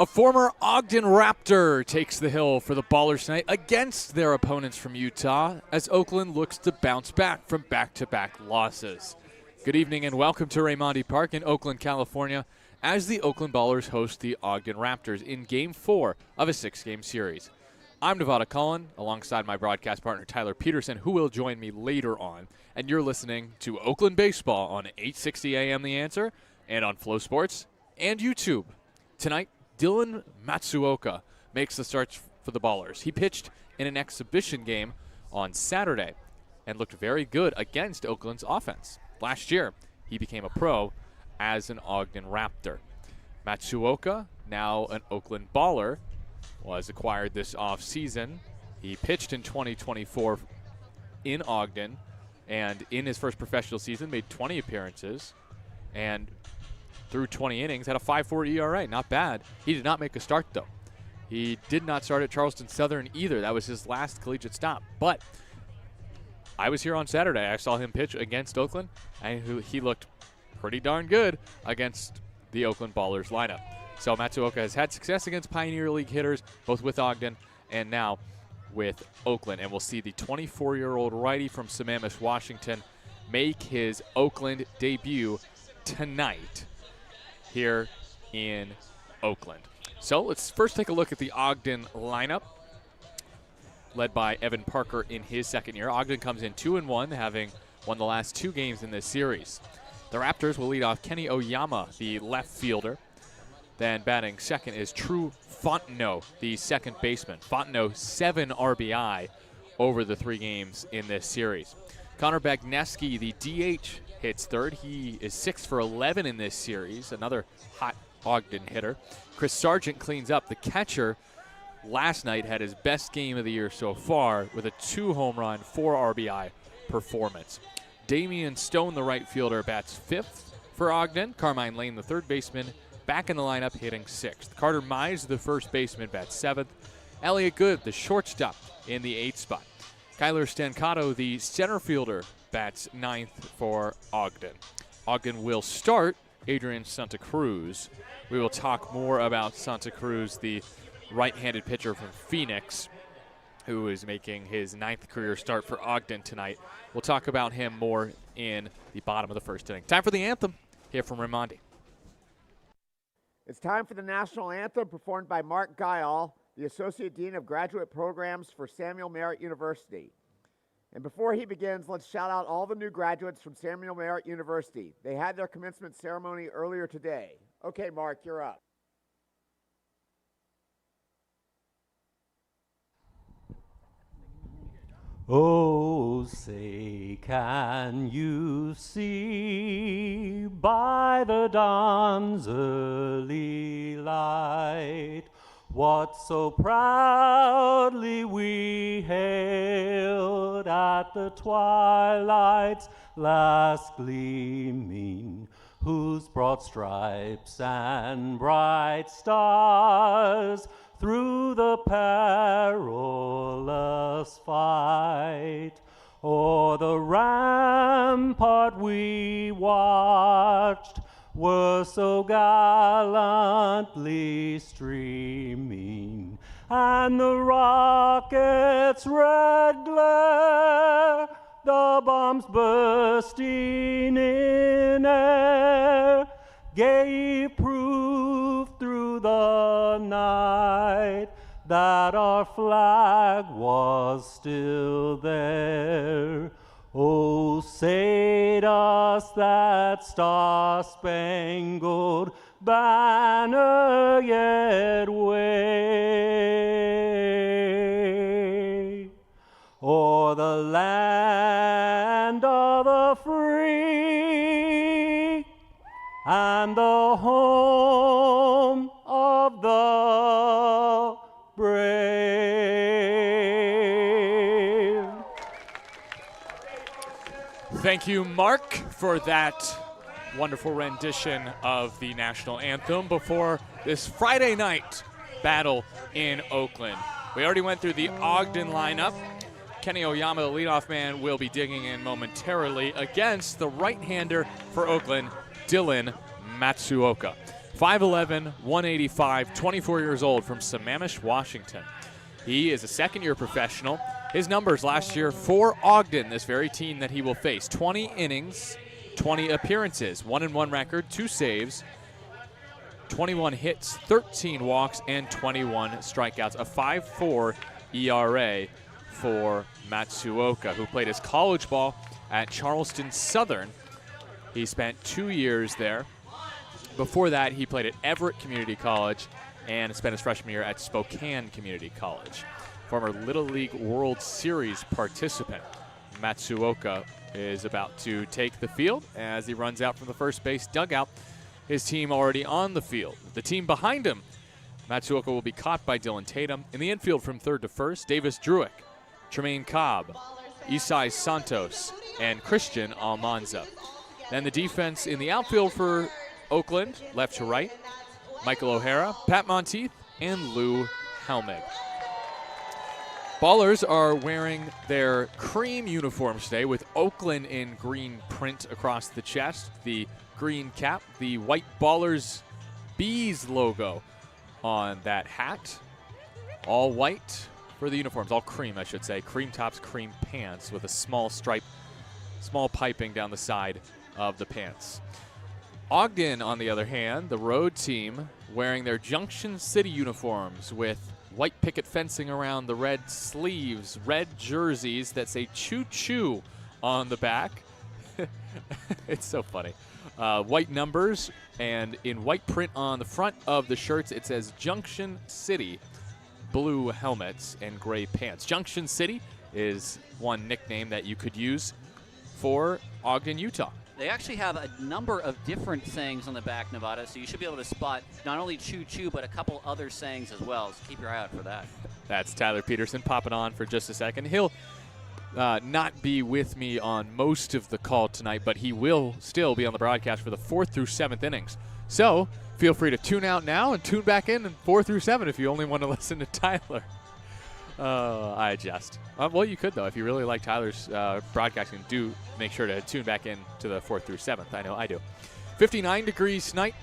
A former Ogden Raptor takes the hill for the Ballers tonight against their opponents from Utah as Oakland looks to bounce back from back-to-back losses. Good evening and welcome to Raimondi Park in Oakland, California as the Oakland Ballers host the Ogden Raptors in Game 4 of a 6-game series. I'm Nevada Cullen alongside my broadcast partner Tyler Peterson, who will join me later on, and you're listening to Oakland Baseball on 860 AM The Answer and on Flow Sports and YouTube. Tonight, Dylan Matsuoka makes the start for the Ballers. He pitched in an exhibition game on Saturday and looked very good against Oakland's offense. Last year, he became a pro as an Ogden Raptor. Matsuoka, now an Oakland Baller, was acquired this offseason. He pitched in 2024 in Ogden, and in his first professional season made 20 appearances and through 20 innings, had a 5.4 ERA. Not bad. He did not make a start, though. He did not start at Charleston Southern either. That was his last collegiate stop. But I was here on Saturday. I saw him pitch against Oakland, and he looked pretty darn good against the Oakland Ballers lineup. So Matsuoka has had success against Pioneer League hitters, both with Ogden and now with Oakland. And we'll see the 24-year-old righty from Sammamish, Washington, make his Oakland debut tonight here in Oakland. So let's first take a look at the Ogden lineup, led by Evan Parker in his second year. Ogden comes in 2-1, having won the last 2 games in this series. The Raptors will lead off Kenny Oyama, the left fielder. Then batting second is True Fontenot, the second baseman. Fontenot, 7 RBI over the 3 games in this series. Connor Bagneski, the DH, hits third. He is 6 for 11 in this series, another hot Ogden hitter. Chris Sargent cleans up. The catcher last night had his best game of the year so far with a 2-home run, 4 RBI performance. Damian Stone, the right fielder, bats 5th for Ogden. Carmine Lane, the third baseman, back in the lineup, hitting 6th. Carter Mize, the first baseman, bats 7th. Elliot Good, the shortstop, in the 8th spot. Kyler Stancato, the center fielder, bats 9th for Ogden. Ogden will start Adrian Santa Cruz. We will talk more about Santa Cruz, the right-handed pitcher from Phoenix, who is making his 9th career start for Ogden tonight. We'll talk about him more in the bottom of the first inning. Time for the anthem here from Raimondi. It's time for the national anthem performed by Mark Guile, the Associate Dean of Graduate Programs for Samuel Merritt University. And before he begins, let's shout out all the new graduates from Samuel Merritt University. They had their commencement ceremony earlier today. Okay, Mark, you're up. Oh, say, can you see by the dawn's early light what so proudly we hailed at the twilight's last gleaming, whose broad stripes and bright stars through the perilous fight o'er the rampart we watched were so gallantly streaming, and the rocket's red glare, the bombs bursting in air, gave proof through the night that our flag was still there. Oh, say does that star-spangled banner yet wave o'er the land of the free and the home of the brave? Thank you, Mark, for that wonderful rendition of the national anthem before this Friday night battle in Oakland. We already went through the Ogden lineup. Kenny Oyama, the leadoff man, will be digging in momentarily against the right-hander for Oakland, Dylan Matsuoka. 5'11", 185, 24 years old from Sammamish, Washington. He is a second-year professional. His numbers last year for Ogden, this very team that he will face: 20 innings, 20 appearances, 1-1 record, 2 saves, 21 hits, 13 walks, and 21 strikeouts. A 5.4 ERA for Matsuoka, who played his college ball at Charleston Southern. He spent 2 years there. Before that, he played at Everett Community College and spent his freshman year at Spokane Community College. Former Little League World Series participant, Matsuoka is about to take the field as he runs out from the first base dugout. His team already on the field. The team behind him, Matsuoka will be caught by Dylan Tatum. In the infield from third to first, Davis Druick, Tremaine Cobb, Isai Santos, and Christian Almanza. Then the defense in the outfield for Oakland, left to right, Michael O'Hara, Pat Monteith, and Lou Helmig. Ballers are wearing their cream uniforms today with Oakland in green print across the chest, the green cap, the white Ballers Bees logo on that hat. All white for the uniforms, all cream, I should say. Cream tops, cream pants with a small stripe, small piping down the side of the pants. Ogden, on the other hand, the road team, wearing their Junction City uniforms with white picket fencing around the red sleeves, red jerseys that say choo-choo on the back. It's so funny. White numbers, and in white print on the front of the shirts, it says Junction City. Blue helmets and gray pants. Junction City is one nickname that you could use for Ogden, Utah. They actually have a number of different sayings on the back, Nevada, so you should be able to spot not only choo-choo, but a couple other sayings as well, so keep your eye out for that. That's Tyler Peterson popping on for just a second. He'll not be with me on most of the call tonight, but he will still be on the broadcast for the 4th through 7th innings. So feel free to tune out now and tune back in 4 through 7 if you only want to listen to Tyler. I adjust. Well, you could, though. If you really like Tyler's broadcasting, do make sure to tune back in to the 4th through 7th. I know I do. 59 degrees tonight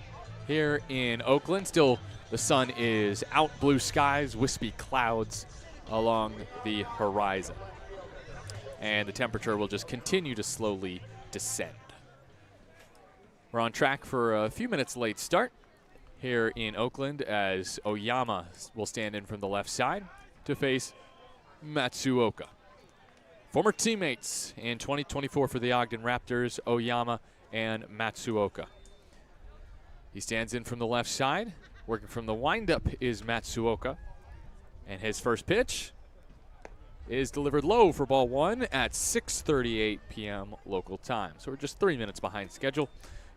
here in Oakland. Still, the sun is out, blue skies, wispy clouds along the horizon. And the temperature will just continue to slowly descend. We're on track for a few minutes late start here in Oakland as Oyama will stand in from the left side to face Matsuoka. Former teammates in 2024 for the Ogden Raptors, Oyama and Matsuoka. He stands in from the left side. Working from the windup is Matsuoka. And his first pitch is delivered low for ball one at 6:38 p.m. local time. So we're just 3 minutes behind schedule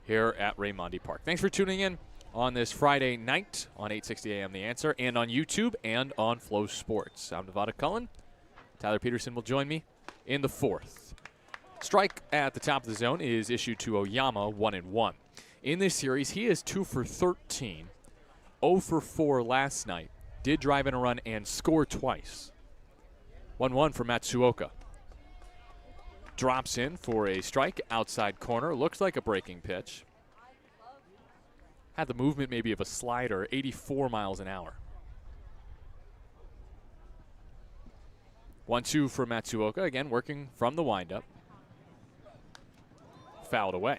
here at Raimondi Park. Thanks for tuning in on this Friday night on 860 AM The Answer, and on YouTube and on Flow Sports. I'm Nevada Cullen. Tyler Peterson will join me in the 4th. Strike at the top of the zone is issued to Oyama, 1-1. In this series, he is 2 for 13, 0 for 4 last night. Did drive in a run and score twice. 1-1 for Matsuoka. Drops in for a strike outside corner. Looks like a breaking pitch. Had the movement maybe of a slider, 84 miles an hour. 1-2 for Matsuoka, again working from the windup. Fouled away.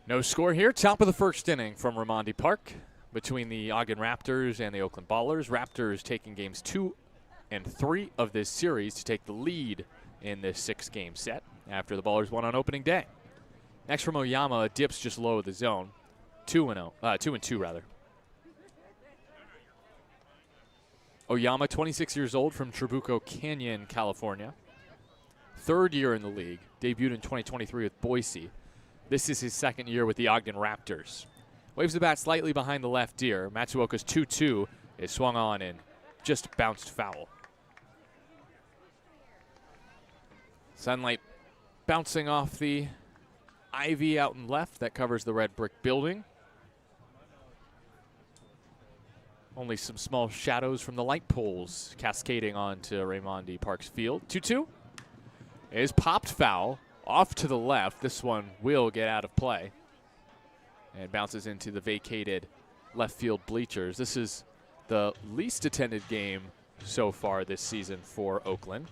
No score here. Top of the first inning from Raimondi Park between the Ogden Raptors and the Oakland Ballers. Raptors taking games 2 and 3 of this series to take the lead in this 6-game set after the Ballers won on opening day. Next from Oyama, dips just low of the zone. 2-2 rather. Oyama, 26 years old from Trabuco Canyon, California. 3rd year in the league. Debuted in 2023 with Boise. This is his 2nd year with the Ogden Raptors. Waves the bat slightly behind the left ear. Matsuoka's 2-2 is swung on and just bounced foul. Sunlight bouncing off the ivy out in left that covers the red brick building. Only some small shadows from the light poles cascading onto Raimondi Park's field. 2-2 is popped foul off to the left. This one will get out of play and bounces into the vacated left field bleachers. This is the least attended game so far this season for Oakland.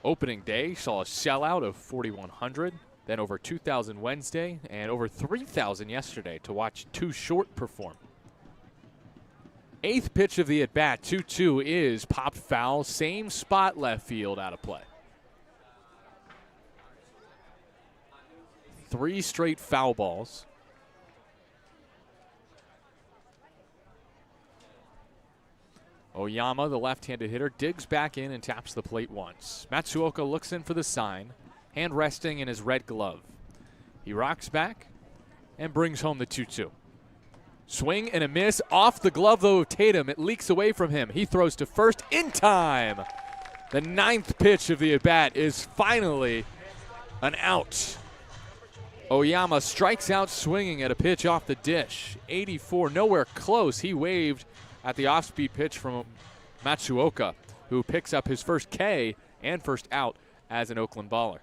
Opening day saw a sellout of 4,100, then over 2,000 Wednesday, and over 3,000 yesterday to watch Too Short perform. 8th pitch of the at-bat, 2-2, is popped foul. Same spot left field, out of play. 3 straight foul balls. Oyama, the left-handed hitter, digs back in and taps the plate once. Matsuoka looks in for the sign, hand resting in his red glove. He rocks back and brings home the 2-2. Swing and a miss off the glove, though, of Tatum. It leaks away from him. He throws to first in time. The 9th pitch of the at-bat is finally an out. Oyama strikes out swinging at a pitch off the dish. 84, nowhere close. He waved at the off-speed pitch from Matsuoka, who picks up his first K and first out as an Oakland baller.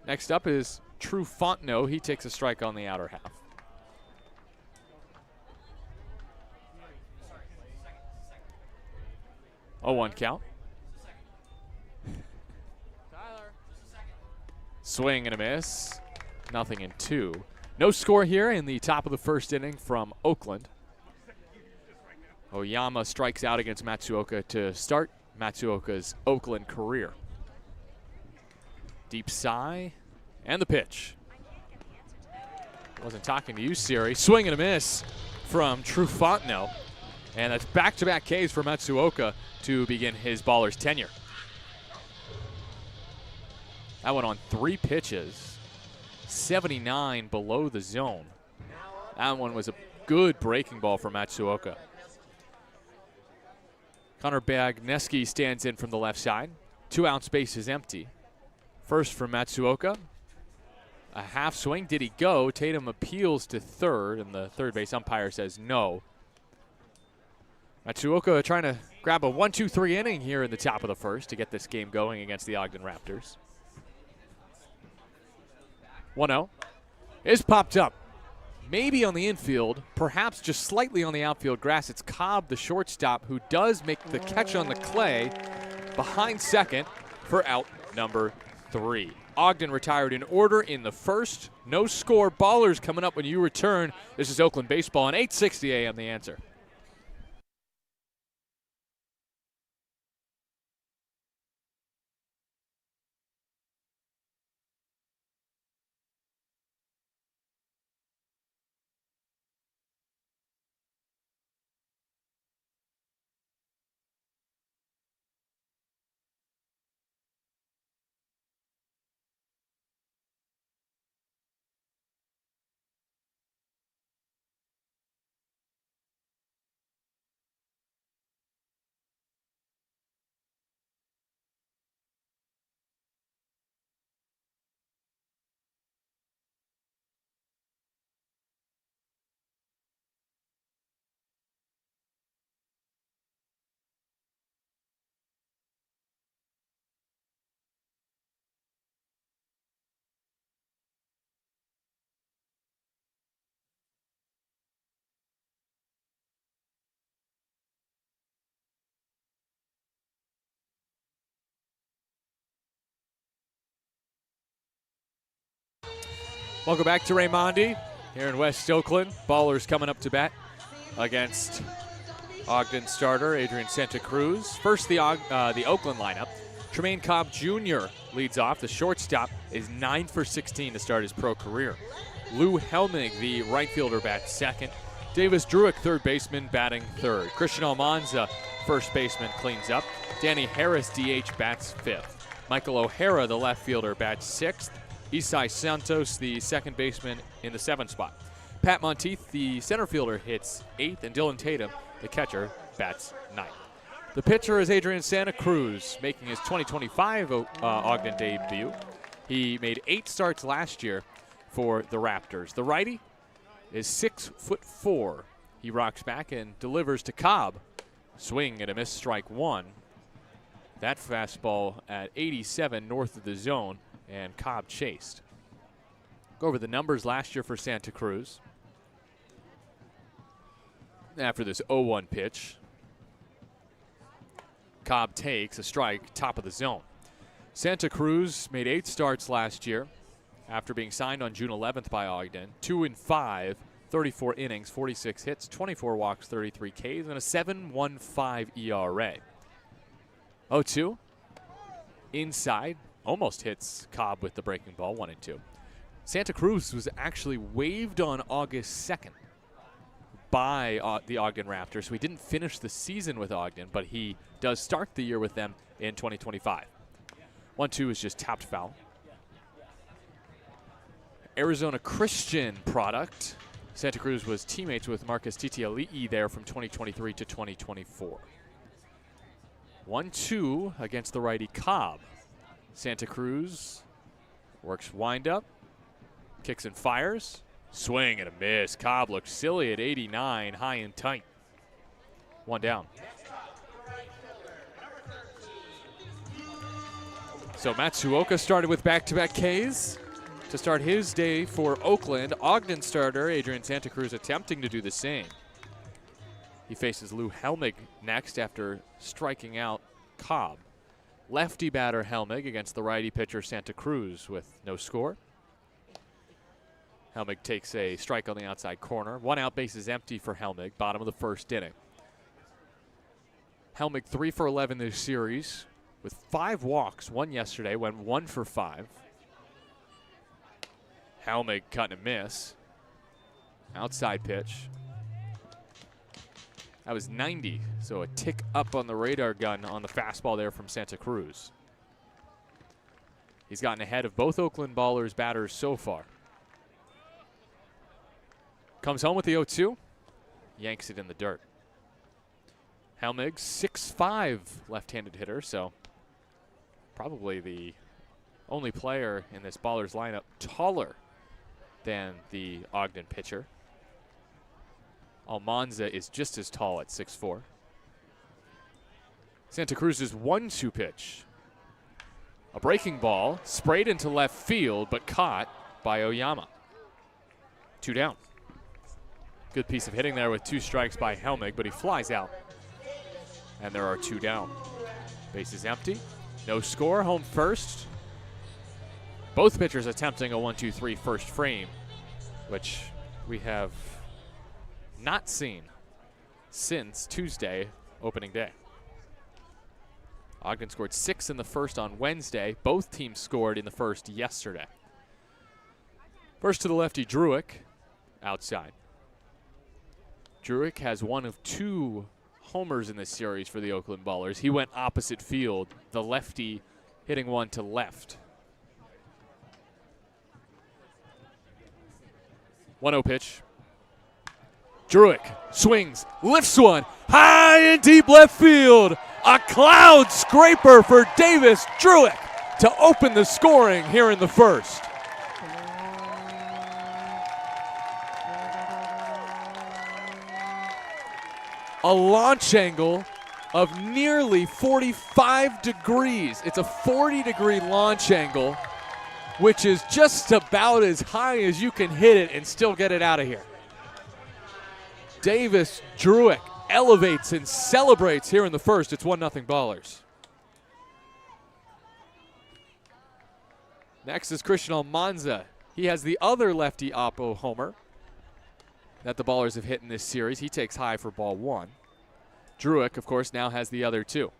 Next up is True Fontenot. He takes a strike on the outer half. A 1 count. Swing and a miss. Nothing in 2. No score here in the top of the first inning from Oakland. Oyama strikes out against Matsuoka to start Matsuoka's Oakland career. Deep sigh, and the pitch. Wasn't talking to you, Siri. Swing and a miss from True Fontenot. And that's back-to-back Ks for Matsuoka to begin his baller's tenure. That went on 3 pitches, 79 below the zone. That one was a good breaking ball for Matsuoka. Connor Bagneski stands in from the left side. 2-out space is empty. First from Matsuoka. A half swing. Did he go? Tatum appeals to third, and the third base umpire says no. Matsuoka trying to grab a 1-2-3 inning here in the top of the first to get this game going against the Ogden Raptors. 1-0 is popped up. Maybe on the infield, perhaps just slightly on the outfield grass. It's Cobb, the shortstop, who does make the catch on the clay behind second for out number 3. Ogden retired in order in the first. No score. Ballers coming up when you return. This is Oakland Baseball on 860 AM The Answer. Welcome back to Raimondi here in West Oakland. Ballers coming up to bat against Ogden starter Adrian Santa Cruz. First, the Oakland lineup. Tremaine Cobb Jr. leads off. The shortstop is 9 for 16 to start his pro career. Lou Helmig, the right fielder, bats second. Davis Druick, third baseman, batting third. Christian Almanza, first baseman, cleans up. Danny Harris, DH, bats fifth. Michael O'Hara, the left fielder, bats sixth. Isai Santos, the second baseman, in the 7th spot. Pat Monteith, the center fielder, hits 8th, and Dylan Tatum, the catcher, bats 9th. The pitcher is Adrian Santa Cruz, making his 2025 Ogden debut. He made 8 starts last year for the Raptors. The righty is 6'4". He rocks back and delivers to Cobb, Swing and a miss, strike one. That fastball at 87 north of the zone, and Cobb chased. Go over the numbers last year for Santa Cruz. After this 0-1 pitch, Cobb takes a strike, top of the zone. Santa Cruz made 8 starts last year after being signed on June 11th by Ogden. 2-5, 34 innings, 46 hits, 24 walks, 33 Ks, and a 7.15 ERA. 0-2. Inside, almost hits Cobb with the breaking ball, 1-2. Santa Cruz was actually waived on August 2nd by the Ogden Raptors. So he didn't finish the season with Ogden, but he does start the year with them in 2025. 1-2 is just tapped foul. Arizona Christian product. Santa Cruz was teammates with Marcus Titiali'i there from 2023 to 2024. 1-2 against the righty Cobb. Santa Cruz works windup, kicks and fires. Swing and a miss. Cobb looks silly at 89, high and tight. 1 down. So Matsuoka started with back-to-back Ks to start his day for Oakland. Ogden starter Adrian Santa Cruz attempting to do the same. He faces Lou Helmig next after striking out Cobb. Lefty batter Helmig against the righty pitcher Santa Cruz with no score. Helmig takes a strike on the outside corner. 1 out, base is empty for Helmig, bottom of the first inning. Helmig 3 for 11 this series with 5 walks. 1 yesterday, went 1 for 5. Helmig cut and miss. Outside pitch. That was 90, so a tick up on the radar gun on the fastball there from Santa Cruz. He's gotten ahead of both Oakland Ballers batters so far. Comes home with the 0-2, yanks it in the dirt. Helmig, 6'5" left-handed hitter, so probably the only player in this Ballers lineup taller than the Ogden pitcher. Almanza is just as tall at 6'4". Santa Cruz's 1-2 pitch. A breaking ball, sprayed into left field, but caught by Oyama. 2 down. Good piece of hitting there with 2 strikes by Helmig, but he flies out. And there are 2 down. Base is empty. No score, home first. Both pitchers attempting a 1-2-3 first frame, which we have not seen since Tuesday, opening day. Ogden scored 6 in the first on Wednesday. Both teams scored in the first yesterday. First to the lefty, Druick, outside. Druick has 1 of 2 homers in this series for the Oakland Ballers. He went opposite field, the lefty hitting 1 to left. 1-0 pitch. Druick swings, lifts one, high and deep left field. A cloud scraper for Davis Druick to open the scoring here in the first. A launch angle of nearly 45 degrees. It's a 40-degree launch angle, which is just about as high as you can hit it and still get it out of here. Davis Druick elevates and celebrates here in the first. It's 1-0 Ballers. Next is Christian Almanza. He has the other lefty oppo homer that the Ballers have hit in this series. He takes high for ball 1. Druick, of course, now has the other 2.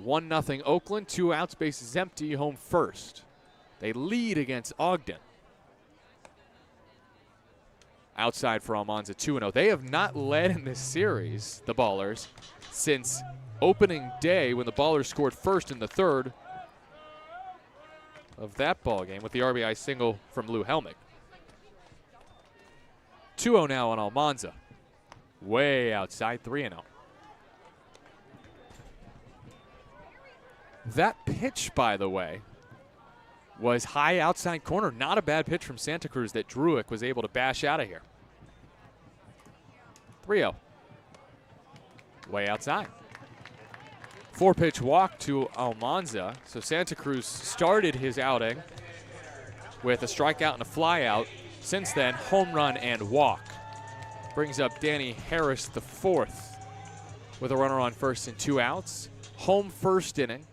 1-0 Oakland, 2 outs, base is empty, home first. They lead against Ogden. Outside for Almanza, 2-0. They have not led in this series, the Ballers, since opening day when the Ballers scored first in the third of that ball game with the RBI single from Lou Helmig. 2-0 now on Almanza. Way outside, 3-0. That pitch, by the way, was high outside corner. Not a bad pitch from Santa Cruz that Druick was able to bash out of here. 3-0. way outside. 4-pitch walk to Almanza. So Santa Cruz started his outing with a strikeout and a flyout. Since then, home run and walk. Brings up Danny Harris, the fourth, with a runner on first and 2 outs. Home first inning.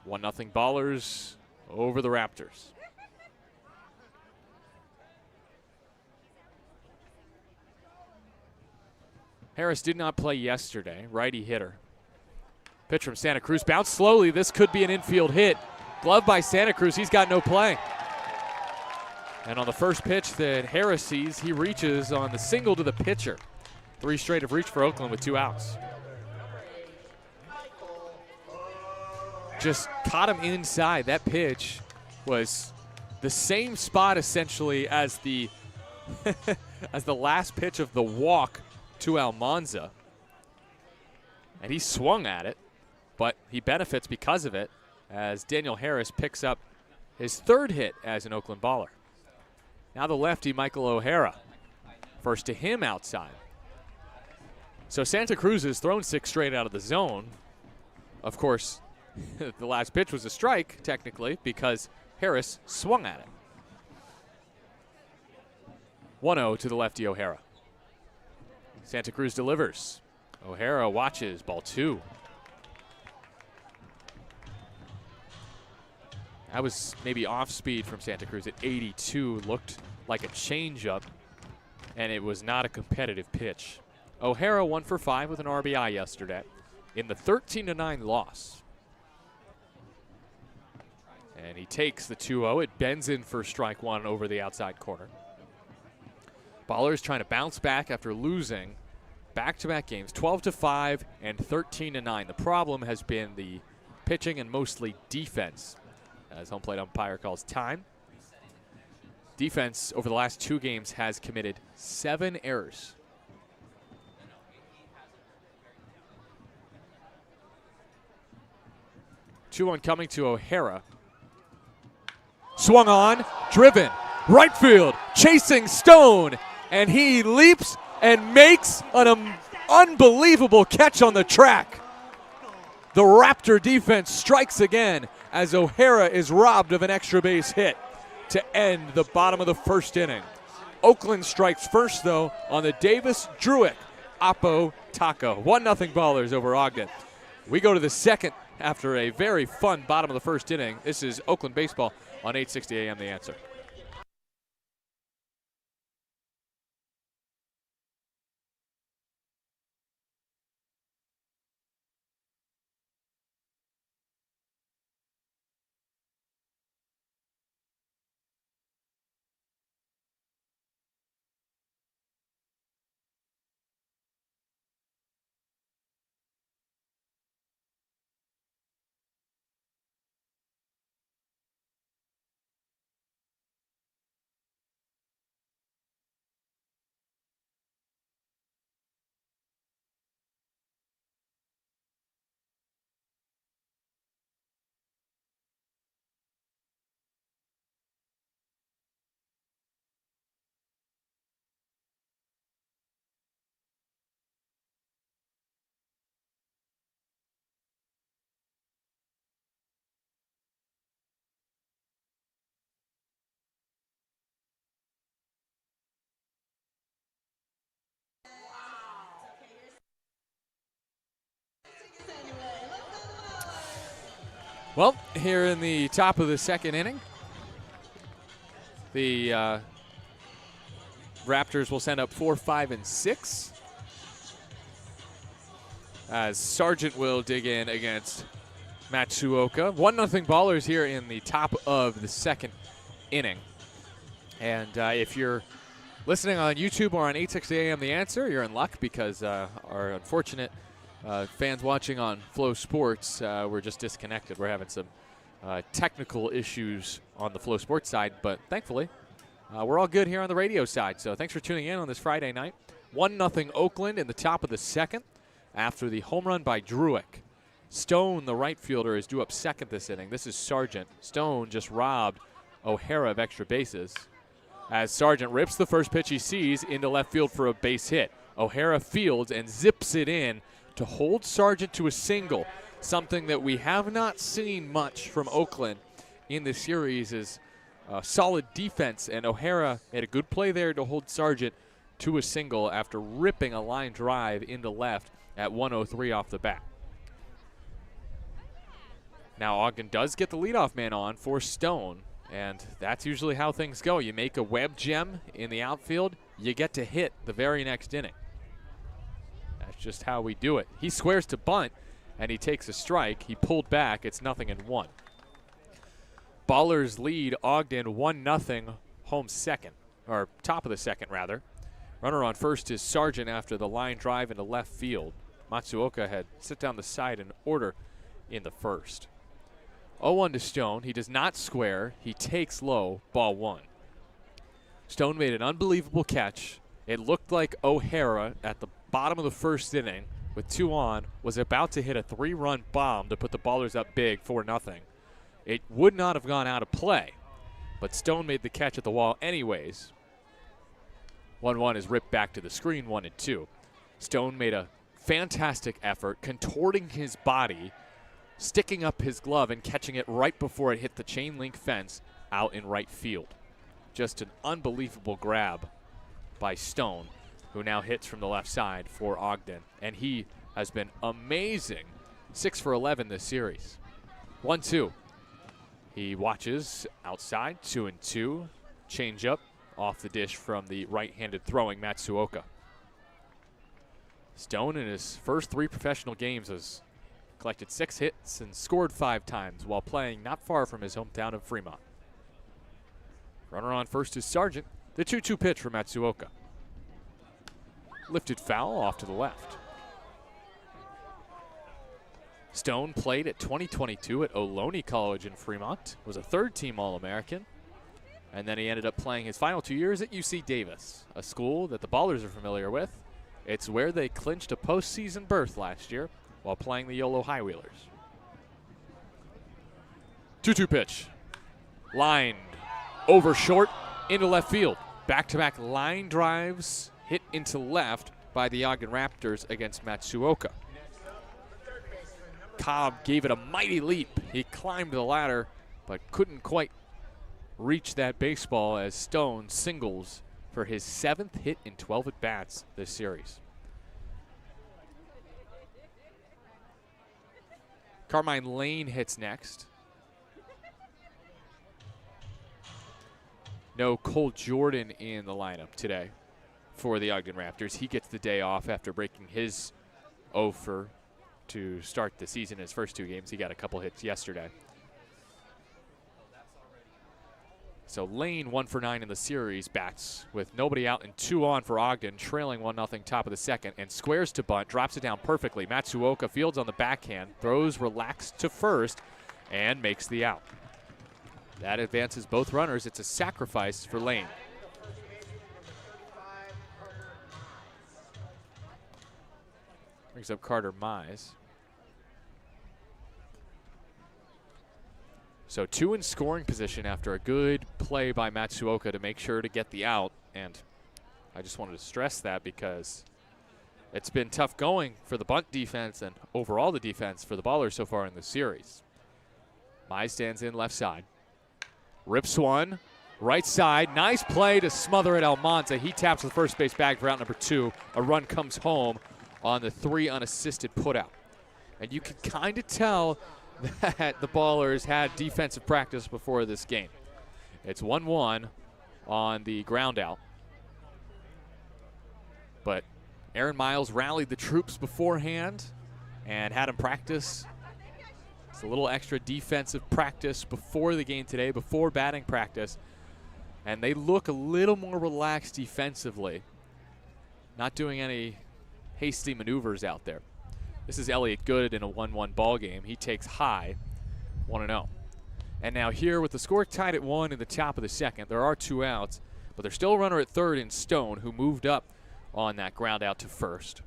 1-0 Ballers over the Raptors. Harris did not play yesterday, righty hitter. Pitch from Santa Cruz, bounced slowly. This could be an infield hit. Glove by Santa Cruz, he's got no play. And on the first pitch that Harris sees, he reaches on the single to the pitcher. 3 straight have reached for Oakland with 2 outs. Just caught him inside. That pitch was the same spot essentially as the as the last pitch of the walk to Almanza. And he swung at it, but he benefits because of it as Daniel Harris picks up his 3rd hit as an Oakland Baller. Now the lefty, Michael O'Hara. First to him outside. So Santa Cruz has thrown 6 straight out of the zone. Of course, the last pitch was a strike, technically, because Harris swung at it. 1-0 to the lefty O'Hara. Santa Cruz delivers. O'Hara watches, ball 2. That was maybe off speed from Santa Cruz at 82. Looked like a changeup, and it was not a competitive pitch. O'Hara 1 for 5 with an RBI yesterday in the 13-9 loss. And he takes the 2-0. It bends in for strike 1 over the outside corner. Ballers trying to bounce back after losing back-to-back games, 12-5 and 13-9. The problem has been the pitching and mostly defense, as home plate umpire calls time. Defense over the last 2 games has committed 7 errors. Two on coming to O'Hara. Swung on, driven, right field, chasing Stone, and he leaps and makes an unbelievable catch on the track. The Raptor defense strikes again as O'Hara is robbed of an extra base hit to end the bottom of the 1st inning. Oakland strikes first, though, on the Davis-Druick Oppo Taco. 1-0 Ballers over Ogden. We go to the 2nd after a very fun bottom of the 1st inning. This is Oakland baseball on 860 AM The Answer. Well, here in the top of the 2nd inning, the Raptors will send up 4, 5, and 6 as Sargent will dig in against Matsuoka. 1-0 Ballers here in the top of the 2nd inning. And if you're listening on YouTube or on 860 AM The Answer, you're in luck because our unfortunate fans watching on Flow Sports were just disconnected. We're having some technical issues on the Flow Sports side, but thankfully we're all good here on the radio side. So thanks for tuning in on this Friday night. 1-0 Oakland in the top of the 2nd after the home run by Druick. Stone, the right fielder, is due up 2nd this inning. This is Sargent. Stone just robbed O'Hara of extra bases. as Sargent rips the first pitch he sees into left field for a base hit. O'Hara fields and zips it in to hold Sargent to a single, something that we have not seen much from Oakland in the series is solid defense, and O'Hara made a good play there to hold Sargent to a single after ripping a line drive into left at 103 off the bat. Now Ogden does get the leadoff man on for Stone, and that's usually how things go. You make a web gem in the outfield, you get to hit the very next inning. That's just how we do it. He squares to bunt, and he takes a strike. He pulled back. It's 0-1. Ballers lead Ogden 1-0, home second, or top of the second, rather. Runner on first is Sargent after the line drive into left field. Matsuoka had sit down the side in order in the first. 0-1 to Stone. He does not square. He takes low, ball one. Stone made an unbelievable catch. It looked like O'Hara at the bottom of the first inning with 2 on was about to hit a 3-run bomb to put the Ballers up big 4-0. It would not have gone out of play, but Stone made the catch at the wall anyways. 1-1 is ripped back to the screen, 1-2. Stone made a fantastic effort, contorting his body, sticking up his glove and catching it right before it hit the chain link fence out in right field. Just an unbelievable grab by Stone, who now hits from the left side for Ogden. And he has been amazing. 6 for 11 this series. 1-2. He watches outside, 2-2. Change up off the dish from the right-handed throwing Matsuoka. Stone in his first 3 professional games has collected 6 hits and scored 5 times while playing not far from his hometown of Fremont. Runner on first is Sargent. The 2-2 pitch for Matsuoka. Lifted foul off to the left. Stone played at 2022 at Ohlone College in Fremont, was a third-team All-American, and then he ended up playing his final 2 years at UC Davis, a school that the Ballers are familiar with. It's where they clinched a postseason berth last year while playing the YOLO High Wheelers. 2-2 pitch. Lined over short into left field. Back-to-back line drives hit into left by the Ogden Raptors against Matsuoka. Cobb gave it a mighty leap. He climbed the ladder but couldn't quite reach that baseball as Stone singles for his 7th hit in 12 at-bats this series. Carmine Lane hits next. No Cole Jordan in the lineup today for the Ogden Raptors. He gets the day off after breaking his offer to start the season. His first 2 games, he got a couple hits yesterday. So Lane 1 for 9 in the series, bats with nobody out and 2 on for Ogden, trailing 1-0 top of the second, and squares to bunt, drops it down perfectly. Matsuoka fields on the backhand, throws relaxed to first, and makes the out. That advances both runners. It's a sacrifice for Lane. Brings up Carter Mize. So 2 in scoring position after a good play by Matsuoka to make sure to get the out. And I just wanted to stress that because it's been tough going for the bunt defense and overall the defense for the Ballers so far in the series. Mize stands in left side. Rips one, right side. Nice play to smother it Almanza. He taps the first base bag for out number 2. A run comes home on the 3 unassisted putout. And you can kind of tell that the Ballers had defensive practice before this game. It's 1-1 on the ground out. But Aaron Miles rallied the troops beforehand and had them practice. It's a little extra defensive practice before the game today, before batting practice. And they look a little more relaxed defensively. Not doing any hasty maneuvers out there. This is Elliott Good in a 1-1 ball game. He takes high, 1-0. And now here with the score tied at 1 in the top of the second, there are 2 outs, but there's still a runner at third in Stone, who moved up on that ground out to first.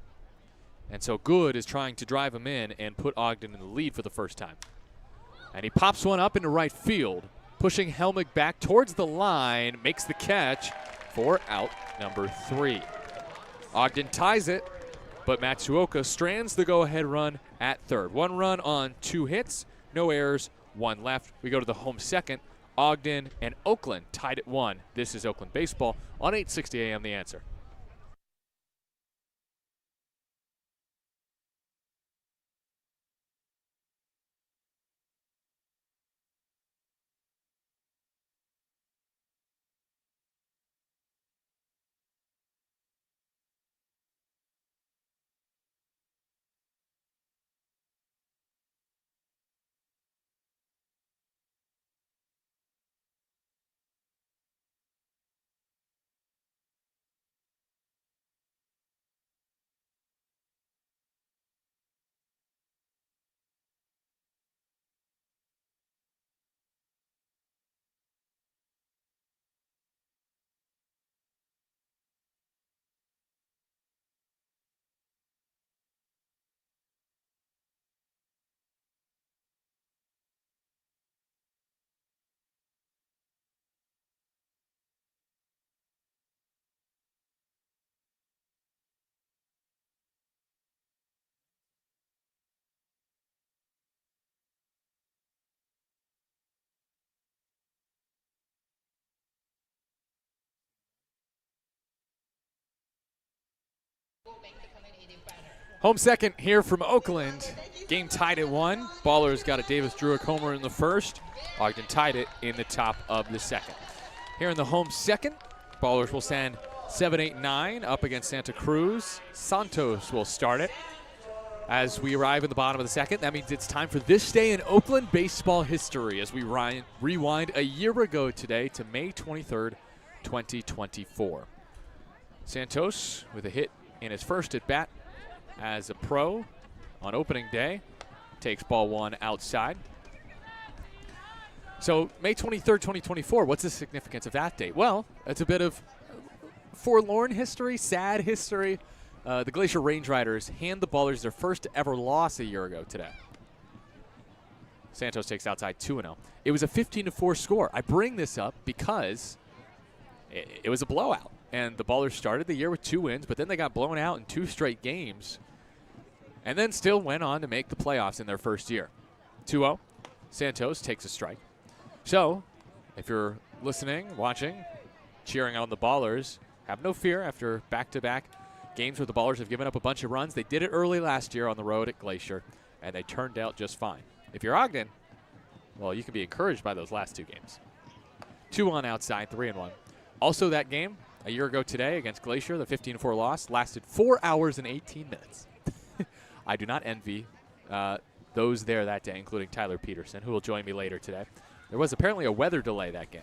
And so Good is trying to drive him in and put Ogden in the lead for the first time. And he pops one up into right field. pushing Helmick back towards the line, makes the catch for out number 3. Ogden ties it, but Matsuoka strands the go-ahead run at third. 1 run on 2 hits, no errors, 1 left. We go to the home second. Ogden and Oakland tied at 1. This is Oakland baseball on 860 AM The Answer. Home second here from Oakland. Game tied at 1. Ballers got a Davis Druick homer in the first. Ogden tied it in the top of the second. Here in the home second, Ballers will send 7, 8, 9 up against Santa Cruz. Santos will start it. As we arrive in the bottom of the second, that means it's time for this day in Oakland baseball history as we rewind a year ago today to May 23rd, 2024. Santos with a hit in his first at bat as a pro on opening day, takes ball 1 outside. So May 23rd, 2024, what's the significance of that date? Well, it's a bit of forlorn history, sad history. The Glacier Range Riders hand the Ballers their first ever loss a year ago today. Santos takes outside 2-0. It was a 15-4 score. I bring this up because it was a blowout. And the Ballers started the year with 2 wins, but then they got blown out in 2 straight games and then still went on to make the playoffs in their first year. 2-0. Santos takes a strike. So if you're listening, watching, cheering on the Ballers, have no fear after back-to-back games where the Ballers have given up a bunch of runs. They did it early last year on the road at Glacier, and they turned out just fine. If you're Ogden, well, you can be encouraged by those last 2 games. 2 on outside, 3-1. Also that game, a year ago today against Glacier, the 15-4 loss, lasted 4 hours and 18 minutes. I do not envy those there that day, including Tyler Peterson, who will join me later today. There was apparently a weather delay that game.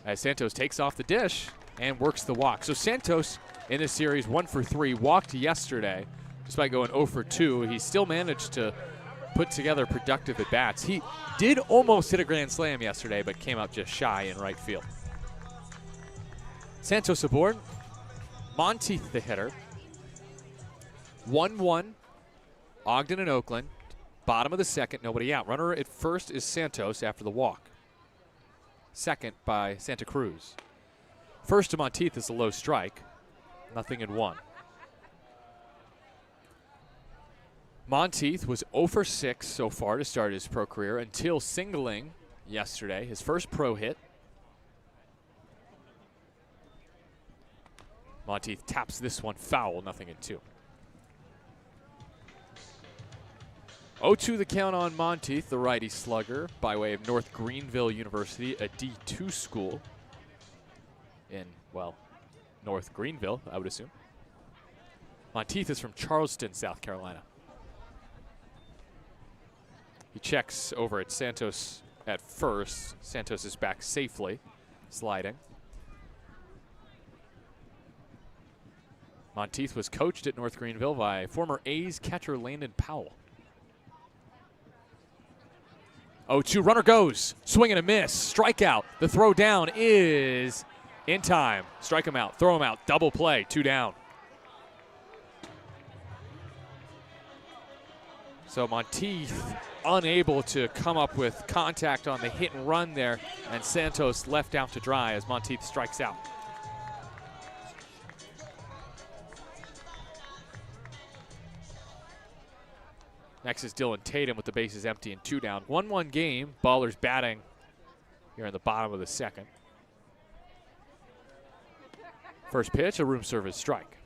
As Santos takes off the dish and works the walk. So Santos in this series 1 for 3, walked yesterday. Despite going 0 for 2, he still managed to put together productive at-bats. He did almost hit a grand slam yesterday, but came up just shy in right field. Santos aboard. Monteith the hitter. 1-1. Ogden and Oakland. Bottom of the second, nobody out. Runner at first is Santos after the walk. Second by Santa Cruz. First to Monteith is a low strike. Nothing in 1. Monteith was 0 for 6 so far to start his pro career until singling yesterday, his first pro hit. Monteith taps this one foul, nothing in 2. 0-2 the count on Monteith, the righty slugger, by way of North Greenville University, a D2 school in, well, North Greenville, I would assume. Monteith is from Charleston, South Carolina. He checks over at Santos at first. Santos is back safely, sliding. Monteith was coached at North Greenville by former A's catcher Landon Powell. 0-2, runner goes, swing and a miss, strikeout. The throw down is in time. Strike him out, throw him out, double play, 2 down. So Monteith unable to come up with contact on the hit and run there, and Santos left out to dry as Monteith strikes out. Next is Dylan Tatum with the bases empty and 2 down. 1-1 game. Ballers batting here in the bottom of the second. First pitch, a room service strike.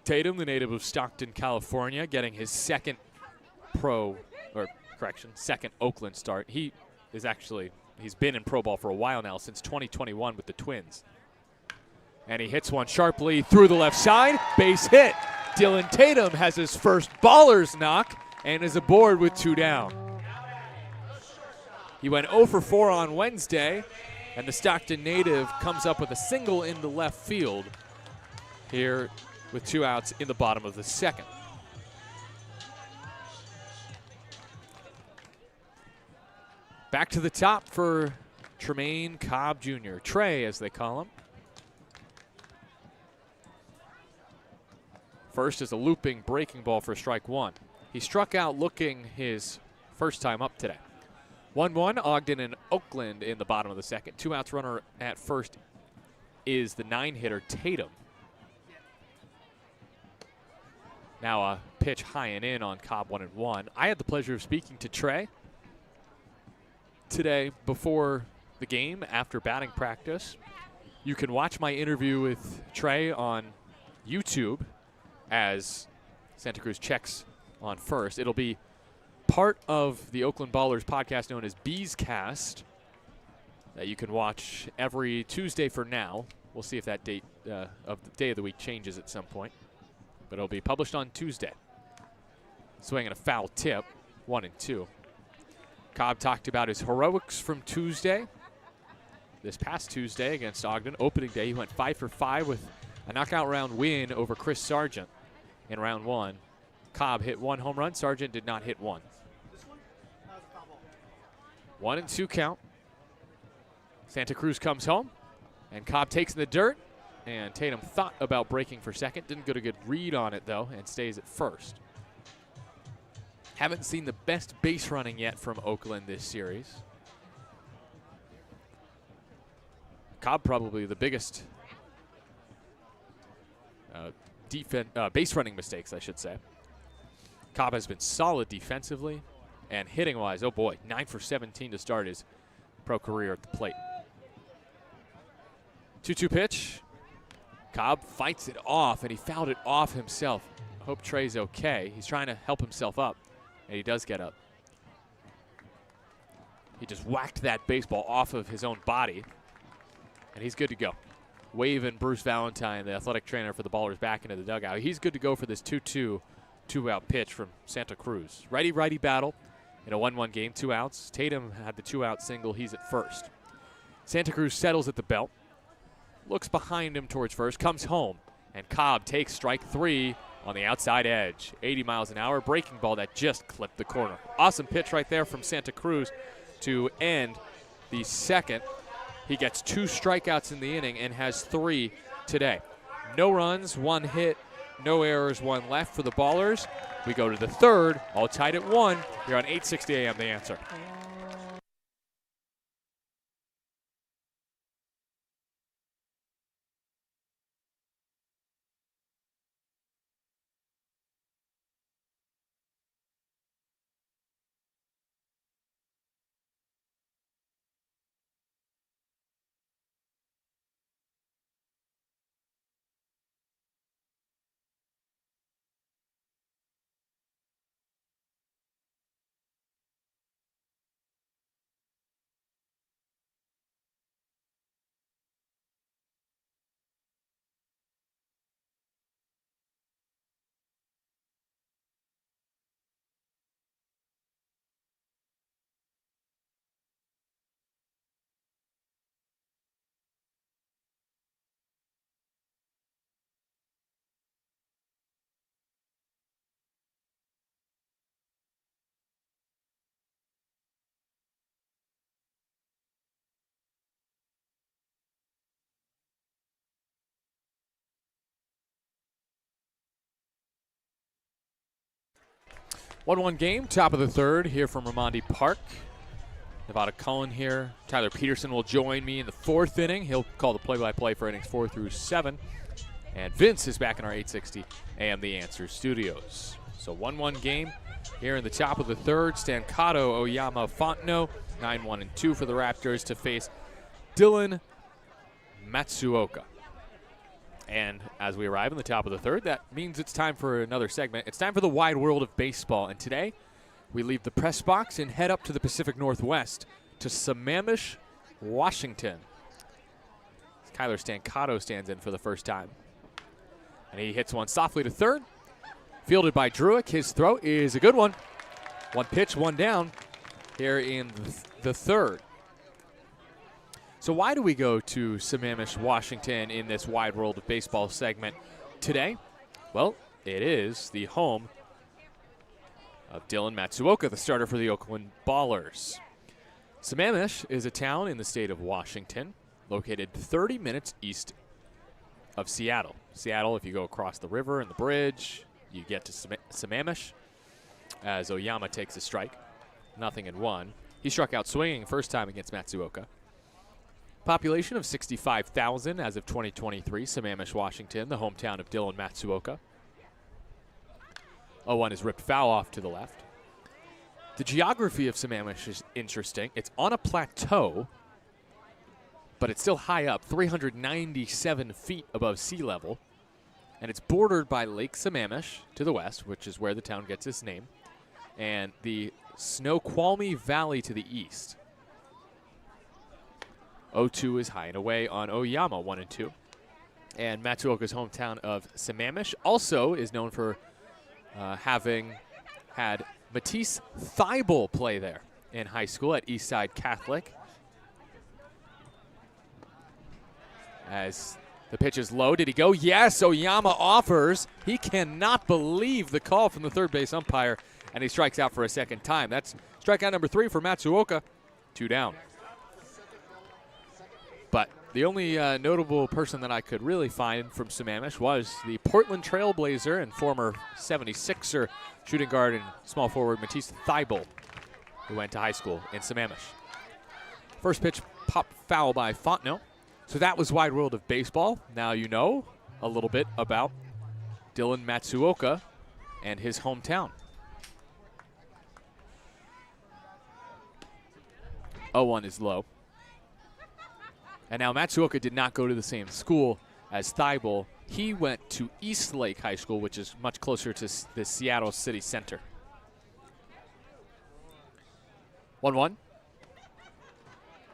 Tatum, the native of Stockton, California, getting his second second Oakland start. He's been in pro ball for a while now, since 2021 with the Twins. And he hits one sharply through the left side, base hit. Dylan Tatum has his first baller's knock and is aboard with 2 down. He went 0 for 4 on Wednesday, and the Stockton native comes up with a single into left field here with 2 outs in the bottom of the second. Back to the top for Tremaine Cobb Jr., Trey as they call him. First is a looping breaking ball for strike 1. He struck out looking his first time up today. 1-1, Ogden and Oakland in the bottom of the second. 2 outs, runner at first is the 9-hitter Tatum. Now a pitch high and in on Cobb, 1-1. I had the pleasure of speaking to Trey today before the game after batting practice. You can watch my interview with Trey on YouTube as Santa Cruz checks on first. It'll be part of the Oakland Ballers podcast known as Bees Cast that you can watch every Tuesday for now. We'll see if that date of the day of the week changes at some point, but it'll be published on Tuesday. Swinging a foul tip, 1-2. Cobb talked about his heroics from Tuesday. This past Tuesday against Ogden, opening day, he went 5 for 5 with a knockout round win over Chris Sargent in round 1. Cobb hit 1 home run. Sargent did not hit 1. 1-2 count. Santa Cruz comes home, and Cobb takes in the dirt, and Tatum thought about breaking for second. Didn't get a good read on it, though, and stays at first. Haven't seen the best base running yet from Oakland this series. Cobb probably the biggest base running mistakes, I should say. Cobb has been solid defensively and hitting-wise. Oh, boy, 9 for 17 to start his pro career at the plate. 2-2 pitch. Cobb fights it off, and he fouled it off himself. I hope Trey's okay. He's trying to help himself up, and he does get up. He just whacked that baseball off of his own body, and he's good to go. Waving Bruce Valentine, the athletic trainer for the Ballers, back into the dugout. He's good to go for this 2-2 two-out pitch from Santa Cruz. Righty-righty battle in a 1-1 game, 2 outs. Tatum had the 2-out single. He's at first. Santa Cruz settles at the belt, looks behind him towards first, comes home, and Cobb takes strike 3 on the outside edge. 80 miles an hour, breaking ball that just clipped the corner. Awesome pitch right there from Santa Cruz to end the second. He gets 2 strikeouts in the inning and has 3 today. No runs, 1 hit, no errors, 1 left for the Ballers. We go to the third, all tied at 1 here on 860 AM The Answer. 1-1 game, top of the third here from Raimondi Park. Nevada Cullen here. Tyler Peterson will join me in the fourth inning. He'll call the play-by-play for innings 4 through 7. And Vince is back in our 860 AM The Answer studios. So 1-1 game here in the top of the third. Stancato, Oyama, Fontenot, 9-1 and 2 for the Raptors to face Dylan Matsuoka. And as we arrive in the top of the third, that means it's time for another segment. It's time for the wide world of baseball. And today, we leave the press box and head up to the Pacific Northwest to Sammamish, Washington. Kyler Stancato stands in for the first time. And he hits one softly to third. Fielded by Druick. His throw is a good one. One pitch, one down here in the third. So why do we go to Sammamish, Washington in this wide world of baseball segment today? Well, it is the home of Dylan Matsuoka, the starter for the Oakland Ballers. Sammamish is a town in the state of Washington, located 30 minutes east of Seattle. Seattle, if you go across the river and the bridge, you get to Sammamish as Oyama takes a strike. 0-1. He struck out swinging first time against Matsuoka. Population of 65,000 as of 2023. Sammamish, Washington, the hometown of Dylan Matsuoka. 0-1 is ripped foul off to the left. The geography of Sammamish is interesting. It's on a plateau, but it's still high up, 397 feet above sea level. And it's bordered by Lake Sammamish to the west, which is where the town gets its name, and the Snoqualmie Valley to the east. 0-2 is high and away on Oyama, 1-2. And Matsuoka's hometown of Sammamish also is known for having had Matisse Thibault play there in high school at Eastside Catholic. As the pitch is low, did he go? Yes, Oyama offers. He cannot believe the call from the third base umpire, and he strikes out for a second time. That's strikeout number 3 for Matsuoka. 2 down. But the only notable person that I could really find from Sammamish was the Portland Trailblazer and former 76er shooting guard and small forward Matisse Thibault, who went to high school in Sammamish. First pitch popped foul by Fontenot. So that was Wide World of Baseball. Now you know a little bit about Dylan Matsuoka and his hometown. 0-1 is low. And now Matsuoka did not go to the same school as Thibault. He went to Eastlake High School, which is much closer to the Seattle city center. 1-1.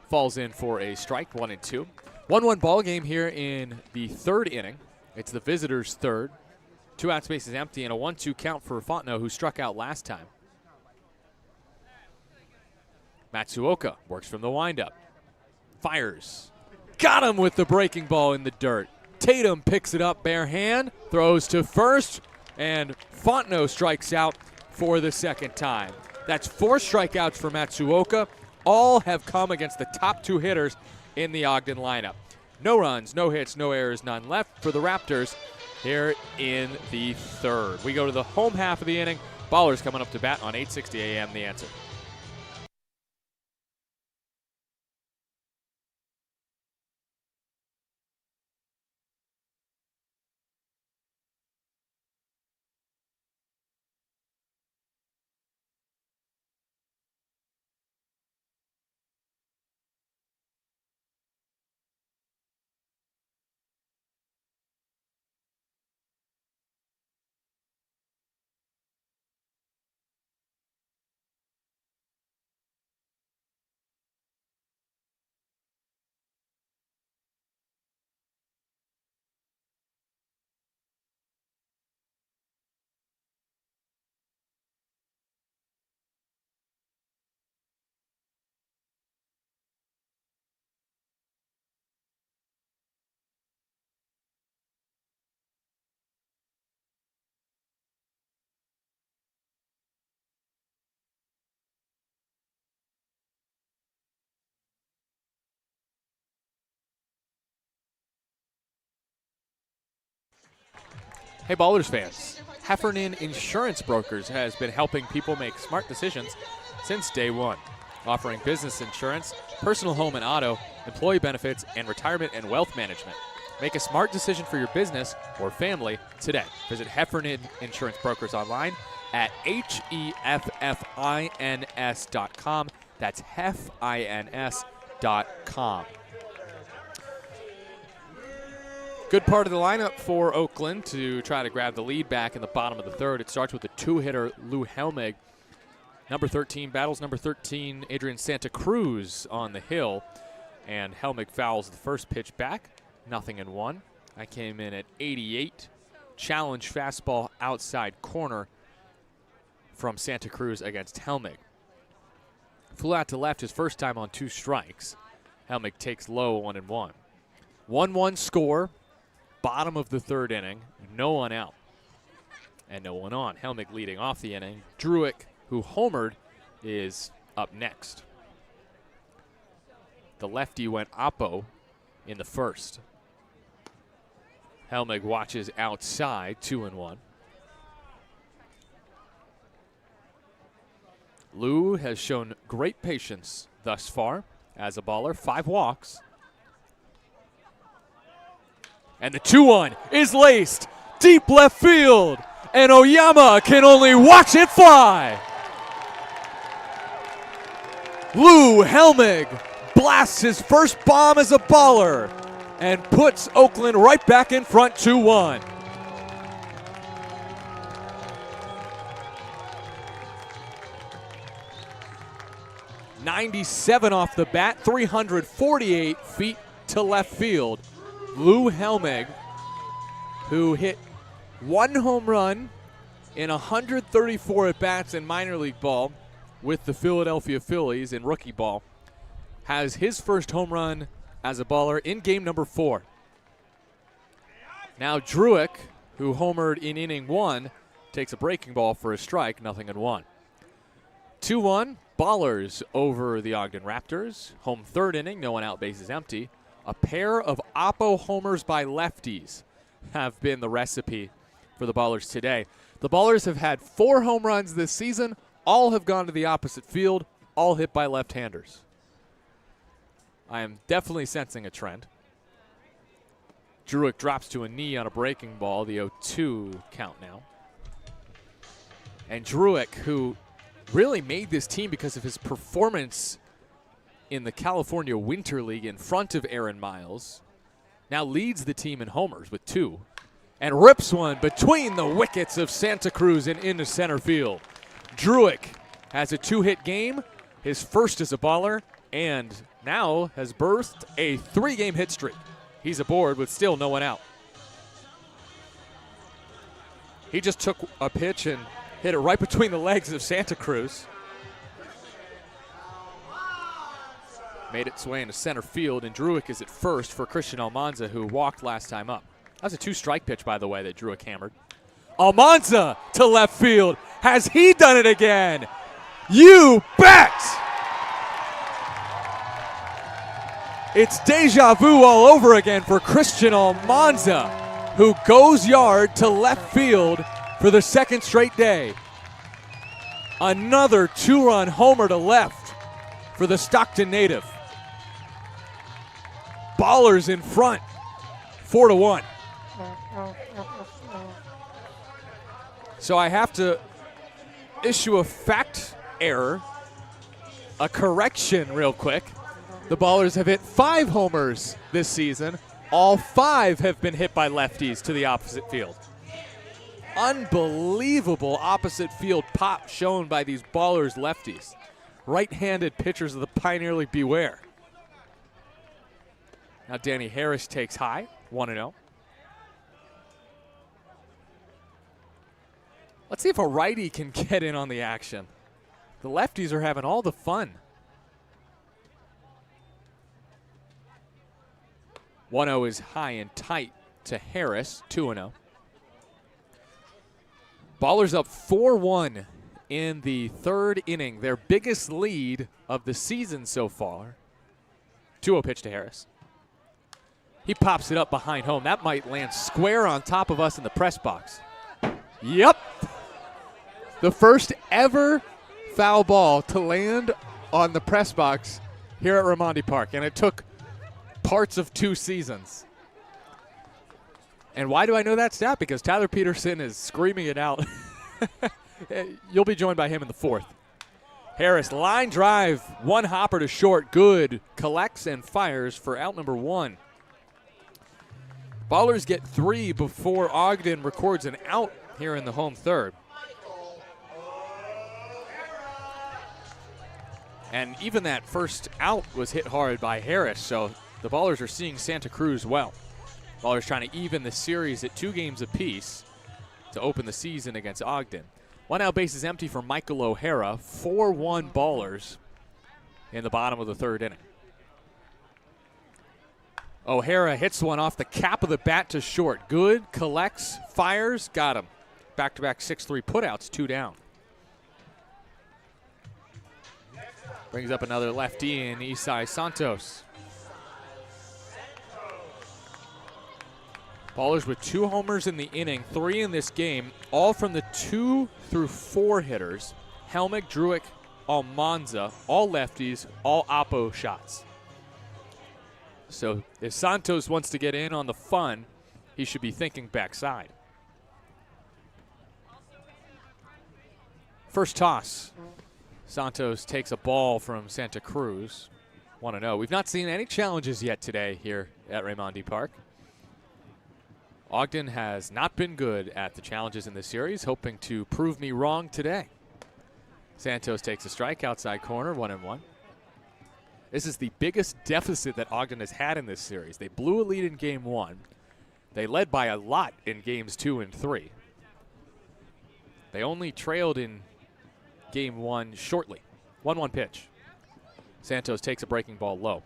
Falls in for a strike, 1-2. 1-1 ball game here in the third inning. It's the visitors' third. 2 out spaces empty and a 1-2 count for Fontenot, who struck out last time. Matsuoka works from the windup. Fires. Got him with the breaking ball in the dirt. Tatum picks it up bare hand, throws to first, and Fontenot strikes out for the second time. That's 4 strikeouts for Matsuoka. All have come against the top 2 hitters in the Ogden lineup. No runs, no hits, no errors, none left for the Raptors here in the third. We go to the home half of the inning. Ballers coming up to bat on 860 AM The Answer. Hey, Ballers fans, Heffernan Insurance Brokers has been helping people make smart decisions since day one, offering business insurance, personal home and auto, employee benefits, and retirement and wealth management. Make a smart decision for your business or family today. Visit Heffernan Insurance Brokers online at HEFFINS.com. That's HEFFINS.com. Good part of the lineup for Oakland to try to grab the lead back in the bottom of the third. It starts with the two-hitter, Lou Helmig. Number 13 battles number 13, Adrian Santa Cruz on the hill. And Helmig fouls the first pitch back, 0-1. I came in at 88. Challenge fastball outside corner from Santa Cruz against Helmig. Flew out to left his first time on 2 strikes. Helmig takes low, 1-1. 1-1 score. Bottom of the third inning, no one out and no one on. Helmig leading off the inning. Druick, who homered, is up next. The lefty went oppo in the first. Helmig watches outside, 2-1. Lou has shown great patience thus far as a baller. 5 walks. And the 2-1 is laced deep left field, and Oyama can only watch it fly. Lou Helmig blasts his first bomb as a baller and puts Oakland right back in front 2-1. .97 off the bat, 348 feet to left field. Lou Helmig, who hit 1 home run in 134 at-bats in minor league ball with the Philadelphia Phillies in rookie ball, has his first home run as a baller in game number 4. Now Druick, who homered in inning 1, takes a breaking ball for a strike, 0-1. 2-1, Ballers over the Ogden Raptors. Home third inning, no one out, bases empty. A pair of oppo homers by lefties have been the recipe for the Ballers today. The Ballers have had 4 home runs this season. All have gone to the opposite field, all hit by left-handers. I am definitely sensing a trend. Druick drops to a knee on a breaking ball, the 0-2 count now. And Druick, who really made this team because of his performance in the California Winter League in front of Aaron Miles, now leads the team in homers with 2 and rips one between the wickets of Santa Cruz and into center field. Druick has a 2-hit game, his first as a baller, and now has birthed a 3-game hit streak. He's aboard with still no one out. He just took a pitch and hit it right between the legs of Santa Cruz. Made its way into center field, and Druick is at first for Christian Almanza, who walked last time up. That was a 2-strike pitch, by the way, that Druick hammered. Almanza to left field. Has he done it again? You bet! It's deja vu all over again for Christian Almanza, who goes yard to left field for the second straight day. Another 2-run homer to left for the Stockton native. Ballers in front, 4-1. So I have to issue a fact error, a correction real quick. The Ballers have hit 5 homers this season. All 5 have been hit by lefties to the opposite field. Unbelievable opposite field pop shown by these Ballers lefties. Right-handed pitchers of the Pioneer League beware. Now Danny Harris takes high, 1-0. Let's see if a righty can get in on the action. The lefties are having all the fun. 1-0 is high and tight to Harris, 2-0. Ballers up 4-1 in the third inning, their biggest lead of the season so far. 2-0 pitch to Harris. He pops it up behind home. That might land square on top of us in the press box. Yep. The first ever foul ball to land on the press box here at Raimondi Park, and it took parts of 2 seasons. And why do I know that stat? Because Tyler Peterson is screaming it out. You'll be joined by him in the 4th. Harris, line drive, 1 hopper to short, good. Collects and fires for out number 1. Ballers get 3 before Ogden records an out here in the home 3rd. And even that first out was hit hard by Harris, so the Ballers are seeing Santa Cruz well. Ballers trying to even the series at 2 games apiece to open the season against Ogden. 1 out, bases empty for Michael O'Hara. 4-1 Ballers in the bottom of the 3rd inning. O'Hara hits one off the cap of the bat to short. Good, collects, fires, got him. Back-to-back 6-3 putouts, 2 down. Brings up another lefty in Isai Santos. Ballers with 2 homers in the inning, 3 in this game, all from the 2 through 4 hitters. Helmick, Druick, Almanza, all lefties, all oppo shots. So if Santos wants to get in on the fun, he should be thinking backside. First toss. Santos takes a ball from Santa Cruz. 1-0. We've not seen any challenges yet today here at Raimondi Park. Ogden has not been good at the challenges in this series, hoping to prove me wrong today. Santos takes a strike, outside corner, 1-1. This is the biggest deficit that Ogden has had in this series. They blew a lead in game 1. They led by a lot in games 2 and 3. They only trailed in game 1 shortly. 1-1 pitch. Santos takes a breaking ball low.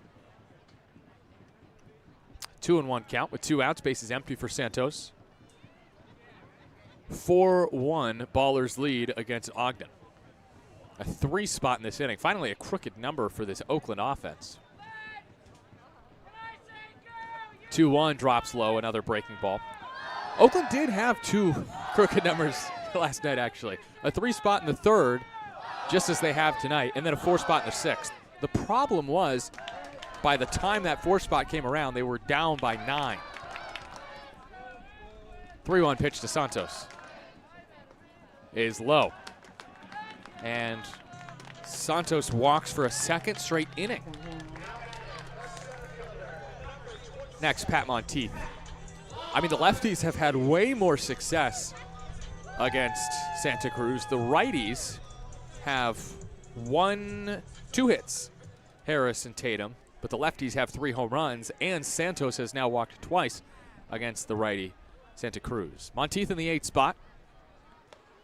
2-1 count with 2 outs. Bases empty for Santos. 4-1 Ballers lead against Ogden. A 3 spot in this inning. Finally a crooked number for this Oakland offense. 2-1 drops low. Another breaking ball. Oakland did have 2 crooked numbers last night, actually. A 3 spot in the 3rd, just as they have tonight, and then a 4 spot in the 6th. The problem was, by the time that 4 spot came around, they were down by 9. 3-1 pitch to Santos is low. And Santos walks for a 2nd straight inning. Next, Pat Monteith. I mean, the lefties have had way more success against Santa Cruz. The righties have 2 hits, Harris and Tatum, but the lefties have 3 home runs, and Santos has now walked twice against the righty Santa Cruz. Monteith in the 8th spot.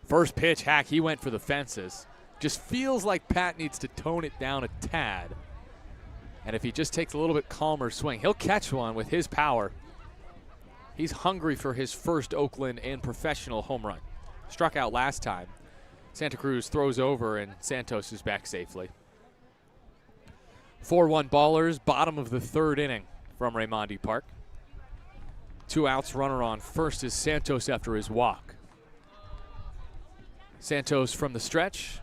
First pitch, hack, he went for the fences. Just feels like Pat needs to tone it down a tad. And if he just takes a little bit calmer swing, he'll catch one with his power. He's hungry for his first Oakland and professional home run. Struck out last time. Santa Cruz throws over, and Santos is back safely. 4-1 Ballers, bottom of the 3rd inning from Raimondi Park. 2 outs, runner on first is Santos after his walk. Santos from the stretch.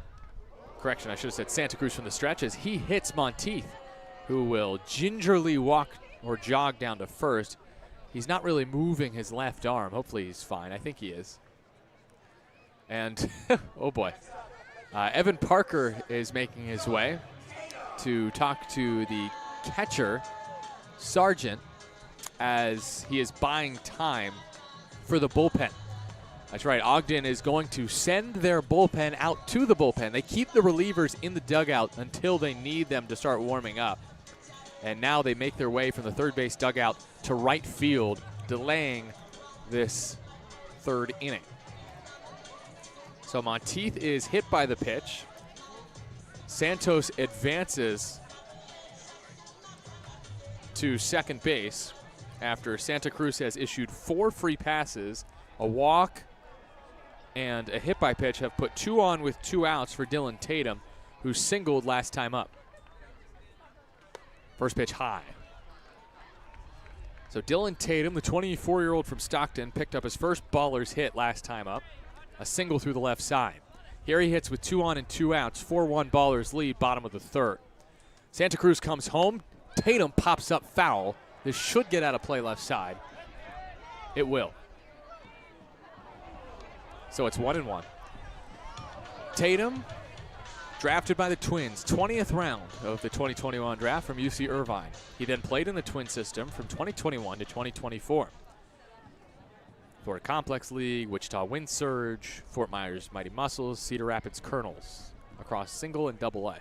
Correction, I should have said Santa Cruz from the stretch as he hits Monteith, who will gingerly walk or jog down to first. He's not really moving his left arm. Hopefully he's fine. I think he is. And, oh boy, Evan Parker is making his way to talk to the catcher, Sargent, as he is buying time for the bullpen. That's right, Ogden is going to send their bullpen out to the bullpen. They keep the relievers in the dugout until they need them to start warming up. And now they make their way from the 3rd base dugout to right field, delaying this 3rd inning. So Monteith is hit by the pitch. Santos advances to 2nd base after Santa Cruz has issued 4 free passes, a walk, and a hit by pitch have put 2 on with 2 outs for Dylan Tatum, who singled last time up. First pitch high. So Dylan Tatum, the 24-year-old from Stockton, picked up his first Ballers hit last time up. A single through the left side. Here he hits with 2 on and 2 outs. 4-1 Ballers lead, bottom of the third. Santa Cruz comes home. Tatum pops up foul. This should get out of play left side. It will. So it's 1-1. Tatum, drafted by the Twins, 20th round of the 2021 draft from UC Irvine. He then played in the Twin system from 2021 to 2024. Florida Complex League, Wichita Wind Surge, Fort Myers Mighty Muscles, Cedar Rapids Colonels, across single and double A.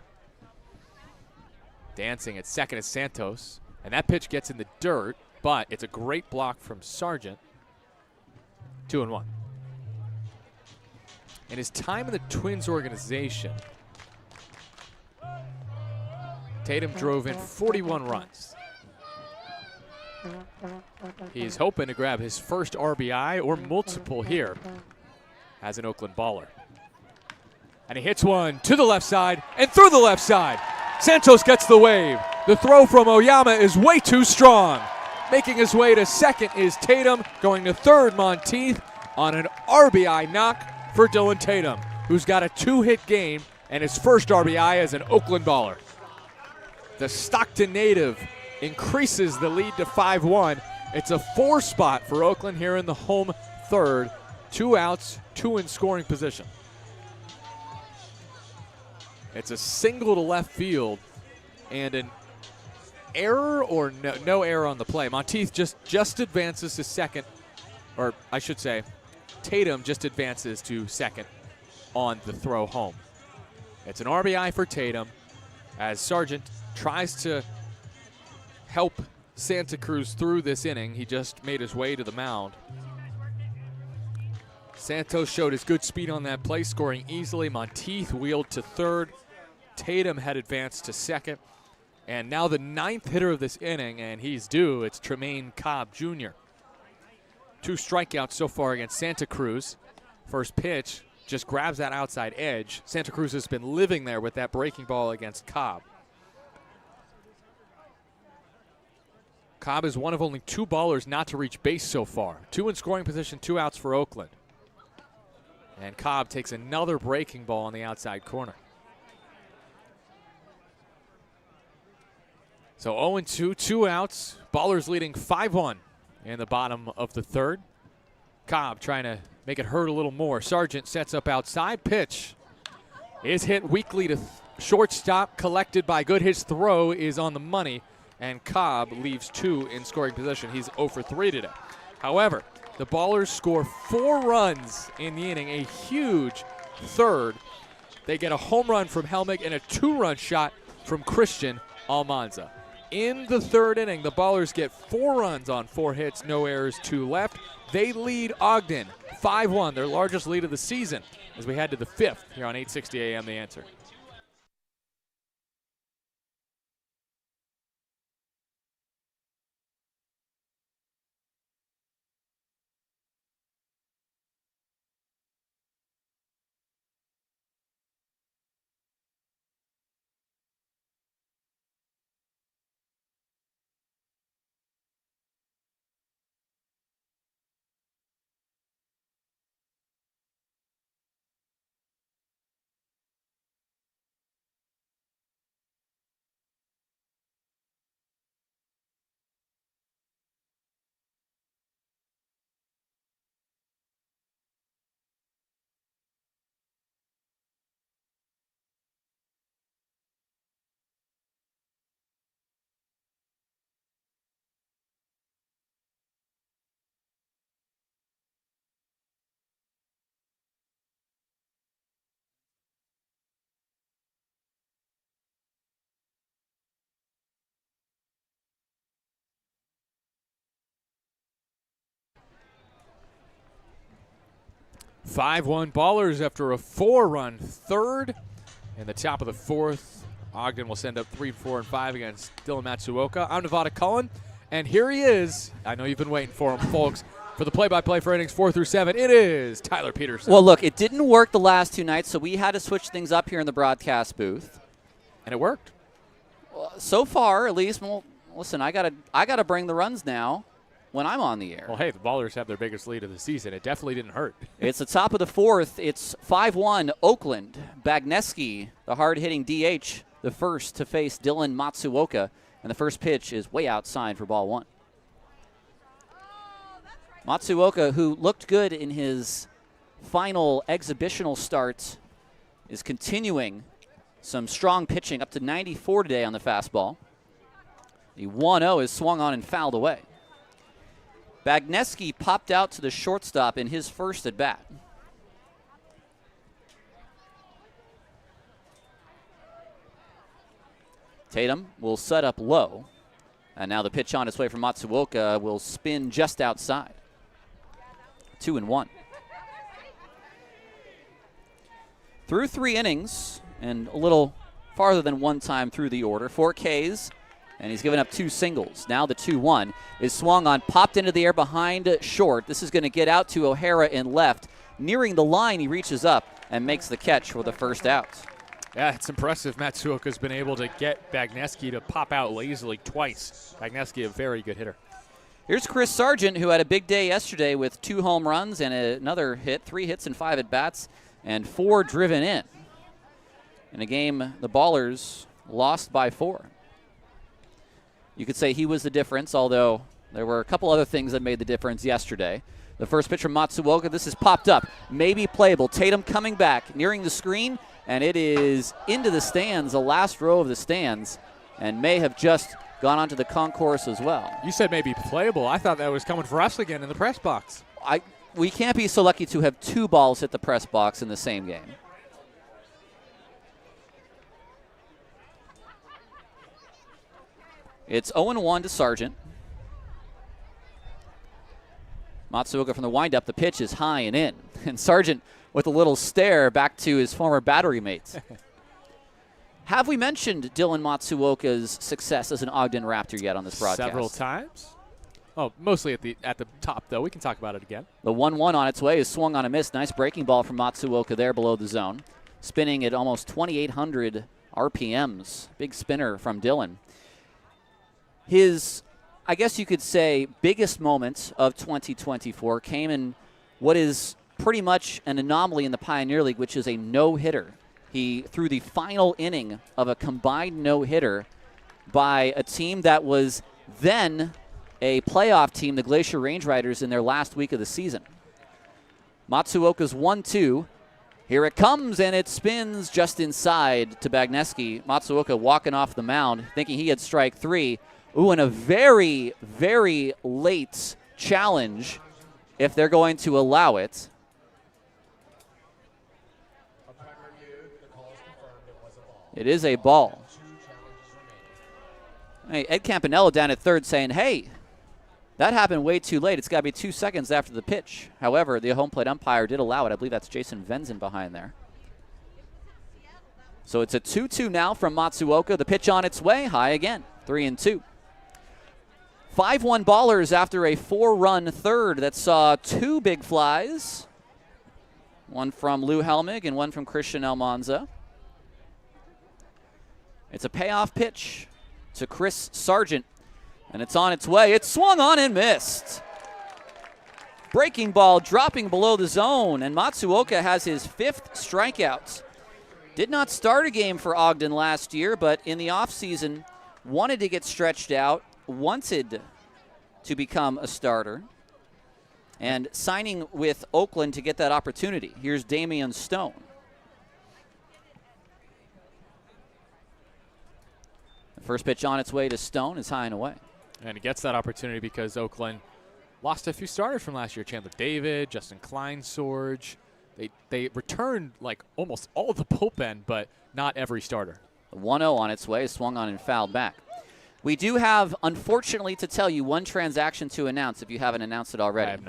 Dancing at second is Santos, and that pitch gets in the dirt, but it's a great block from Sargent. 2-1. In his time in the Twins organization, Tatum drove in 41 runs. He's hoping to grab his first RBI or multiple here as an Oakland baller. And he hits one to the left side and through the left side. Santos gets the wave. The throw from Oyama is way too strong. Making his way to second is Tatum. Going to third, Monteith on an RBI knock for Dylan Tatum, who's got a 2-hit game and his first RBI as an Oakland baller. The Stockton native increases the lead to 5-1. It's a 4 spot for Oakland here in the home third. 2 outs, 2 in scoring position. It's a single to left field and an error or no error on the play. Monteith just advances to second, or I should say Tatum just advances to second on the throw home. It's an RBI for Tatum as Sargent tries to help Santa Cruz through this inning. He just made his way to the mound. Santos showed his good speed on that play, scoring easily. Monteith wheeled to third. Tatum had advanced to second. And now the 9th hitter of this inning, and he's due. It's Tremaine Cobb Jr. 2 strikeouts so far against Santa Cruz. First pitch just grabs that outside edge. Santa Cruz has been living there with that breaking ball against Cobb. Cobb is one of only 2 ballers not to reach base so far. 2 in scoring position, 2 outs for Oakland. And Cobb takes another breaking ball on the outside corner. So 0-2, 2 outs. Ballers leading 5-1 in the bottom of the third. Cobb trying to make it hurt a little more. Sargent sets up outside. Pitch is hit weakly to shortstop. Collected by Good. His throw is on the money. And Cobb leaves 2 in scoring position. He's 0 for 3 today. However, the Ballers score 4 runs in the inning, a huge third. They get a home run from Helmick and a 2-run shot from Christian Almanza. In the third inning, the Ballers get 4 runs on 4 hits, no errors, 2 left. They lead Ogden 5-1, their largest lead of the season, as we head to the 5th here on 860 AM The Answer. Five-1 Ballers after a 4-run third. In the top of the 4th, Ogden will send up 3, 4, and 5 against Dylan Matsuoka. I'm Nevada Cullen, and here he is. I know you've been waiting for him, folks. For the play-by-play for innings 4 through 7, it is Tyler Peterson. Well, look, it didn't work the last 2 nights, so we had to switch things up here in the broadcast booth. And it worked. Well, so far, at least. Well, listen, I gotta bring the runs now. when I'm on the air. Well, hey, the Ballers have their biggest lead of the season. It definitely didn't hurt. It's the top of the fourth. It's 5-1 Oakland. Bagneski, the hard-hitting DH, the first to face Dylan Matsuoka. And the first pitch is way outside for ball one. Matsuoka, who looked good in his final exhibitional start, is continuing some strong pitching, up to 94 today on the fastball. The 1-0 is swung on and fouled away. Bagneski popped out to the shortstop in his first at bat. Tatum will set up low. And now the pitch on its way from Matsuoka will spin just outside. 2-1. Through 3 innings and a little farther than one time through the order. 4 Ks, and he's given up 2 singles. Now the 2-1 is swung on, popped into the air behind short. This is going to get out to O'Hara in left. Nearing the line, he reaches up and makes the catch for the first out. Yeah, it's impressive. Matsuoka's been able to get Bagneski to pop out lazily twice. Bagneski, a very good hitter. Here's Chris Sargent, who had a big day yesterday with 2 home runs and another hit, 3 hits and 5 at-bats, and 4 driven in. In a game, the Ballers lost by 4. You could say he was the difference, although there were a couple other things that made the difference yesterday. The first pitch from Matsuoka, this is popped up, maybe playable. Tatum coming back, nearing the screen, and it is into the stands, the last row of the stands, and may have just gone onto the concourse as well. You said maybe playable. I thought that was coming for us again in the press box. We can't be so lucky to have 2 balls hit the press box in the same game. It's 0-1 to Sargent. Matsuoka from the windup. The pitch is high and in. And Sargent with a little stare back to his former battery mates. Have we mentioned Dylan Matsuoka's success as an Ogden Raptor yet on this broadcast? Several times. Oh, mostly at the top, though. We can talk about it again. The 1-1 on its way is swung on a miss. Nice breaking ball from Matsuoka there below the zone. Spinning at almost 2,800 RPMs. Big spinner from Dylan. His, I guess you could say, biggest moment of 2024 came in what is pretty much an anomaly in the Pioneer League, which is a no-hitter. He threw the final inning of a combined no-hitter by a team that was then a playoff team, the Glacier Range Riders, in their last week of the season. Matsuoka's 1-2. Here it comes, and it spins just inside to Bagneski. Matsuoka walking off the mound, thinking he had strike 3. Ooh, and a very, very late challenge if they're going to allow it. It is a ball. Hey, Ed Campanello down at third saying, hey, that happened way too late. It's got to be 2 seconds after the pitch. However, the home plate umpire did allow it. I believe that's Jason Venzen behind there. So it's a 2-2 now from Matsuoka. The pitch on its way, high again, 3-2. 5-1 Ballers after a 4-run third that saw 2 big flies. One from Lou Helmig and one from Christian Almanza. It's a payoff pitch to Chris Sargent, and it's on its way. It's swung on and missed. Breaking ball dropping below the zone, and Matsuoka has his 5th strikeout. Did not start a game for Ogden last year, but in the offseason wanted to get stretched out, wanted to become a starter, and signing with Oakland to get that opportunity. Here's Damian Stone. The first pitch on its way to Stone is high and away. And he gets that opportunity because Oakland lost a few starters from last year. Chandler David, Justin Kleinsorge. They returned like almost all of the bullpen, but not every starter. The 1-0 on its way is swung on and fouled back. We do have, unfortunately, to tell you one transaction to announce if you haven't announced it already. I have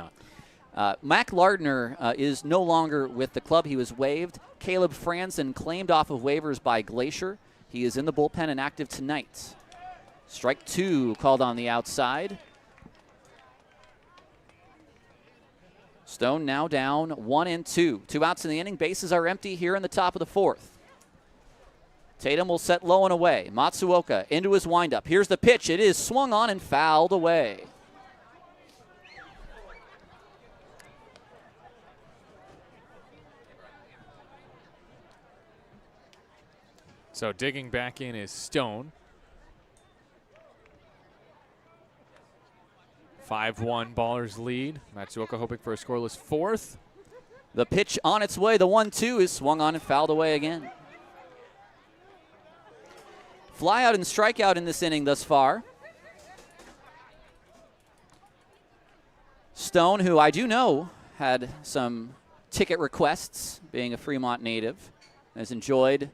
not. Mac Lardner is no longer with the club. He was waived. Caleb Franzen claimed off of waivers by Glacier. He is in the bullpen and active tonight. Strike 2 called on the outside. Stone now down 1-2. 2 outs in the inning. Bases are empty here in the top of the 4th. Tatum will set low and away. Matsuoka into his windup. Here's the pitch. It is swung on and fouled away. So digging back in is Stone. 5-1 Ballers lead. Matsuoka hoping for a scoreless fourth. The pitch on its way. The 1-2 is swung on and fouled away again. Fly out and strikeout in this inning thus far. Stone, who I do know had some ticket requests, being a Fremont native, has enjoyed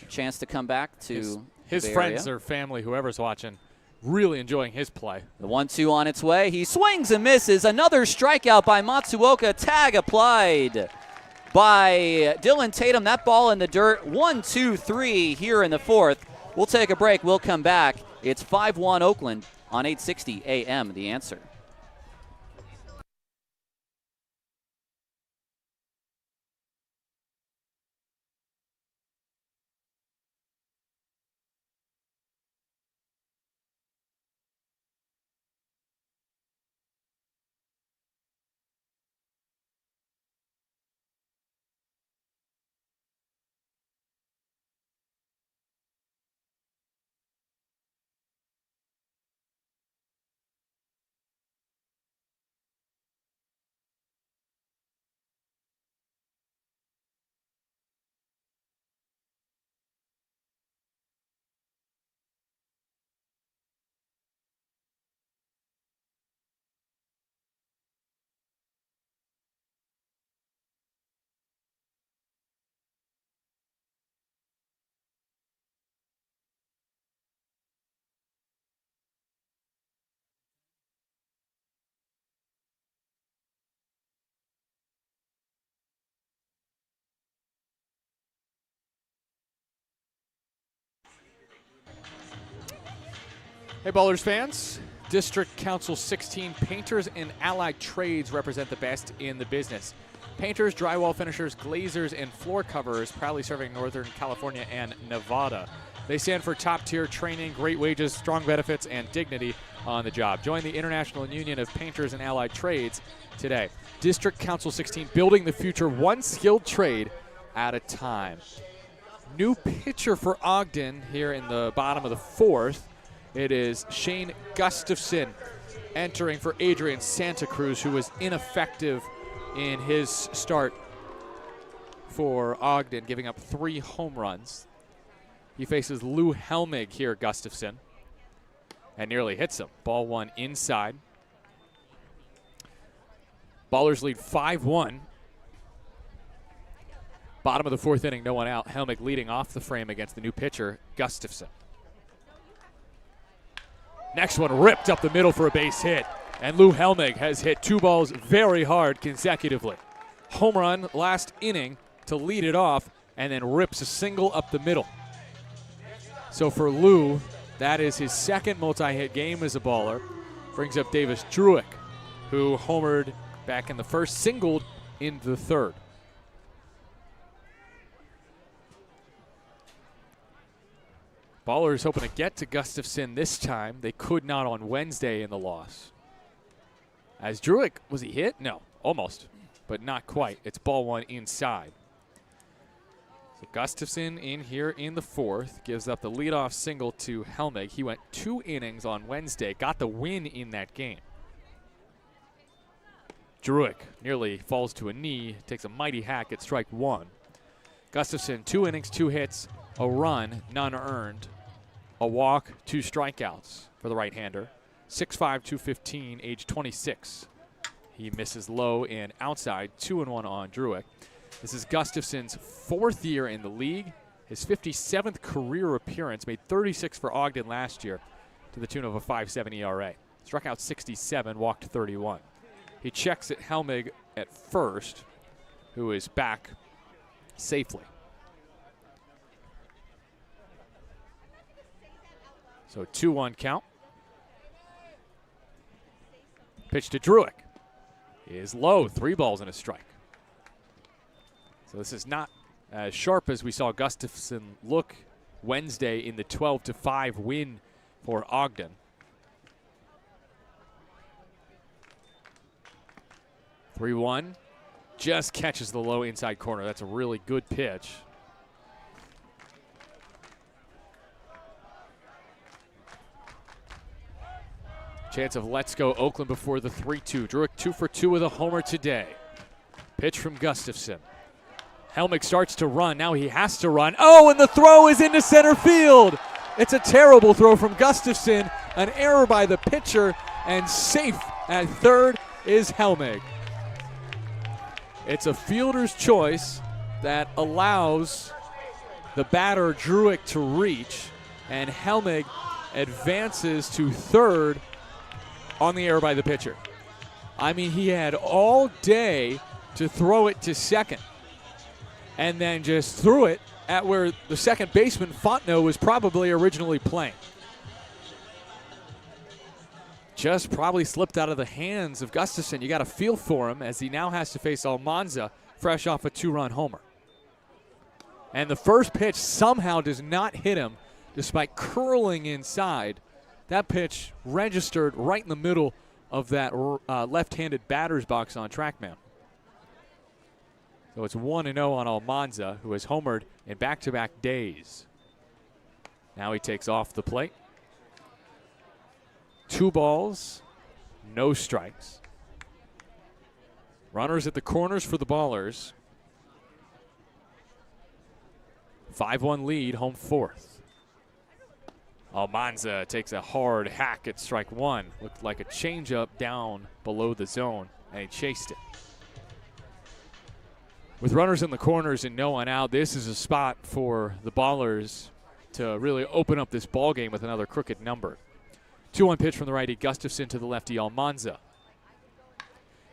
a chance to come back to his the friends area. or family, whoever's watching, really enjoying his play. The 1-2 on its way. He swings and misses. Another strikeout by Matsuoka. Tag applied by Dylan Tatum. That ball in the dirt. 1-2-3 here in the fourth. We'll take a break. We'll come back. It's 5-1 Oakland on 860 AM. The Answer. Hey, Ballers fans. District Council 16 painters and allied trades represent the best in the business. Painters, drywall finishers, glazers, and floor coverers proudly serving Northern California and Nevada. They stand for top-tier training, great wages, strong benefits, and dignity on the job. Join the International Union of Painters and Allied Trades today. District Council 16, building the future one skilled trade at a time. New pitcher for Ogden here in the bottom of the fourth. It is Shane Gustafson entering for Adrian Santa Cruz, who was ineffective in his start for Ogden, giving up 3 home runs. He faces Lou Helmig here, Gustafson, and nearly hits him. Ball 1 inside. Ballers lead 5-1. Bottom of the fourth inning, no one out. Helmig leading off the frame against the new pitcher, Gustafson. Next one ripped up the middle for a base hit. And Lou Helmig has hit 2 balls very hard consecutively. Home run last inning to lead it off, and then rips a single up the middle. So for Lou, that is his second multi-hit game as a baller. Brings up Davis Druick, who homered back in the first, singled in the third. Ballers hoping to get to Gustafson this time. They could not on Wednesday in the loss. As Druick, was he hit? No, almost, but not quite. It's ball 1 inside. So Gustafson in here in the fourth, gives up the leadoff single to Helmig. He went 2 innings on Wednesday, got the win in that game. Druick nearly falls to a knee, takes a mighty hack at strike 1. Gustafson, 2 innings, 2 hits, a run, none earned, a walk, 2 strikeouts for the right-hander. 6'5", 215, age 26. He misses low and outside, 2-1 on Druick. This is Gustafson's 4th year in the league, his 57th career appearance, made 36 for Ogden last year to the tune of a 5.7 ERA. Struck out 67, walked 31. He checks at Helmig at first, who is back safely. So 2-1 count. Pitch to Druick is low, 3 balls and a strike. So this is not as sharp as we saw Gustafson look Wednesday in the 12-5 win for Ogden. The 3-1, just catches the low inside corner. That's a really good pitch. Chance of let's go Oakland before the 3-2. Druick 2 for 2 with a homer today. Pitch from Gustafson. Helmick starts to run. Now he has to run. Oh, and the throw is into center field. It's a terrible throw from Gustafson. An error by the pitcher, and safe at third is Helmick. It's a fielder's choice that allows the batter Druick to reach, and Helmick advances to third on the error by the pitcher. I mean, he had all day to throw it to second, and then just threw it at where the second baseman, Fontenot, was probably originally playing. Just probably slipped out of the hands of Gustafson. You got a feel for him as he now has to face Almanza, fresh off a 2-run homer. And the first pitch somehow does not hit him despite curling inside. That pitch registered right in the middle of that left-handed batter's box on TrackMan. So it's 1-0 on Almanza, who has homered in back-to-back days. Now he takes off the plate. 2 balls, no strikes. Runners at the corners for the Ballers. 5-1 lead, home fourth. Almanza takes a hard hack at strike one. Looked like a changeup down below the zone, and he chased it. With runners in the corners and no one out, this is a spot for the Ballers to really open up this ball game with another crooked number. 2-1 pitch from the righty Gustafson to the lefty Almanza.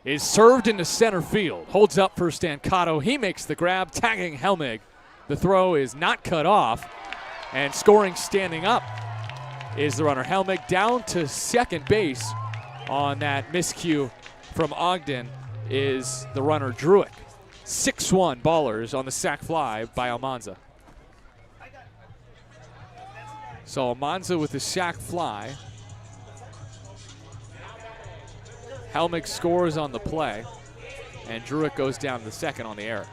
Is served into center field. Holds up for Stancato. He makes the grab, tagging Helmick. The throw is not cut off. And scoring standing up is the runner. Helmick down to second base on that miscue from Ogden is the runner Druick. 6-1 Ballers on the sac fly by Almanza. So Almanza with the sac fly. Helmick scores on the play, and Druick goes down to second on the error.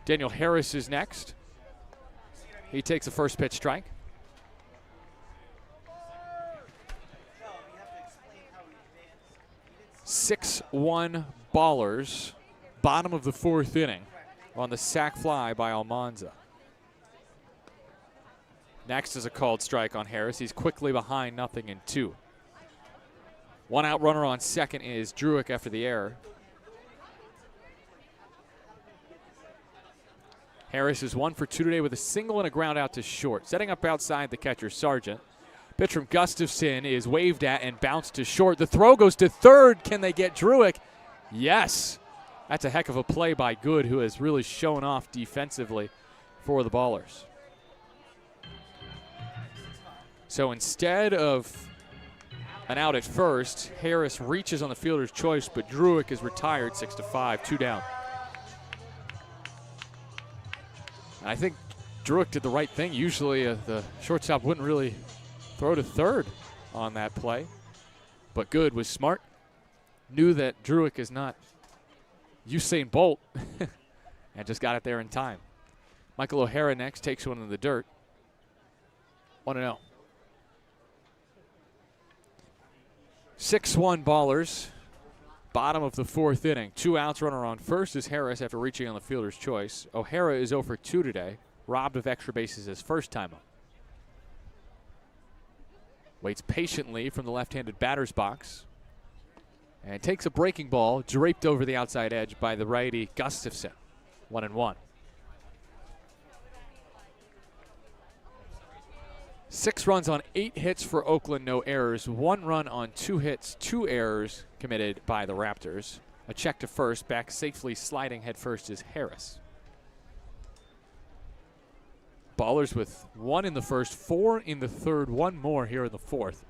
Daniel Harris is next. He takes a first pitch strike. (6-1) Ballers, bottom of the fourth inning on the sac fly by Almanza. Next is a called strike on Harris. He's quickly behind 0-2. 1 out runner on second is Druick after the error. Harris is 1 for 2 today with a single and a ground out to short. Setting up outside the catcher, Sargent. Pitch from Gustafson is waved at and bounced to short. The throw goes to third. Can they get Druick? Yes. That's a heck of a play by Good, who has really shown off defensively for the Ballers. So instead of an out at first, Harris reaches on the fielder's choice, but Druick is retired 6-5, 2 down. I think Druick did the right thing. Usually the shortstop wouldn't really throw to third on that play, but Good was smart, knew that Druick is not Usain Bolt, and just got it there in time. Michael O'Hara next, takes one in the dirt. 1-0. 6-1 Ballers, bottom of the fourth inning. 2 outs, runner on first is Harris after reaching on the fielder's choice. O'Hara is 0 for 2 today, robbed of extra bases his first time up. Waits patiently from the left-handed batter's box and takes a breaking ball draped over the outside edge by the righty Gustafson. 1-1. 6 runs on 8 hits for Oakland, no errors. 1 run on 2 hits, 2 errors committed by the Raptors. A check to first, back safely sliding head first is Harris. Ballers with 1 in the first, 4 in the third, 1 more here in the fourth.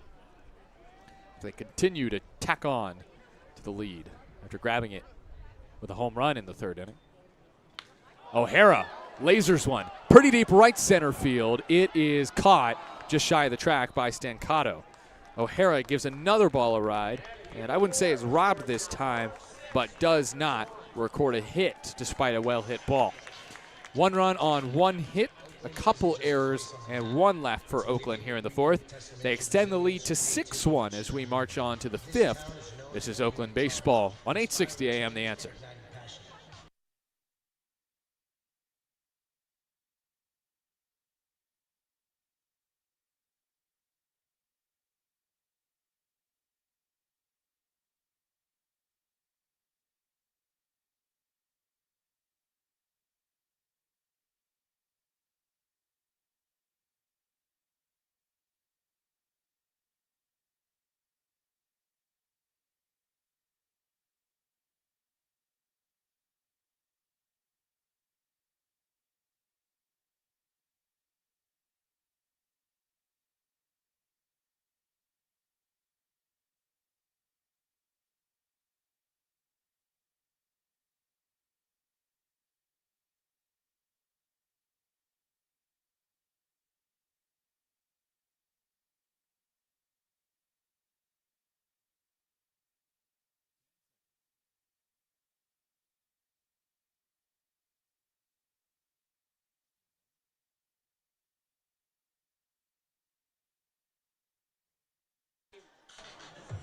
They continue to tack on to the lead after grabbing it with a home run in the third inning. O'Hara lasers one. Pretty deep right center field. It is caught just shy of the track by Stancato. O'Hara gives another ball a ride And I wouldn't say is robbed this time, but does not record a hit despite a well-hit ball. 1 run on 1 hit, a couple errors, and 1 left for Oakland here in the 4th. They extend the lead to 6-1 as we march on to the 5th. This is Oakland baseball on 860 AM The Answer.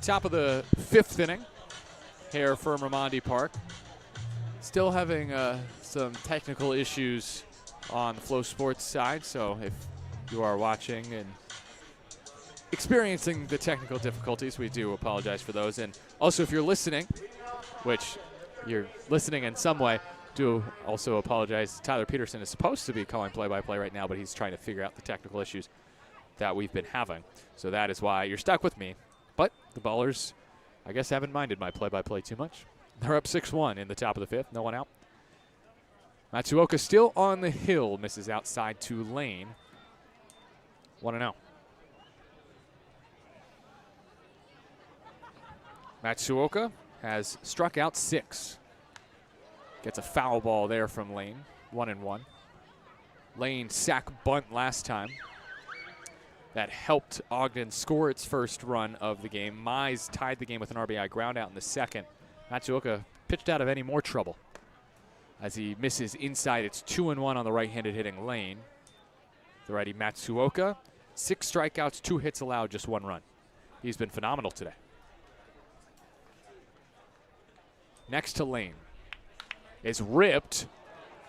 Top of the 5th inning here from Raimondi Park. Still having some technical issues on the Flow Sports side, so if you are watching and experiencing the technical difficulties, we do apologize for those. And also if you're listening, which you're listening in some way, do also apologize. Tyler Peterson is supposed to be calling play-by-play right now, but he's trying to figure out the technical issues that we've been having. So that is why you're stuck with me. But the Ballers, I guess, haven't minded my play-by-play too much. They're up 6-1 in the top of the 5th. No one out. Matsuoka still on the hill. Misses outside to Lane. 1-0. Matsuoka has struck out 6. Gets a foul ball there from Lane. 1-1. Lane sack bunt last time. That helped Ogden score its first run of the game. Mize tied the game with an RBI ground out in the 2nd. Matsuoka pitched out of any more trouble as he misses inside. It's 2-1 on the right-handed hitting Lane. The righty Matsuoka, 6 strikeouts, 2 hits allowed, just 1 run. He's been phenomenal today. Next to Lane is ripped,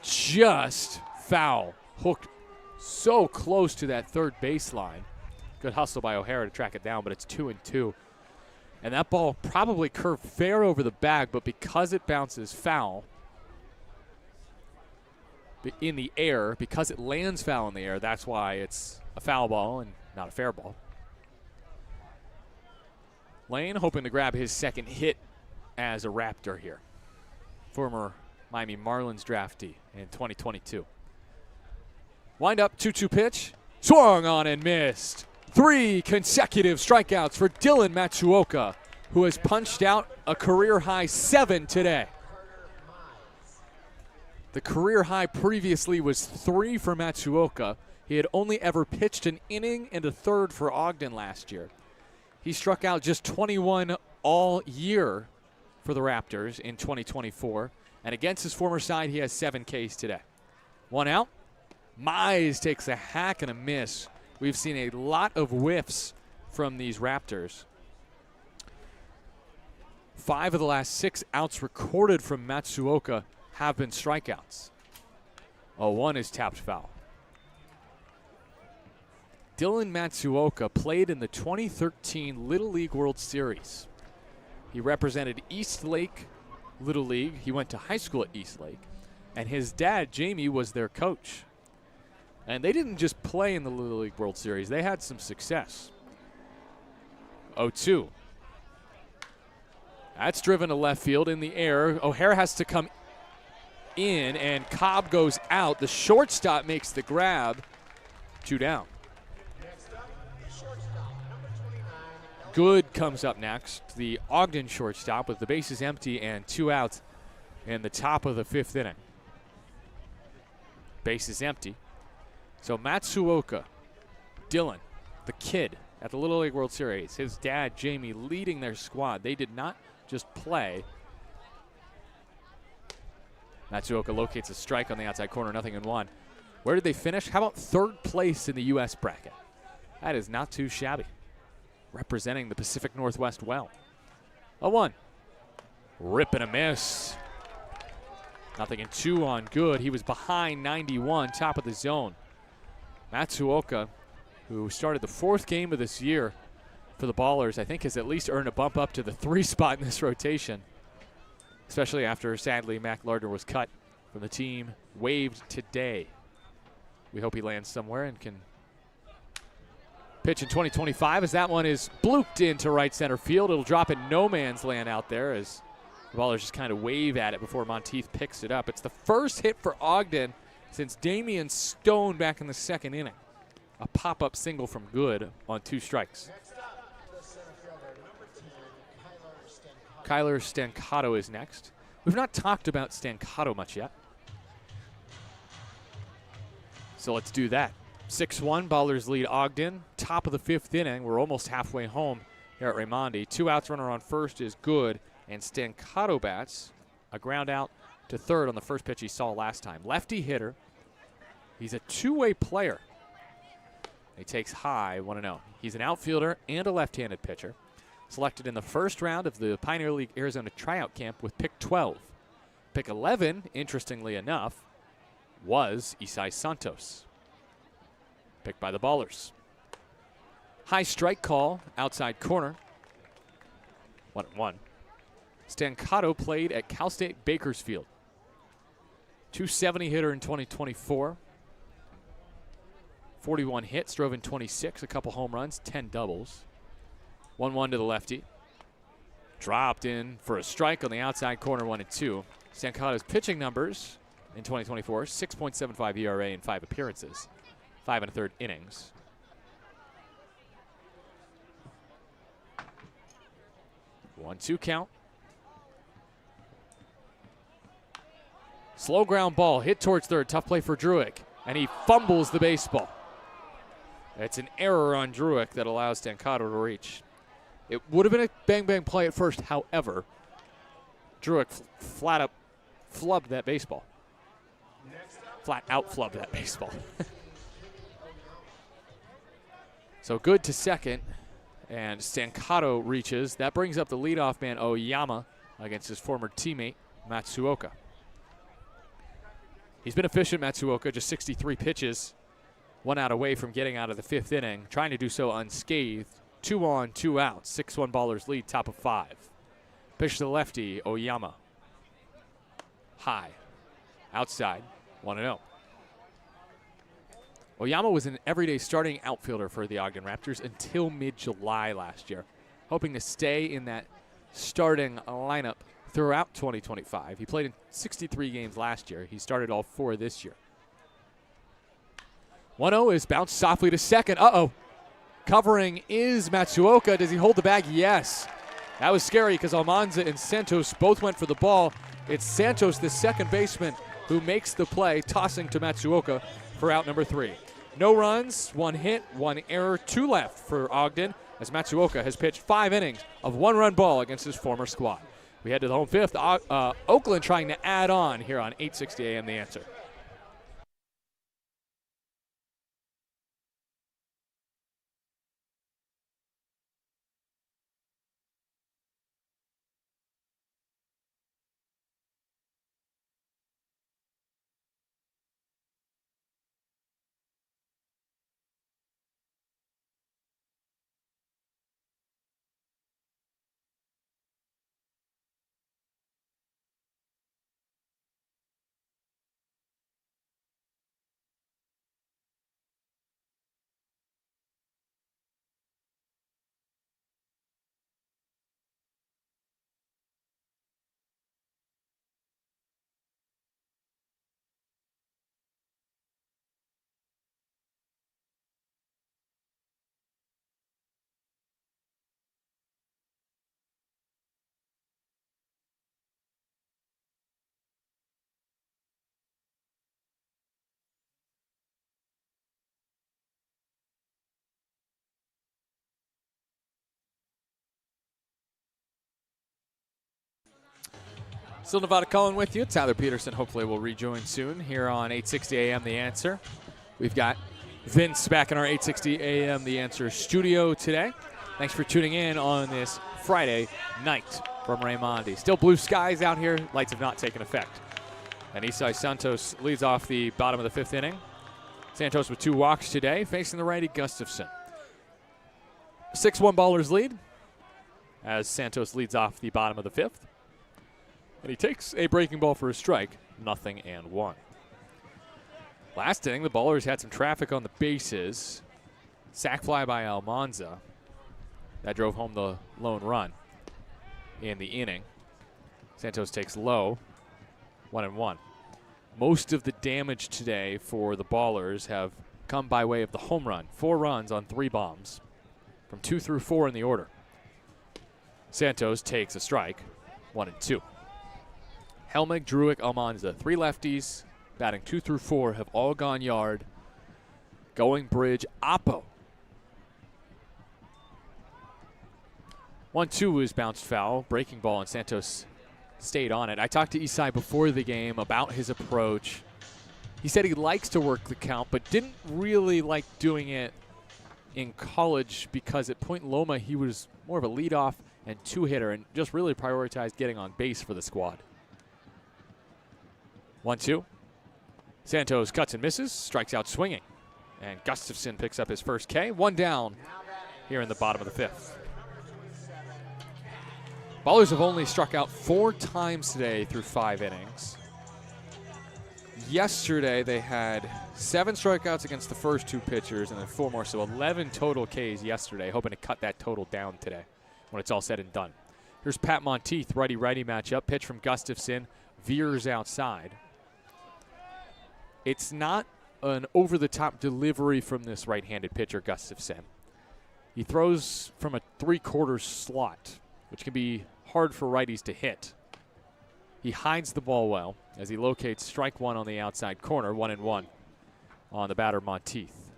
just foul. Hooked so close to that third baseline. Good hustle by O'Hara to track it down, but it's 2-2. And that ball probably curved fair over the bag, but because it bounces foul in the air, because it lands foul in the air, that's why it's a foul ball and not a fair ball. Lane hoping to grab his 2nd hit as a Raptor here. Former Miami Marlins draftee in 2022. Wind up, 2-2 pitch. Swung on and missed. 3 consecutive strikeouts for Dylan Matsuoka, who has punched out a career-high 7 today. The career high previously was 3 for Matsuoka. He had only ever pitched an inning and a third for Ogden last year. He struck out just 21 all year for the Raptors in 2024. And against his former side, he has 7 Ks today. 1 out. Mize takes a hack and a miss. We've seen a lot of whiffs from these Raptors. 5 of the last 6 outs recorded from Matsuoka have been strikeouts. 1 is tapped foul. Dylan Matsuoka played in the 2013 Little League World Series. He represented East Lake Little League. He went to high school at East Lake. And his dad, Jamie, was their coach. And they didn't just play in the Little League World Series. They had some success. 0-2. That's driven to left field in the air. O'Hara has to come in, and Cobb goes out. The shortstop makes the grab. 2 down. Good comes up next. The Ogden shortstop with the bases empty and 2 outs in the top of the 5th inning. Bases empty. So Matsuoka, Dylan, the kid, at the Little League World Series. His dad, Jamie, leading their squad. They did not just play. Matsuoka locates a strike on the outside corner, 0-1. Where did they finish? How about third place in the U.S. bracket? That is not too shabby. Representing the Pacific Northwest well. 0-1. Rip and a miss. 0-2 on good. He was behind 91, top of the zone. Matsuoka, who started the 4th game of this year for the Ballers, I think has at least earned a bump up to the 3 spot in this rotation, especially after, sadly, Mac Lardner was cut from the team, waived today. We hope he lands somewhere and can pitch in 2025, as that one is blooped into right center field. It'll drop in no man's land out there as the Ballers just kind of wave at it before Monteith picks it up. It's the first hit for Ogden since Damian Stone back in the 2nd inning. A pop-up single from Good on 2 strikes. Kyler Stancato is next. We've not talked about Stancato much yet, so let's do that. 6-1, Ballers lead Ogden. Top of the 5th inning. We're almost halfway home here at Raimondi. 2 outs, runner on first is Good, and Stancato bats a ground out to third on the first pitch he saw last time. Lefty hitter. He's a two-way player. He takes high, 1-0. He's an outfielder and a left-handed pitcher. Selected in the first round of the Pioneer League Arizona tryout camp with pick 12. Pick 11, interestingly enough, was Isai Santos, picked by the Ballers. High strike call, outside corner. 1-1. Stancato played at Cal State Bakersfield. 270 hitter in 2024. 41 hits, drove in 26, a couple home runs, 10 doubles. 1-1 to the lefty. Dropped in for a strike on the outside corner, 1-2. Stancato's pitching numbers in 2024, 6.75 ERA in 5 appearances, 5 1/3 innings. 1-2 count. Slow ground ball, hit towards third, tough play for Druick, and he fumbles the baseball. It's an error on Druick that allows Stancato to reach. It would have been a bang-bang play at first, however, Druick flat out flubbed that baseball. Flat out flubbed that baseball. So Good to second, and Stancato reaches. That brings up the leadoff man, Oyama, against his former teammate, Matsuoka. He's been efficient, Matsuoka, just 63 pitches, 1 out away from getting out of the 5th inning, trying to do so unscathed. 2 on, 2 outs, 6-1 Ballers lead, top of 5. Pitch to the lefty, Oyama. High, outside, 1-0. Oyama was an everyday starting outfielder for the Ogden Raptors until mid-July last year, hoping to stay in that starting lineup throughout 2025. He played in 63 games last year. He started all 4 this year. 1-0 is bounced softly to second. Uh-oh. Covering is Matsuoka. Does he hold the bag? Yes. That was scary because Almanza and Santos both went for the ball. It's Santos, the second baseman, who makes the play, tossing to Matsuoka for out number 3. No runs, 1 hit, 1 error, 2 left for Ogden, as Matsuoka has pitched 5 innings of 1-run ball against his former squad. We head to the home 5th. Oakland trying to add on here on 860 AM The Answer. Still Nevada Cullen with you. Tyler Peterson hopefully will rejoin soon here on 860 AM The Answer. We've got Vince back in our 860 AM The Answer studio today. Thanks for tuning in on this Friday night from Raimondi. Still blue skies out here. Lights have not taken effect. And Isai Santos leads off the bottom of the 5th inning. Santos with 2 walks today, facing the righty Gustafson. 6-1 Ballers lead as Santos leads off the bottom of the 5th. And he takes a breaking ball for a strike, 0-1. Last inning, the Ballers had some traffic on the bases. Sac fly by Almanza. That drove home the lone run in the inning. Santos takes low, 1-1. Most of the damage today for the Ballers have come by way of the home run. 4 runs on 3 bombs from 2 through 4 in the order. Santos takes a strike, 1-2. Helmig, Druick, Almanza, 3 lefties, batting 2 through 4, have all gone yard. Going bridge, Oppo. 1-2 is bounced foul, breaking ball, and Santos stayed on it. I talked to Isai before the game about his approach. He said he likes to work the count, but didn't really like doing it in college because at Point Loma he was more of a leadoff and 2-hitter and just really prioritized getting on base for the squad. 1-2. Santos cuts and misses, strikes out swinging. And Gustafson picks up his first K. 1 down here in the bottom of the 5th. Ballers have only struck out 4 times today through 5 innings. Yesterday they had 7 strikeouts against the first 2 pitchers and then 4 more, so 11 total Ks yesterday, hoping to cut that total down today when it's all said and done. Here's Pat Monteith, righty-righty matchup. Pitch from Gustafson, veers outside. It's not an over-the-top delivery from this right-handed pitcher, Gustafson. He throws from a 3/4 slot, which can be hard for righties to hit. He hides the ball well as he locates strike 1 on the outside corner, 1-1 on the batter, Monteith.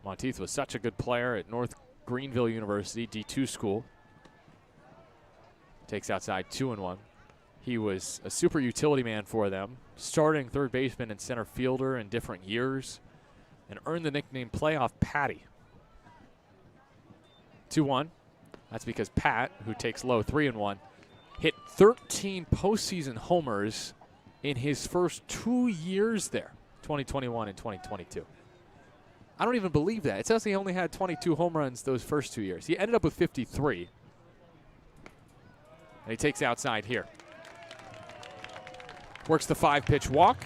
Monteith was such a good player at North Greenville University, D2 school. Takes outside, 2-1. He was a super utility man for them, starting third baseman and center fielder in different years, and earned the nickname Playoff Patty. 2-1. That's because Pat, who takes low, 3-1, hit 13 postseason homers in his first 2 years there, 2021 and 2022. I don't even believe that. It says he only had 22 home runs those first 2 years. He ended up with 53. And he takes outside here. Works the 5-pitch walk.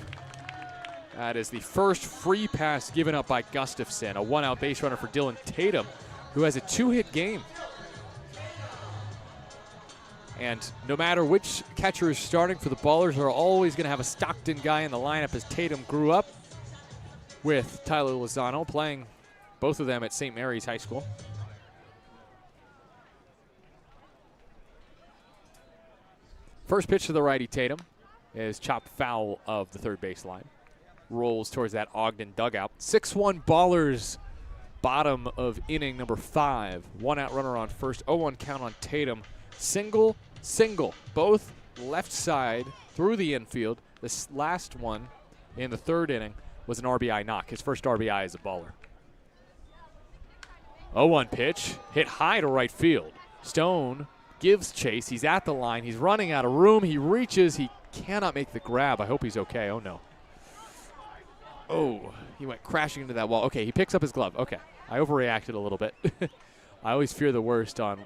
That is the first free pass given up by Gustafson. A 1-out base runner for Dylan Tatum, who has a 2-hit game. And no matter which catcher is starting for the Ballers, are always going to have a Stockton guy in the lineup as Tatum grew up with Tyler Lozano, playing both of them at St. Mary's High School. First pitch to the righty Tatum is chopped foul of the third baseline. Rolls towards that Ogden dugout. 6-1 Ballers, bottom of inning number 5. 1-out runner on first, 0-1 count on Tatum. Single, both left side through the infield. This last one in the 3rd inning was an RBI knock, his first RBI as a Baller. 0-1 pitch, hit high to right field. Stone gives chase, he's at the line, he's running out of room, he reaches, he cannot make the grab. I hope he's okay. Oh no. Oh, he went crashing into that wall. Okay, he picks up his glove. Okay, I overreacted a little bit. I always fear the worst on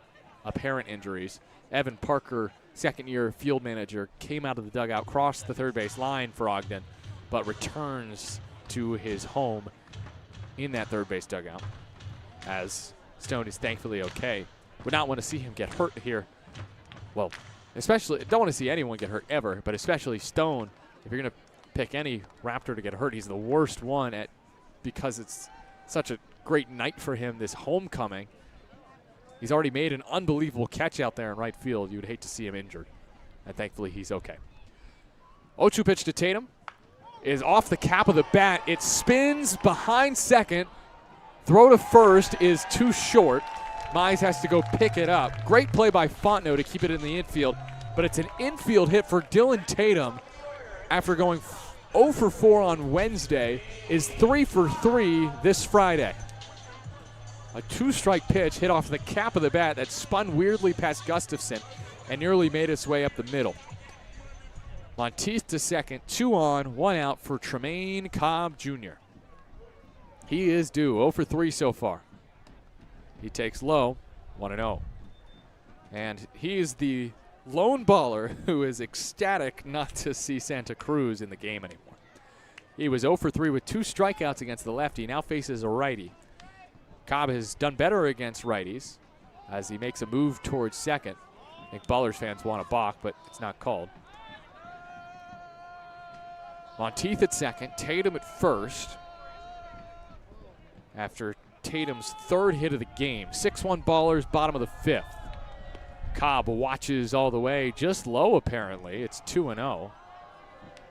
apparent injuries. Evan Parker, second-year field manager, came out of the dugout, crossed the third base line for Ogden, but returns to his home in that third base dugout as Stone is thankfully okay. Would not want to see him get hurt here. Well, especially, don't want to see anyone get hurt ever, but especially Stone. If you're going to pick any Raptor to get hurt, he's the worst one because it's such a great night for him, this homecoming. He's already made an unbelievable catch out there in right field. You would hate to see him injured. And thankfully, he's okay. 0-2 pitch to Tatum is off the cap of the bat. It spins behind second. Throw to first is too short. Mize has to go pick it up. Great play by Fontenot to keep it in the infield, but it's an infield hit for Dylan Tatum after going 0 for 4 on Wednesday, is 3 for 3 this Friday. A 2-strike pitch hit off the cap of the bat that spun weirdly past Gustafson and nearly made its way up the middle. Monteith to second, 2 on, 1 out for Tremaine Cobb Jr. He is due, 0 for 3 so far. He takes low, 1-0. And he is the lone baller who is ecstatic not to see Santa Cruz in the game anymore. He was 0 for 3 with 2 strikeouts against the lefty, now faces a righty. Cobb has done better against righties as he makes a move towards second. I think Ballers fans want a balk, but it's not called. Monteith at second, Tatum at first. After Tatum's 3rd hit of the game. 6-1 Ballers, bottom of the 5th. Cobb watches all the way, just low apparently. It's 2-0.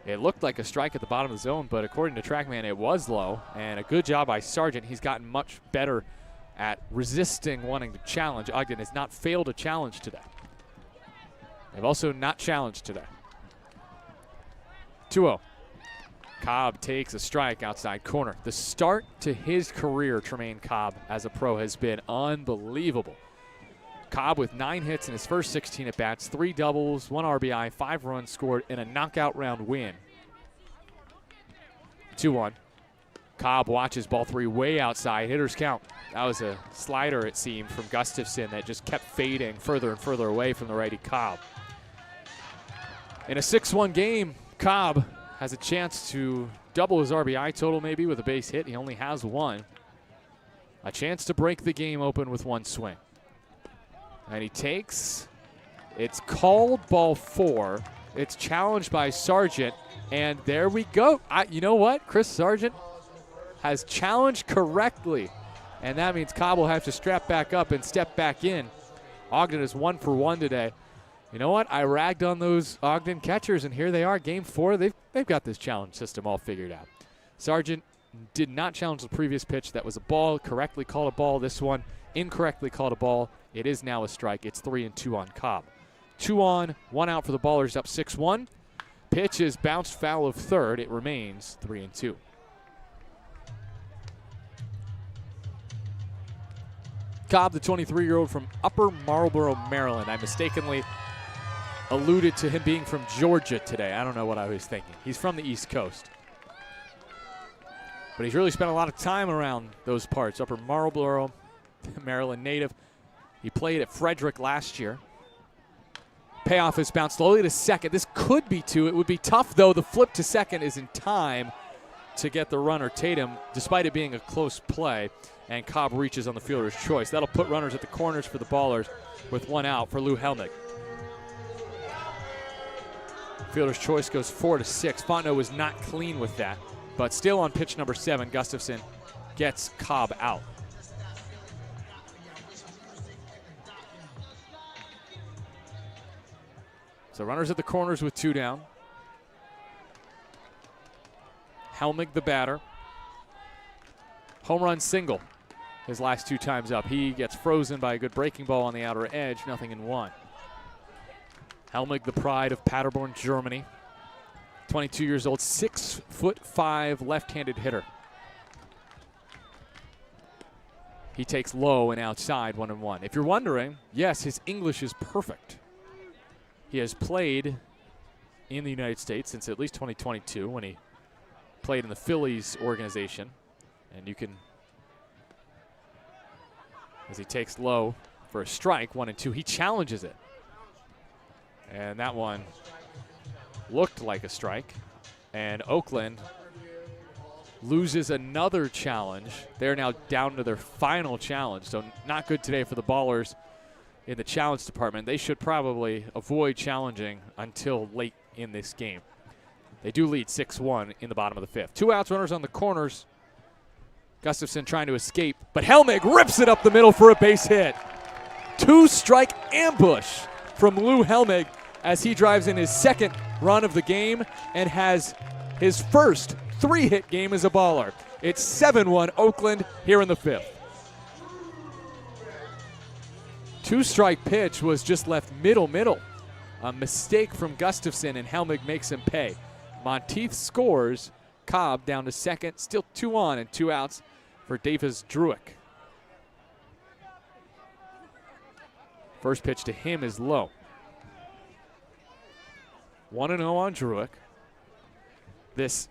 It looked like a strike at the bottom of the zone, but according to TrackMan, it was low. And a good job by Sargent. He's gotten much better at resisting wanting to challenge. Ogden has not failed a challenge today. They've also not challenged today. 2-0. Cobb takes a strike outside corner. The start to his career, Tremaine Cobb, as a pro has been unbelievable. Cobb with 9 hits in his first 16 at-bats, 3 doubles, 1 RBI, 5 runs scored in a knockout round win. 2-1. Cobb watches ball 3 way outside. Hitters count. That was a slider, it seemed, from Gustafson that just kept fading further and further away from the righty Cobb. In a 6-1 game, Cobb has a chance to double his RBI total maybe with a base hit. He only has 1. A chance to break the game open with 1 swing. And he takes, it's called ball 4. It's challenged by Sargent, and there we go. You know what? Chris Sargent has challenged correctly, and that means Cobb will have to strap back up and step back in. Ogden is 1 for 1 today. You know what? I ragged on those Ogden catchers, and here they are, game 4. They've got this challenge system all figured out. Sargent did not challenge the previous pitch. That was a ball, correctly called a ball. This one, incorrectly called a ball. It is now a strike. It's 3-2 on Cobb. 2 on, 1 out for the Ballers, up 6-1. Pitch is bounced foul of third. It remains 3-2. Cobb, the 23-year-old from Upper Marlboro, Maryland. I mistakenly alluded to him being from Georgia today. I don't know what I was thinking. He's from the East Coast. But he's really spent a lot of time around those parts. Upper Marlboro, Maryland native. He played at Frederick last year. Payoff is bounced slowly to second. This could be 2. It would be tough, though. The flip to second is in time to get the runner Tatum, despite it being a close play. And Cobb reaches on the fielder's choice. That'll put runners at the corners for the Ballers with 1 out for Lou Helmig. Fielder's choice goes 4-6. Fontenot was not clean with that, but still on pitch number 7, Gustafson gets Cobb out. So runners at the corners with 2 down. Helmig the batter. Home run single his last 2 times up. He gets frozen by a good breaking ball on the outer edge, 0-1. Helmig, the pride of Paderborn, Germany. 22 years old, 6'5" left-handed hitter. He takes low and outside, 1-1. If you're wondering, yes, his English is perfect. He has played in the United States since at least 2022 when he played in the Phillies organization. And you can, as he takes low for a strike, 1-2, he challenges it. And that one looked like a strike. And Oakland loses another challenge. They're now down to their final challenge. So not good today for the Ballers in the challenge department. They should probably avoid challenging until late in this game. They do lead 6-1 in the bottom of the 5th. 2 outs, runners on the corners. Gustafson trying to escape, but Helmig rips it up the middle for a base hit. 2-strike ambush from Lou Helmig as he drives in his 2nd run of the game and has his first 3-hit game as a Baller. It's 7-1 Oakland here in the 5th. Two-strike pitch was just left middle. A mistake from Gustafson, and Helmig makes him pay. Monteith scores. Cobb down to second. Still 2 on and 2 outs for Davis Druick. First pitch to him is low. 1-0 on Druick. This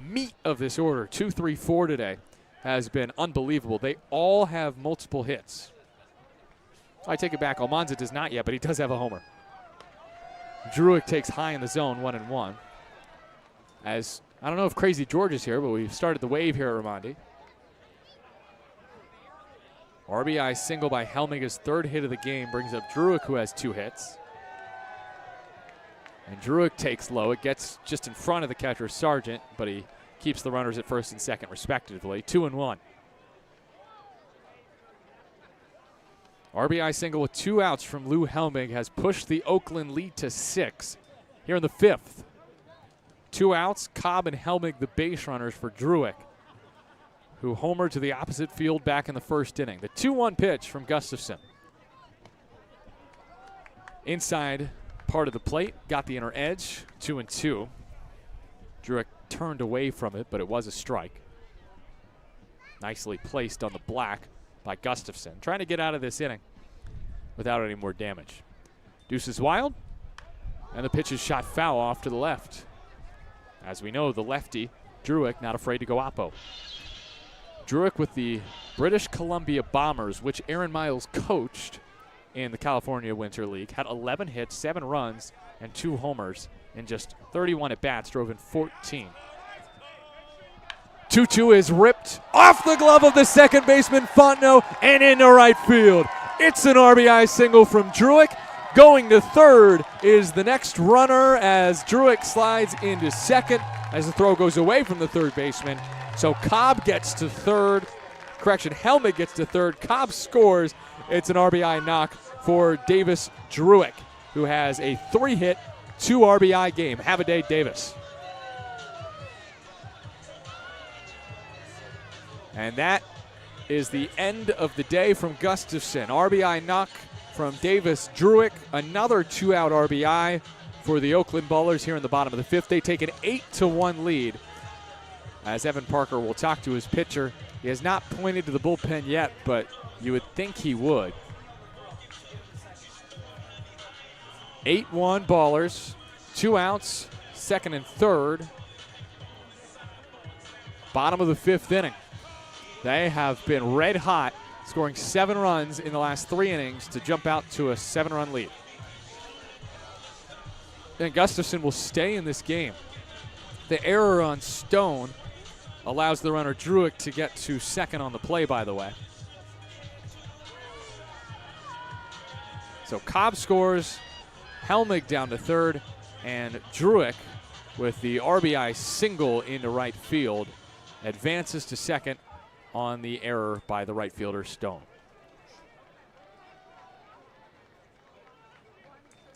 meat of this order, 2, 3, 4 today, has been unbelievable. They all have multiple hits. I take it back. Almanza does not yet, but he does have a homer. Druick takes high in the zone, 1-1. As I don't know if Crazy George is here, but we've started the wave here at Raimondi. RBI single by Helmig, his 3rd hit of the game, brings up Druick, who has 2 hits. And Druick takes low. It gets just in front of the catcher, Sargent, but he keeps the runners at first and second, respectively. 2-1. RBI single with 2 outs from Lou Helmig has pushed the Oakland lead to 6 here in the 5th. 2 outs, Cobb and Helmig the base runners for Druick, who homered to the opposite field back in the 1st inning. The 2-1 pitch from Gustafson. Inside part of the plate, got the inner edge, 2-2. Druick turned away from it, but it was a strike. Nicely placed on the black by Gustafson, trying to get out of this inning without any more damage. Deuce is wild, and the pitch is shot foul off to the left. As we know, the lefty, Druick, not afraid to go oppo. Druick with the British Columbia Bombers, which Aaron Miles coached in the California Winter League, had 11 hits, 7 runs, and 2 homers in just 31 at-bats, drove in 14. 2-2 is ripped off the glove of the second baseman, Fontenot, and into right field. It's an RBI single from Druick. Going to third is the next runner as Druick slides into second as the throw goes away from the third baseman. So Cobb gets to third. Helmig gets to third. Cobb scores. It's an RBI knock for Davis Druick, who has a 3-hit, 2 RBI game. Have a day, Davis. And that is the end of the day from Gustafson. RBI knock from Davis Druick. Another 2-out RBI for the Oakland Ballers here in the bottom of the 5th. They take an 8-1 lead. As Evan Parker will talk to his pitcher. He has not pointed to the bullpen yet, but you would think he would. 8-1 Ballers. 2 outs, second and third. Bottom of the 5th inning. They have been red hot, scoring 7 runs in the last 3 innings to jump out to a 7-run lead. And Gustafson will stay in this game. The error on Stone allows the runner Druick to get to second on the play, by the way. So Cobb scores, Helmig down to third, and Druick with the RBI single into right field advances to second on the error by the right fielder Stone.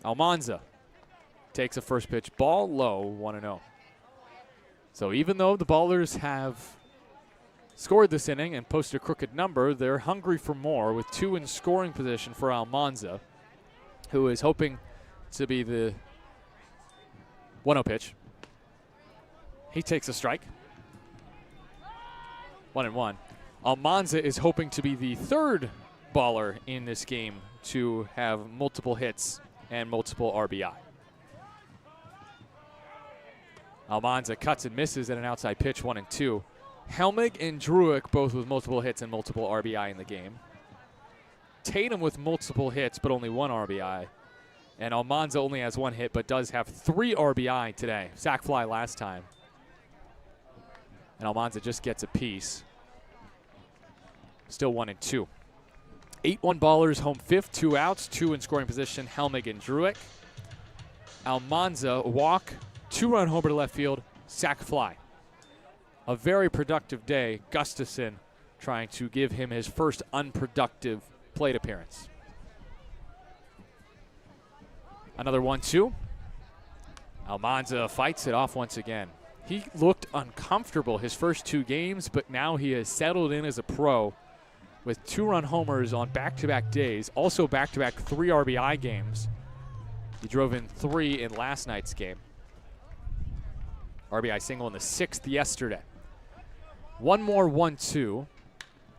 Almanza takes a first pitch ball low, 1-0. So even though the Ballers have scored this inning and posted a crooked number, they're hungry for more with 2 in scoring position for Almanza, who is hoping to be the 1-0 pitch. He takes a strike. 1-1. Almanza is hoping to be the 3rd baller in this game to have multiple hits and multiple RBI. Almanza cuts and misses at an outside pitch, 1-2. Helmig and Druick both with multiple hits and multiple RBI in the game. Tatum with multiple hits but only 1 RBI. And Almanza only has 1 hit but does have 3 RBI today. Sac fly last time. And Almanza just gets a piece. Still 1-2. 8-1 Ballers, home 5th, 2 outs, 2 in scoring position, Helmig and Druick. Almanza walk, 2-run homer to left field, sac fly. A very productive day. Gustafson trying to give him his first unproductive plate appearance. Another 1-2. Almanza fights it off once again. He looked uncomfortable his first 2 games, but now he has settled in as a pro with 2-run homers on back-to-back days, also back-to-back 3 RBI games. He drove in 3 in last night's game. RBI single in the 6th yesterday. One more 1-2.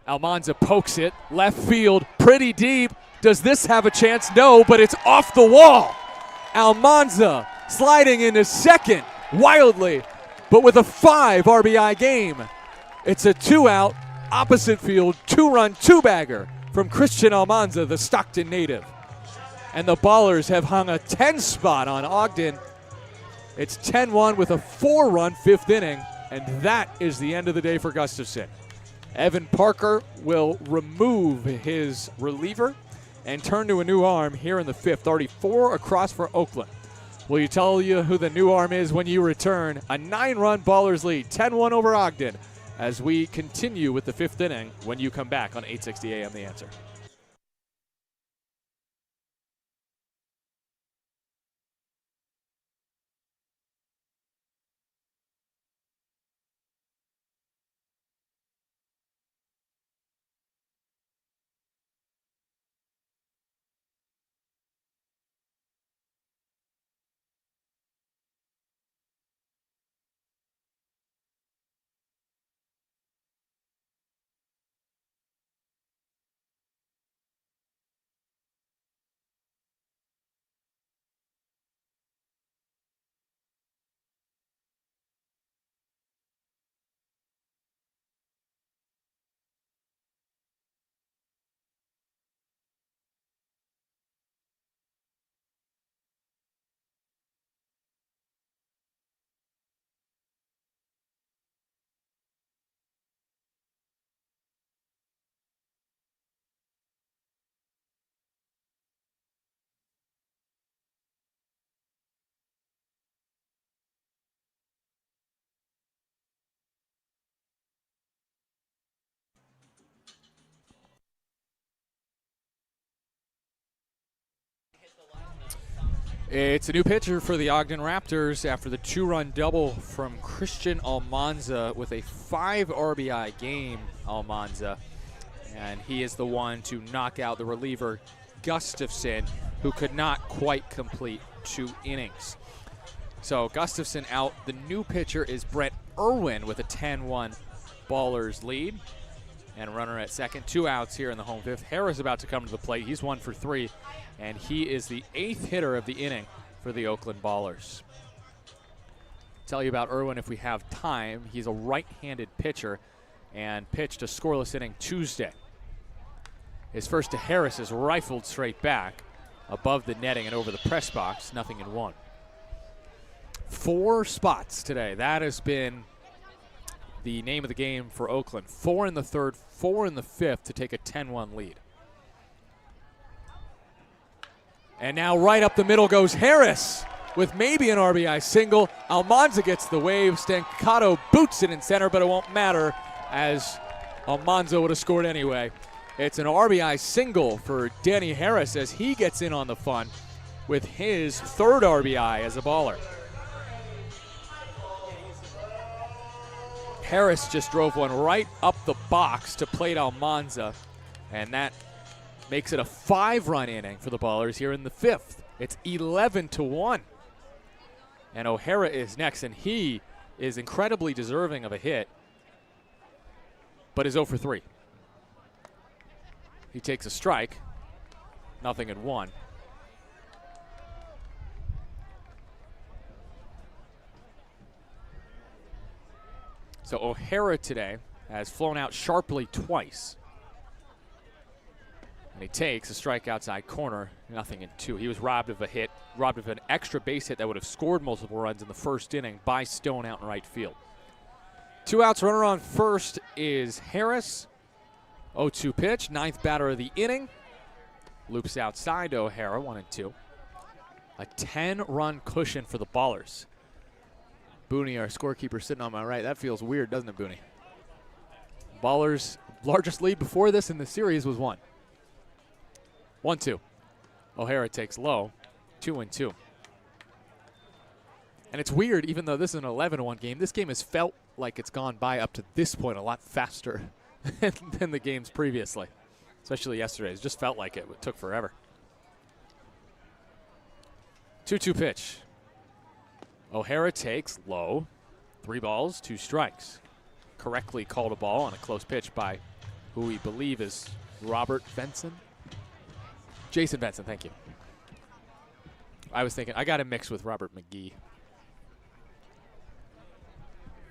Almanza pokes it, left field, pretty deep. Does this have a chance? No, but it's off the wall. Almanza sliding into second wildly, but with a 5 RBI game. It's a 2-out, opposite field, 2-run, 2-bagger from Christian Almanza, the Stockton native. And the Ballers have hung a 10 spot on Ogden. It's 10-1 with a 4-run 5th inning, and that is the end of the day for Gustafson. Evan Parker will remove his reliever and turn to a new arm here in the 5th. Already 4 across for Oakland. Will you tell you who the new arm is when you return? A 9-run Ballers lead, 10-1 over Ogden, as we continue with the 5th inning when you come back on 860 AM The Answer. It's a new pitcher for the Ogden Raptors after the 2-run double from Christian Almanza with a 5 RBI game, Almanza. And he is the one to knock out the reliever, Gustafson, who could not quite complete 2 innings. So Gustafson out. The new pitcher is Brett Irwin with a 10-1 Ballers lead. And runner at second. 2 outs here in the home 5th. Harris about to come to the plate. He's 1 for 3. And he is the 8th hitter of the inning for the Oakland Ballers. Tell you about Irwin if we have time. He's a right-handed pitcher and pitched a scoreless inning Tuesday. His first to Harris is rifled straight back above the netting and over the press box. 0-1. 4 spots today. That has been the name of the game for Oakland. 4 in the 3rd, 4 in the 5th to take a 10-1 lead. And now right up the middle goes Harris with maybe an RBI single. Almanza gets the wave. Stancato boots it in center, but it won't matter as Almanza would have scored anyway. It's an RBI single for Danny Harris as he gets in on the fun with his 3rd RBI as a Baller. Harris just drove one right up the box to plate Almanza, and that makes it a 5-run inning for the Ballers here in the 5th. It's 11-1. And O'Hara is next, and he is incredibly deserving of a hit, but is 0 for 3. He takes a strike. 0-1. So O'Hara today has flown out sharply twice. And he takes a strike outside corner, 0-2. He was robbed of a hit, robbed of an extra base hit that would have scored multiple runs in the first inning by Stone out in right field. 2 outs, runner on first is Harris. 0-2 pitch, 9th batter of the inning. Loops outside to O'Hara, 1-2. A 10-run cushion for the Ballers. Booney, our scorekeeper, sitting on my right. That feels weird, doesn't it, Booney? Ballers' largest lead before this in the series was 1. 1-2. O'Hara takes low. 2-2. And it's weird, even though this is an 11-1 game, this game has felt like it's gone by up to this point a lot faster than the games previously, especially yesterday's. Just felt like it took forever. 2-2 pitch. O'Hara takes low. 3 balls, 2 strikes. Correctly called a ball on a close pitch by who we believe is Robert Benson. Jason Benson, thank you. I was thinking, I got him mixed with Robert McGee.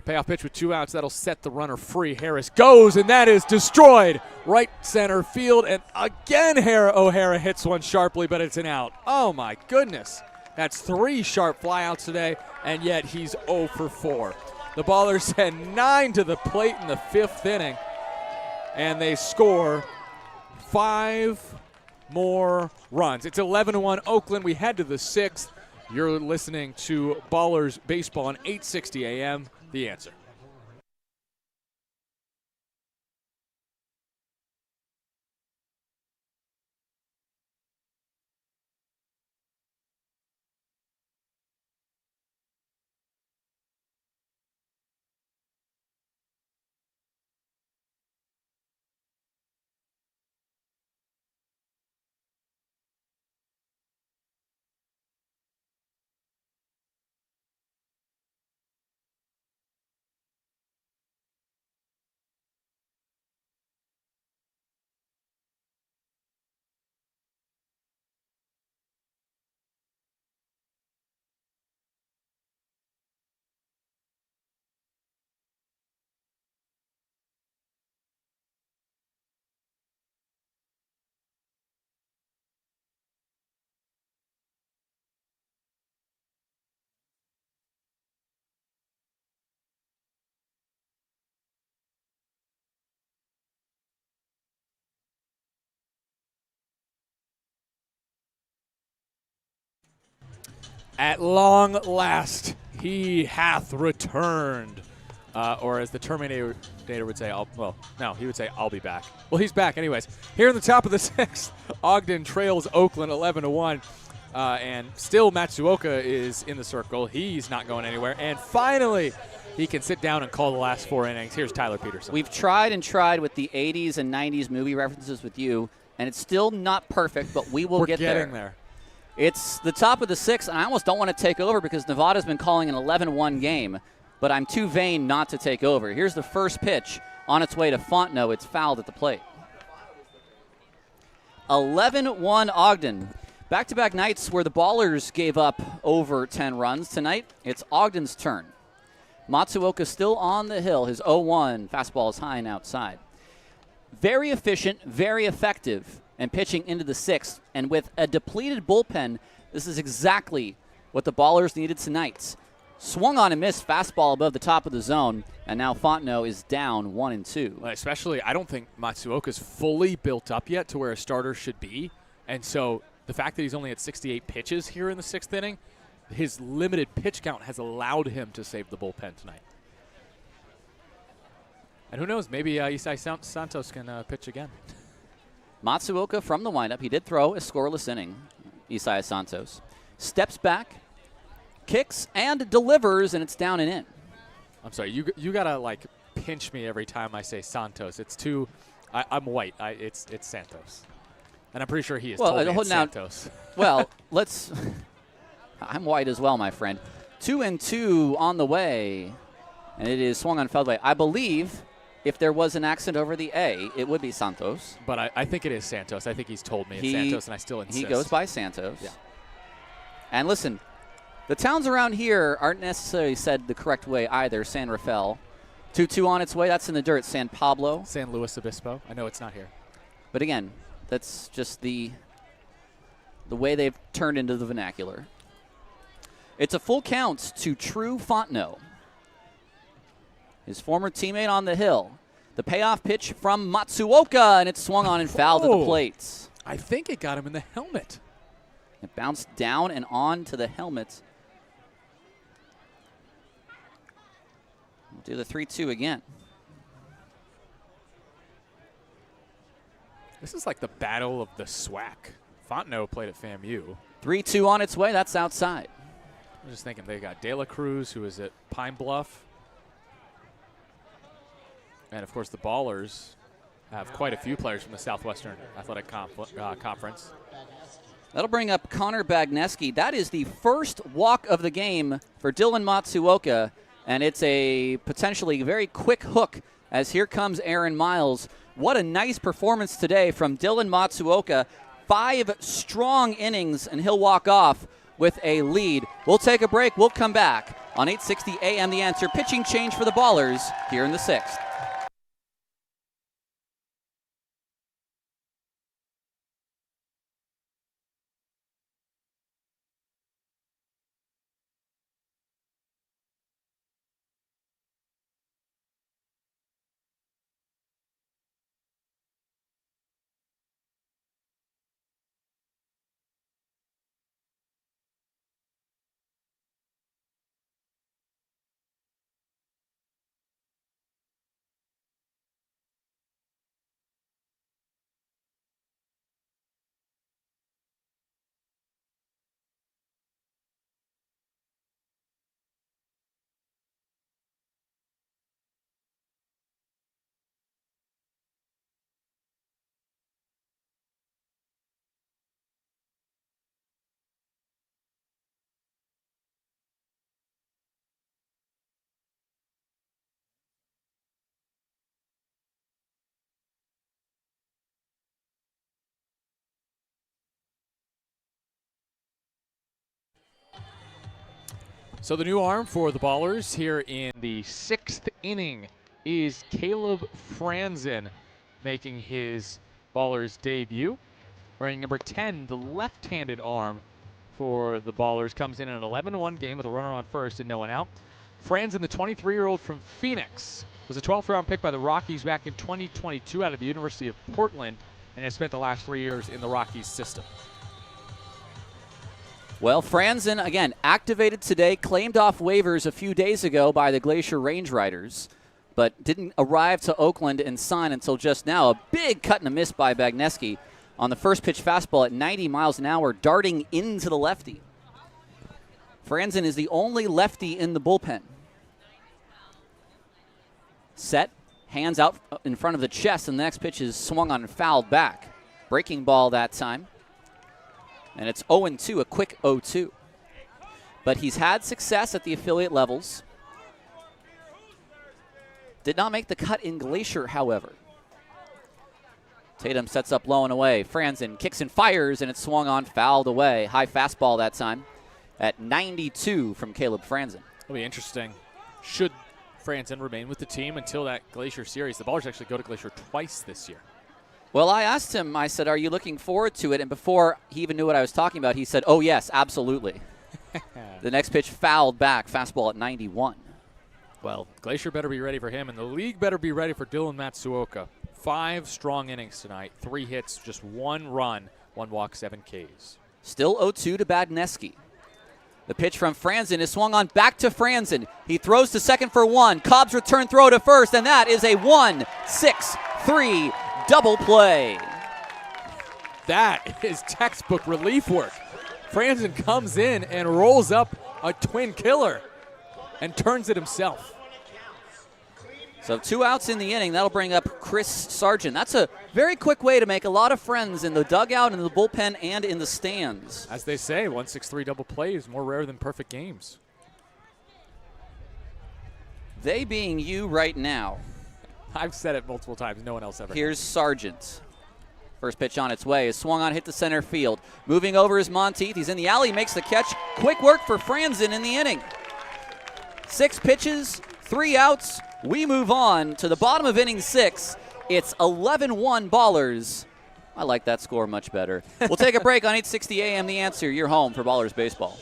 Payoff pitch with 2 outs. That'll set the runner free. Harris goes, and that is destroyed. Right center field, and again O'Hara hits one sharply, but it's an out. Oh, my goodness. That's 3 sharp flyouts today, and yet he's 0 for 4. The Ballers send 9 to the plate in the 5th inning, and they score 5 more runs. It's 11-1 Oakland. We head to the 6th. You're listening to Ballers Baseball on 860 AM. The Answer. At long last, he hath returned. Or as the Terminator would say, he would say, I'll be back. Well, he's back anyways. Here in the top of the 6th, Ogden trails Oakland 11-1. And still Matsuoka is in the circle. He's not going anywhere. And finally, he can sit down and call the last 4 innings. Here's Tyler Peterson. We've tried and tried with the 80s and 90s movie references with you, and it's still not perfect, but we will get there. We're getting there. It's the top of the 6th, and I almost don't want to take over because Nevada's been calling an 11-1 game, but I'm too vain not to take over. Here's the first pitch on its way to Fontenot. It's fouled at the plate. 11-1 Ogden. Back-to-back nights where the Ballers gave up over 10 runs. Tonight, it's Ogden's turn. Matsuoka still on the hill. His 0-1 fastball is high and outside. Very efficient, very effective, and pitching into the 6th. And with a depleted bullpen, this is exactly what the Ballers needed tonight. Swung on and missed fastball above the top of the zone, and now Fontenot is down 1-2. Well, especially, I don't think Matsuoka's fully built up yet to where a starter should be. And so the fact that he's only at 68 pitches here in the 6th inning, his limited pitch count has allowed him to save the bullpen tonight. And who knows, maybe Isai Santos can pitch again. Matsuoka from the windup. He did throw a scoreless inning, Isai Santos. Steps back, kicks, and delivers, and it's down and in. I'm sorry, you got to, like, pinch me every time I say Santos. It's too – I'm white. It's Santos. And I'm pretty sure he is told me it's Santos. Well, let's – I'm white as well, my friend. 2-2 on the way, and it is swung on foul away. I believe – if there was an accent over the A, it would be Santos. But I think it is Santos. I think he's told me it's Santos, and I still insist. He goes by Santos. Yeah. And listen, the towns around here aren't necessarily said the correct way either. San Rafael. 2-2 on its way. That's in the dirt. San Pablo. San Luis Obispo. I know it's not here. But again, that's just the way they've turned into the vernacular. It's a full count to True Fontenot. His former teammate on the hill. The payoff pitch from Matsuoka, and it's swung on and fouled at the plate. I think it got him in the helmet. It bounced down and on to the helmet. We'll do the 3-2 again. This is like the battle of the SWAC. Fontenot played at FAMU. 3-2 on its way. That's outside. I'm just thinking they got De La Cruz, who is at Pine Bluff. And, of course, the Ballers have quite a few players from the Southwestern Athletic Conference. That'll bring up Connor Bagneski. That is the first walk of the game for Dylan Matsuoka, and it's a potentially very quick hook as here comes Aaron Miles. What a nice performance today from Dylan Matsuoka. 5 strong innings, and he'll walk off with a lead. We'll take a break. We'll come back on 860 AM The Answer. Pitching change for the Ballers here in the 6th. So the new arm for the Ballers here in the 6th inning is Caleb Franzen, making his Ballers debut. Wearing number 10, the left-handed arm for the Ballers, comes in an 11-1 game with a runner on first and no one out. Franzen, the 23-year-old from Phoenix, was a 12th round pick by the Rockies back in 2022 out of the University of Portland, and has spent the last 3 years in the Rockies system. Well, Franzen, again, activated today, claimed off waivers a few days ago by the Glacier Range Riders, but didn't arrive to Oakland and sign until just now. A big cut and a miss by Bagneski on the first pitch fastball at 90 miles an hour, darting into the lefty. Franzen is the only lefty in the bullpen. Set, hands out in front of the chest, and the next pitch is swung on and fouled back. Breaking ball that time. And it's 0-2, a quick 0-2. But he's had success at the affiliate levels. Did not make the cut in Glacier, however. Tatum sets up low and away. Franzen kicks and fires, and it's swung on, fouled away. High fastball that time at 92 from Caleb Franzen. It'll be interesting. Should Franzen remain with the team until that Glacier series? The Ballers actually go to Glacier twice this year. Well, I asked him, I said, are you looking forward to it? And before he even knew what I was talking about, he said, oh, yes, absolutely. The next pitch fouled back, fastball at 91. Well, Glacier better be ready for him, and the league better be ready for Dylan Matsuoka. 5 strong innings tonight, 3 hits, just 1 run, 1 walk, 7 Ks. Still 0-2 to Bagneski. The pitch from Franzen is swung on back to Franzen. He throws to second for 1. Cobb's return throw to first, and that is a 1-6-3 double play. That is textbook relief work. Franzen comes in and rolls up a twin killer and turns it himself. So 2 outs in the inning. That'll bring up Chris Sargent. That's a very quick way to make a lot of friends in the dugout, in the bullpen, and in the stands. As they say, 1-6-3 double play is more rare than perfect games. They being you right now. I've said it multiple times. No one else ever. Here's Sargent. First pitch on its way is swung on, hit to center field. Moving over is Monteith. He's in the alley, makes the catch. Quick work for Franzen in the inning. 6 pitches, 3 outs. We move on to the bottom of inning 6. It's 11-1 Ballers. I like that score much better. We'll take a break on 860 AM The Answer, your home for Ballers Baseball.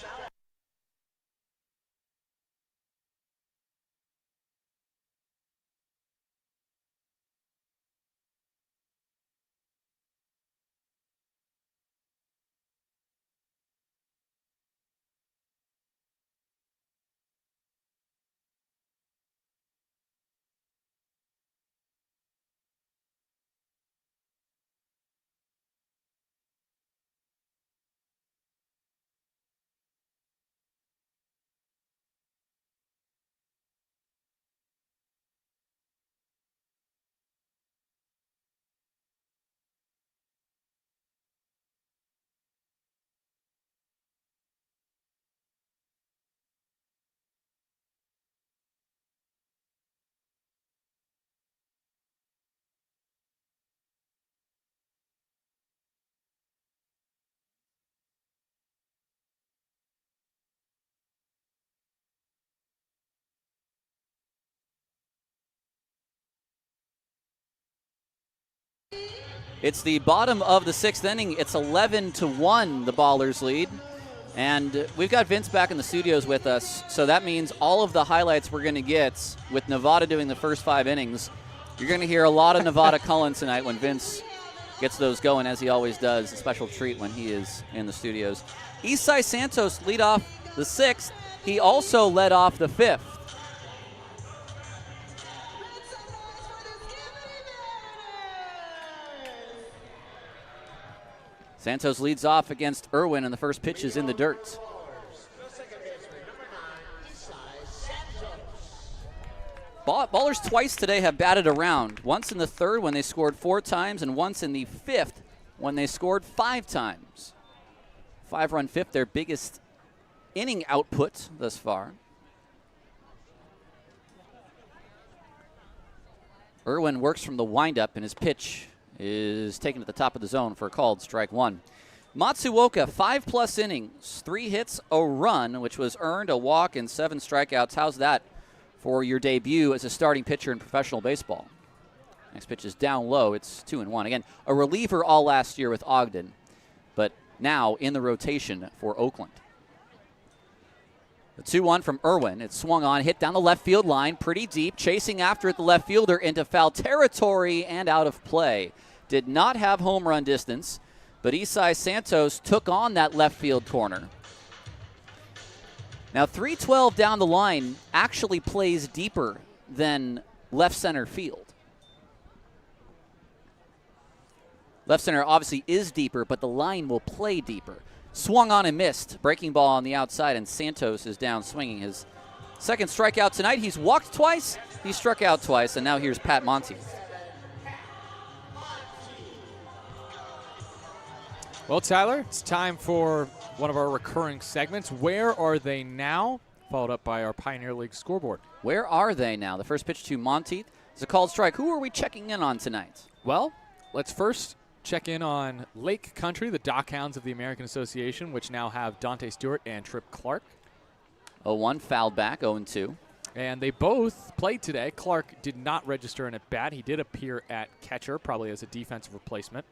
It's the bottom of the 6th inning. It's 11-1, the Ballers lead. And we've got Vince back in the studios with us, so that means all of the highlights we're going to get with Nevada doing the first 5 innings. You're going to hear a lot of Nevada Cullen tonight when Vince gets those going, as he always does. A special treat when he is in the studios. Isai Santos lead off the 6th. He also led off the 5th. Santos leads off against Irwin, and the first pitch is in the dirt. Ballers twice today have batted around. Once in the 3rd when they scored 4 times, and once in the 5th when they scored 5 times. 5-run 5th, their biggest inning output thus far. Irwin works from the windup, and his pitch is taken at the top of the zone for a called strike 1. Matsuoka, 5+ innings, 3 hits, a run, which was earned, a walk, and 7 strikeouts. How's that for your debut as a starting pitcher in professional baseball? Next pitch is down low. It's 2-1. Again, a reliever all last year with Ogden, but now in the rotation for Oakland. The 2-1 from Irwin. It's swung on, hit down the left field line, pretty deep, chasing after it, the left fielder into foul territory and out of play. Did not have home run distance, but Isai Santos took on that left field corner. Now 312 down the line actually plays deeper than left center field. Left center obviously is deeper, but the line will play deeper. Swung on and missed. Breaking ball on the outside, and Santos is down swinging. His second strikeout tonight. He's walked twice, he struck out twice, and now here's Pat Monteith. Well, Tyler, it's time for one of our recurring segments. Where are they now? Followed up by our Pioneer League scoreboard. Where are they now? The first pitch to Monteith is a called strike. Who are we checking in on tonight? Well, let's first check in on Lake Country, the Dockhounds of the American Association, which now have Dante Stewart and Tripp Clark. 0-1, fouled back, 0-2. And they both played today. Clark did not register an at-bat. He did appear at catcher, probably as a defensive replacement.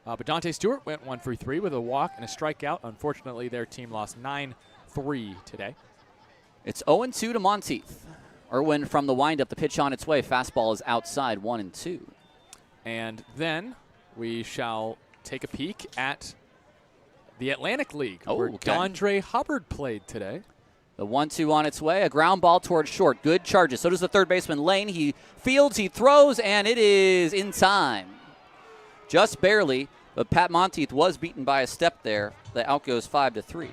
But Dante Stewart went 1 for 3 with a walk and a strikeout. Unfortunately, their team lost 9-3 today. It's 0-2 to Monteith. Irwin from the windup, the pitch on its way. Fastball is outside, 1-2. And then we shall take a peek at the Atlantic League, where Dondre Hubbard played today. The 1-2 on its way. A ground ball towards short. Good charges. So does the third baseman Lane. He fields, he throws, and it is in time. Just barely, but Pat Monteith was beaten by a step there. The out goes 5-3.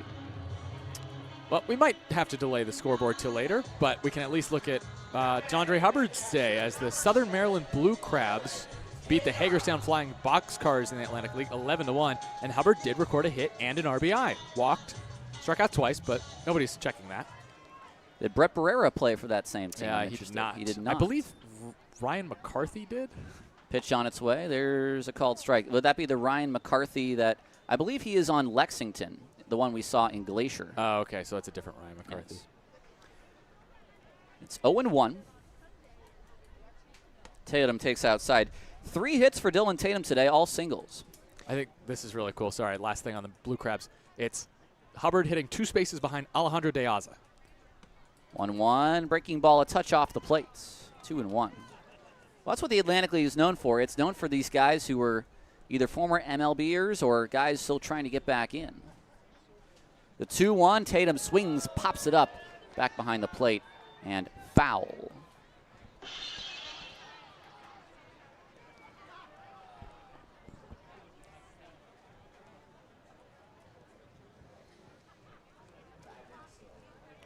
Well, we might have to delay the scoreboard till later, but we can at least look at Dondre Hubbard's day as the Southern Maryland Blue Crabs beat the Hagerstown Flying Boxcars in the Atlantic League 11-1, and Hubbard did record a hit and an RBI. Walked, struck out twice, but nobody's checking that. Did Brett Barrera play for that same team? Yeah, he did not. He did not. I believe Ryan McCarthy did. Pitch on its way. There's a called strike. Would that be the Ryan McCarthy that I believe he is on Lexington, the one we saw in Glacier? Oh, okay, so that's a different Ryan McCarthy. Yes. It's 0-1. Tatum takes outside. 3 hits for Dylan Tatum today, all singles. I think this is really cool. Sorry, last thing on the Blue Crabs. It's Hubbard hitting 2 spaces behind Alejandro De Aza. 1-1. Breaking ball, a touch off the plates. 2-1. Well, that's what the Atlantic League is known for. It's known for these guys who were either former MLBers or guys still trying to get back in. The 2-1, Tatum swings, pops it up, back behind the plate, and foul.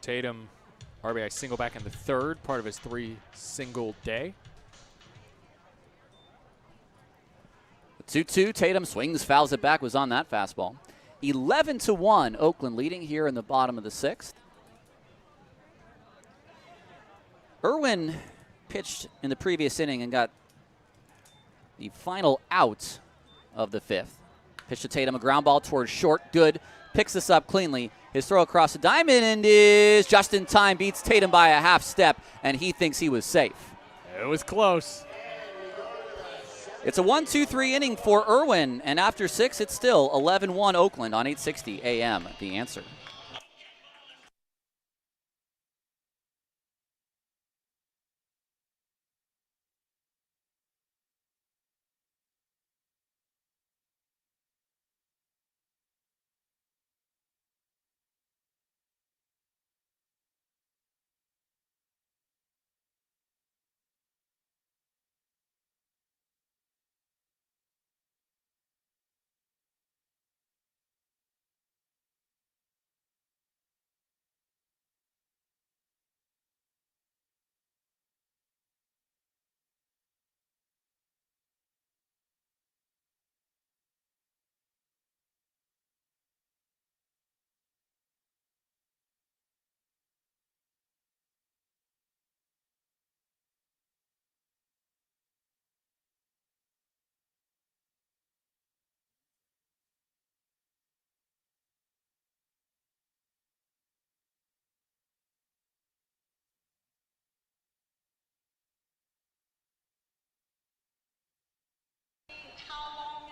Tatum, RBI single back in the 3rd, part of his 3-single day. 2-2, Tatum swings, fouls it back, was on that fastball. 11-1, Oakland leading here in the bottom of the 6th. Irwin pitched in the previous inning and got the final out of the 5th. Pitch to Tatum, a ground ball towards short, good. Picks this up cleanly. His throw across the diamond and is just in time, beats Tatum by a half step, and he thinks he was safe. It was close. It's a 1-2-3 inning for Irwin, and after 6, it's still 11-1 Oakland on 860 AM. The Answer.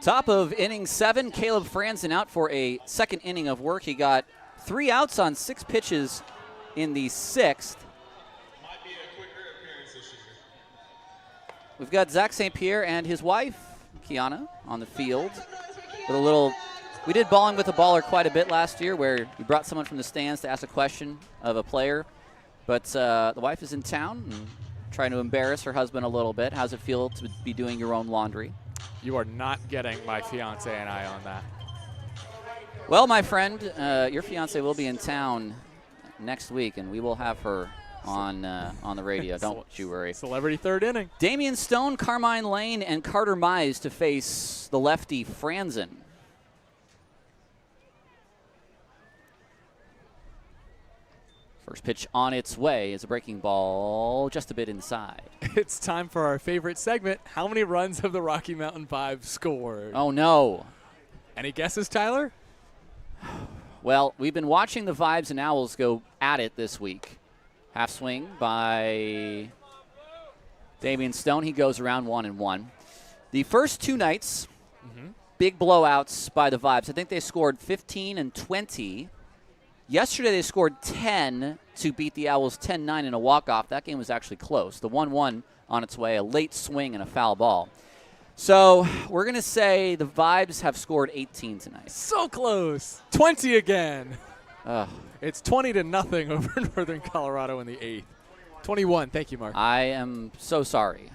Top of inning 7, Caleb Franzen out for a second inning of work. He got 3 outs on 6 pitches in the 6th. We've got Zach St. Pierre and his wife, Kiana, on the field with a little. We did balling with a baller quite a bit last year, where we brought someone from the stands to ask a question of a player. But the wife is in town and trying to embarrass her husband a little bit. How's it feel to be doing your own laundry? You are not getting my fiance and I on that. Well, my friend, your fiance will be in town next week, and we will have her on the radio. Don't you worry. Celebrity third inning. Damian Stone, Carmine Lane, and Carter Mize to face the lefty Franzen. First pitch on its way is a breaking ball just a bit inside. It's time for our favorite segment. How many runs have the Rocky Mountain Five scored? Oh, no. Any guesses, Tyler? Well, we've been watching the Vibes and Owls go at it this week. Half swing by Damian Stone. He goes around 1-1. The first 2 nights, big blowouts by the Vibes. I think they scored 15 and 20. Yesterday they scored 10 to beat the Owls 10-9 in a walk-off. That game was actually close. The 1-1 on its way, a late swing and a foul ball. So we're going to say the Vibes have scored 18 tonight. So close. 20 again. Ugh. It's 20-0 over Northern Colorado in the 8th. 21. Thank you, Mark. I am so sorry.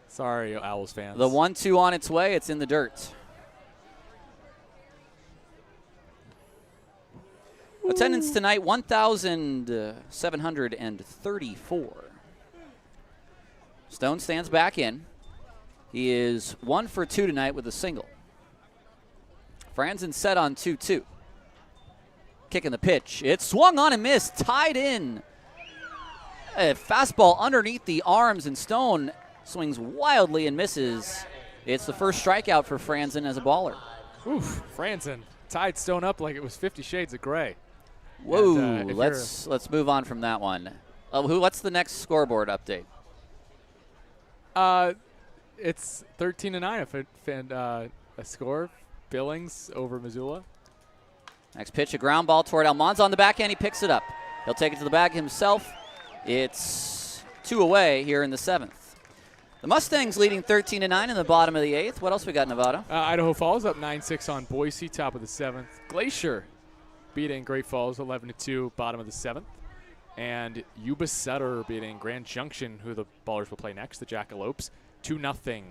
Sorry, Owls fans. The 1-2 on its way. It's in the dirt. Attendance tonight, 1,734. Stone stands back in. He is 1 for 2 tonight with a single. Franzen set on 2-2. Kicking the pitch. It swung on and missed. Tied in. A fastball underneath the arms, and Stone swings wildly and misses. It's the first strikeout for Franzen as a baller. Oof, Franzen tied Stone up like it was 50 Shades of Gray. Whoa, And, let's move on from that one. What's the next scoreboard update? It's 13-9 a score. Billings over Missoula. Next pitch, a ground ball toward Almanza on the backhand. He picks it up. He'll take it to the bag himself. It's 2 away here in the 7th. The Mustangs leading 13-9 in the bottom of the 8th. What else we got, Nevada? Idaho Falls up 9-6 on Boise, top of the 7th. Glacier beating Great Falls 11-2, bottom of the 7th. And Yuba Sutter beating Grand Junction, who the Ballers will play next, the Jackalopes, 2-0.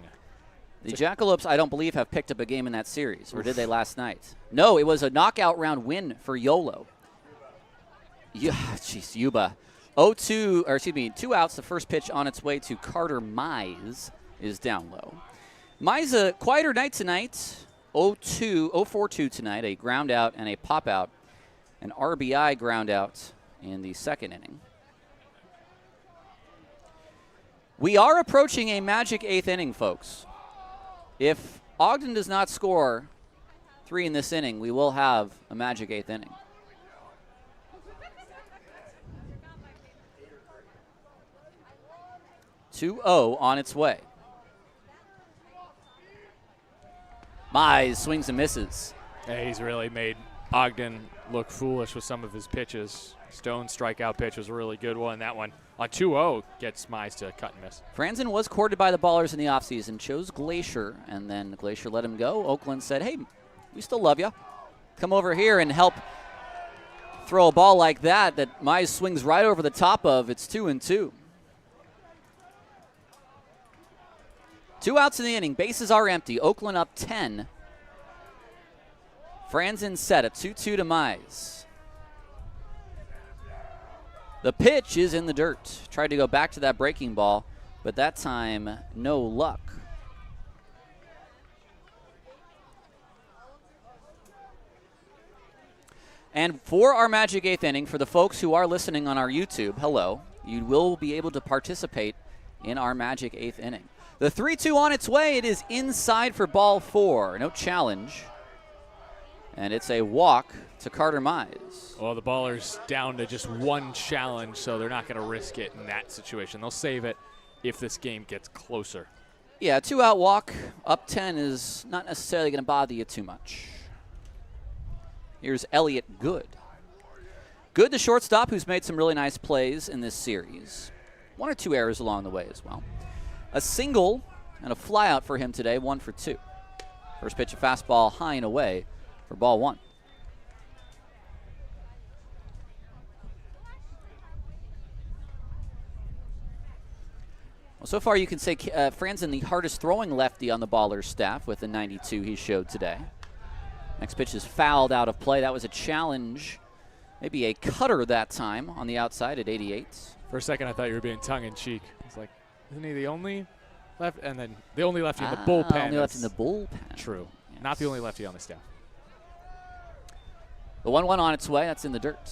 The Jackalopes, I don't believe, have picked up a game in that series, or did they last night? No, it was a knockout round win for YOLO. Jeez, Yuba. 2 outs. The first pitch on its way to Carter Mize is down low. Mize, a quieter night tonight. 0-4-2 tonight, a ground out and a pop out. An RBI ground out in the 2nd inning. We are approaching a magic 8th inning, folks. If Ogden does not score 3 in this inning, we will have a magic 8th inning. (2-0) on its way. Mize swings and misses. Yeah, he's really made Ogden look foolish with some of his pitches. Stone's strikeout pitch was a really good one. That one on 2-0 gets Mize to cut and miss. Franzen was courted by the Ballers in the offseason, chose Glacier, and then Glacier let him go. Oakland said, hey, we still love you. Come over here and help throw a ball like that Mize swings right over the top of. It's 2-2. 2 outs in the inning. Bases are empty. Oakland up 10. Franzen set a 2-2 to Mize. The pitch is in the dirt. Tried to go back to that breaking ball, but that time, no luck. And for our Magic 8th inning, for the folks who are listening on our YouTube, hello, you will be able to participate in our Magic 8th inning. The 3-2 on its way. It is inside for ball 4. No challenge. And it's a walk to Carter Mize. Well, the Ballers down to just one challenge, so they're not going to risk it in that situation. They'll save it if this game gets closer. Yeah, 2-out walk, up 10 is not necessarily going to bother you too much. Here's Elliott Good. Good, the shortstop, who's made some really nice plays in this series. 1 or 2 errors along the way as well. A single and a flyout for him today, 1 for 2. First pitch, a fastball high and away for ball 1. Well, so far you can say Franzen the hardest throwing lefty on the Ballers staff with the 92 he showed today. Next pitch is fouled out of play. That was a challenge, maybe a cutter that time on the outside at 88. For a second, I thought you were being tongue-in-cheek. It's like, isn't he the only left? And then the only lefty in the bullpen. Only lefty in the bullpen. True. Yes. Not the only lefty on the staff. The 1-1 on its way. That's in the dirt.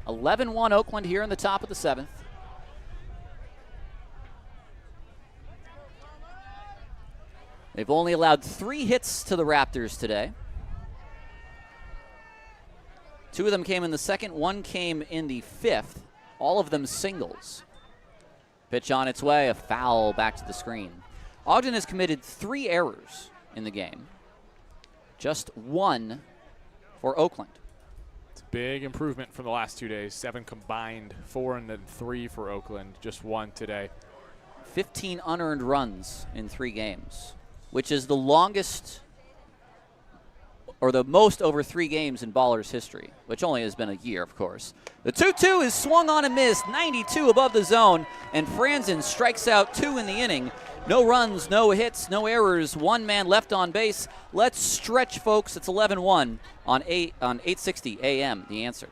11-1 Oakland here in the top of the 7th. They've only allowed 3 hits to the Raptors today. 2 of them came in the 2nd, 1 came in the 5th. All of them singles. Pitch on its way, a foul back to the screen. Ogden has committed 3 errors in the game. Just 1 for Oakland. It's a big improvement from the last 2 days. 7 combined, 4 and then 3 for Oakland. Just 1 today. 15 unearned runs in 3 games, which is the longest or the most over 3 games in Ballers history, which only has been a year, of course. The 2-2 is swung on and missed, 92 above the zone, and Franzen strikes out 2 in the inning. No runs, no hits, no errors, 1 man left on base. Let's stretch, folks. It's 11-1 on 860 AM, The Answer.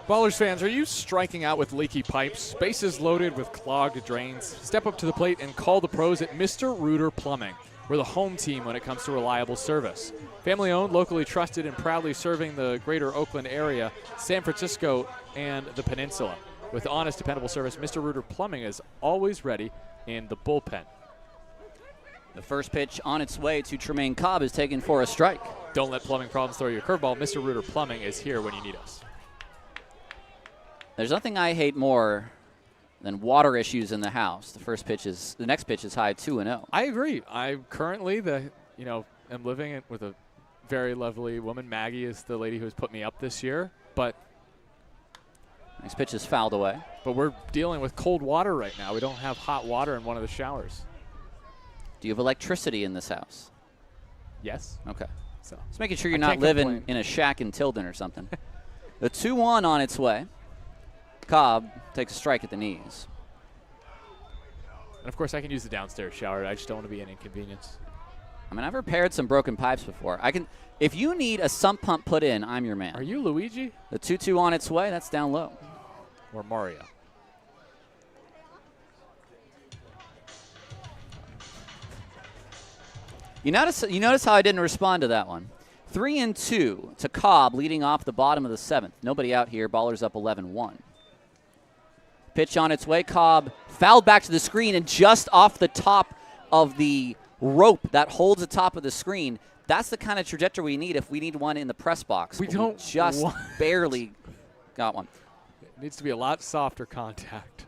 Ballers fans, are you striking out with leaky pipes, bases loaded with clogged drains? Step up to the plate and call the pros at Mr. Rooter Plumbing. We're the home team when it comes to reliable service. Family owned, locally trusted, and proudly serving the greater Oakland area, San Francisco, and the peninsula. With honest, dependable service, Mr. Rooter Plumbing is always ready in the bullpen. The first pitch on its way to Tremaine Cobb is taken for a strike. Don't let plumbing problems throw you a curveball. Mr. Rooter Plumbing is here when you need us. There's nothing I hate more than water issues in the house. The next pitch is high 2-0. I agree. I currently am living with a very lovely woman. Maggie is the lady who has put me up this year. but Next pitch is fouled away. we're dealing with cold water right now. We don't have hot water in one of the showers. Do you have electricity in this house? Yes. Okay. So Just making sure you're I not can't living complain. in a shack in Tilden or something. The 2-1 on its way. Cobb takes a strike at the knees. And of course, I can use the downstairs shower. I just don't want to be an inconvenience. I mean, I've repaired some broken pipes before. I can, if you need a sump pump put in, I'm your man. Are you Luigi The 2-2 on its way. That's down low. or Mario? You notice how I didn't respond to that one. 3-2 to Cobb, leading off the bottom of the 7th. Nobody out here. Ballers up 11-1. Pitch on its way. Cobb fouled back to the screen, and just off the top of the rope that holds the top of the screen. That's the kind of trajectory we need if we need one in the press box. We But don't just want- barely got one. It needs to be a lot softer contact.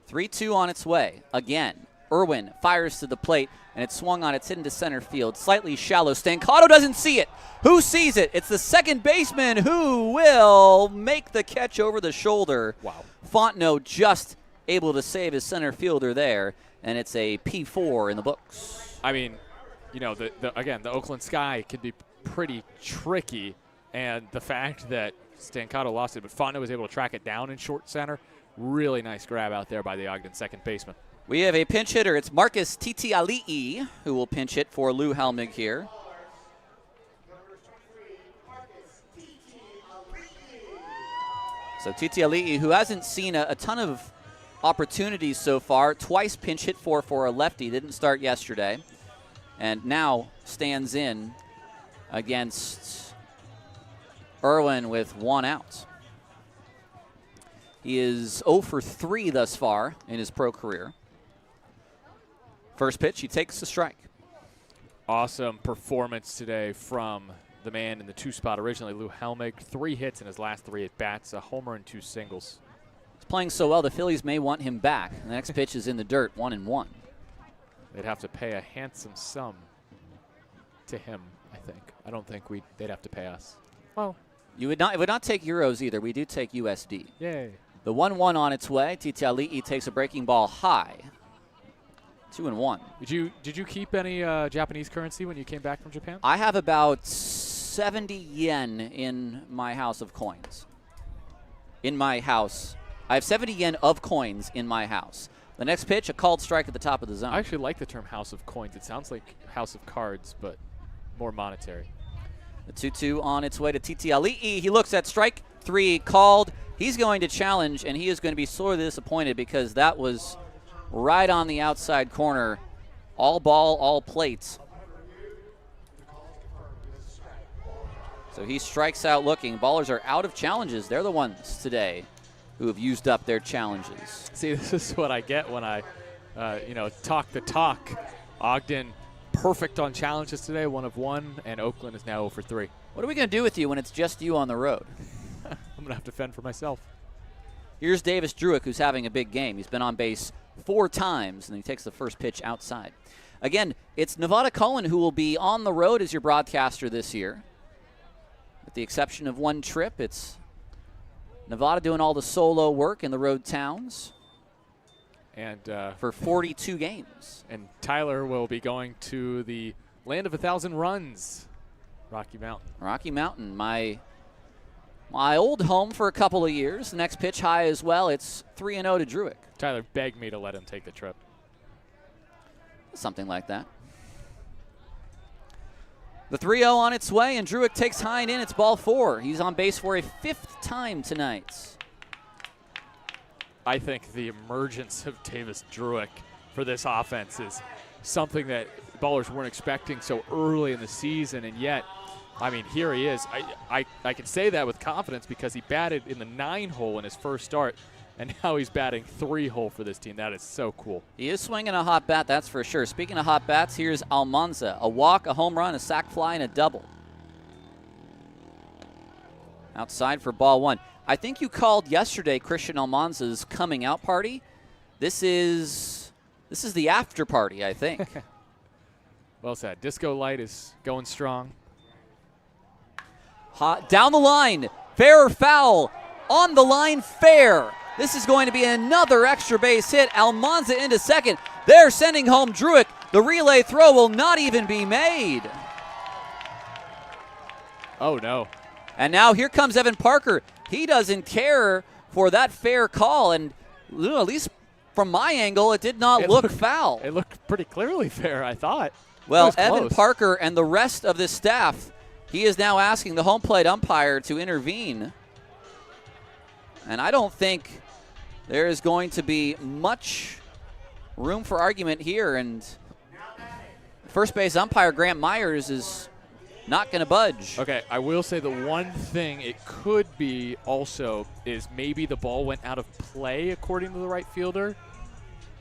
3-2 on its way. Again, Irwin fires to the plate, and it's swung on. It's hit into center field. Slightly shallow. Stancato doesn't see it. Who sees it? It's the second baseman who will make the catch over the shoulder. Wow. Fontenot just able to save his center fielder there, and it's a P4 in the books. I mean, you know, again, the Oakland sky can be pretty tricky, and the fact that Stancato lost it, but Fontenot was able to track it down in short center, really nice grab out there by the Ogden second baseman. We have a pinch hitter. It's Marcus Titiali'i who will pinch hit for Lou Helmig here. So Titiali'i, who hasn't seen a ton of opportunities so far, twice pinch hit for a lefty, didn't start yesterday, and now stands in against Irwin with one out. He is 0 for 3 thus far in his pro career. First pitch, he takes the strike. Awesome performance today from the man in the 2 spot originally, Lou Helmig. 3 hits in his last 3 at-bats, a homer and 2 singles. He's playing so well, the Phillies may want him back. The next pitch is in the dirt, 1-1. They'd have to pay a handsome sum to him, I think. I don't think they'd have to pay us. Well, It would not take euros either. We do take USD. yay. The 1-1 on its way. Titiali'i takes a breaking ball high. 2-1. Did you keep any Japanese currency when you came back from Japan? I have about 70 yen in my house of coins. In my house. I have 70 yen of coins in my house. The next pitch, a called strike at the top of the zone. I actually like the term house of coins. It sounds like house of cards, but more monetary. The 2-2 on its way to Titiali'i. He looks at strike 3 called. He's going to challenge, and he is going to be sorely disappointed because that was right on the outside corner. All ball, all plates. So he strikes out looking. Ballers are out of challenges. They're the ones today who have used up their challenges. See, this is what I get when I, talk the talk. Ogden perfect on challenges today, 1 of 1, and Oakland is now 0 for 3. What are we going to do with you when it's just you on the road? I'm going to have to fend for myself. Here's Davis Druick, who's having a big game. He's been on base 4 times, and he takes the first pitch outside. Again, it's Nevada Cullen who will be on the road as your broadcaster this year. With the exception of one trip, it's Nevada doing all the solo work in the road towns. And for 42 games. And Tyler will be going to the land of 1,000 runs, Rocky Mountain. Rocky Mountain, my old home for a couple of years. The next pitch high as well. It's 3-0 to Druick. Tyler begged me to let him take the trip. Something like that. The 3-0 on its way, and Druick takes high and in. It's ball 4. He's on base for a 5th time tonight. I think the emergence of Davis Druick for this offense is something that ballers weren't expecting so early in the season, and yet, I mean, here he is. I can say that with confidence because he batted in the 9-hole in his first start, and now he's batting 3-hole for this team. That is so cool. He is swinging a hot bat, that's for sure. Speaking of hot bats, here's Almanza. A walk, a home run, a sac fly, and a double. Outside for ball 1. I think you called yesterday Christian Almanza's coming out party. This is the after party, I think. Well said. Disco Light is going strong. Hot down the line. Fair or foul? On the line, fair. This is going to be another extra base hit. Almanza into second. They're sending home Druick. The relay throw will not even be made. Oh, no. And now here comes Evan Parker. He doesn't care for that fair call, and at least from my angle, it did not look foul. It looked pretty clearly fair, I thought. Well, Evan Parker and the rest of this staff, he is now asking the home plate umpire to intervene. And I don't think there is going to be much room for argument here. And first base umpire Grant Myers is not going to budge. Okay, I will say the one thing it could be also is maybe the ball went out of play according to the right fielder,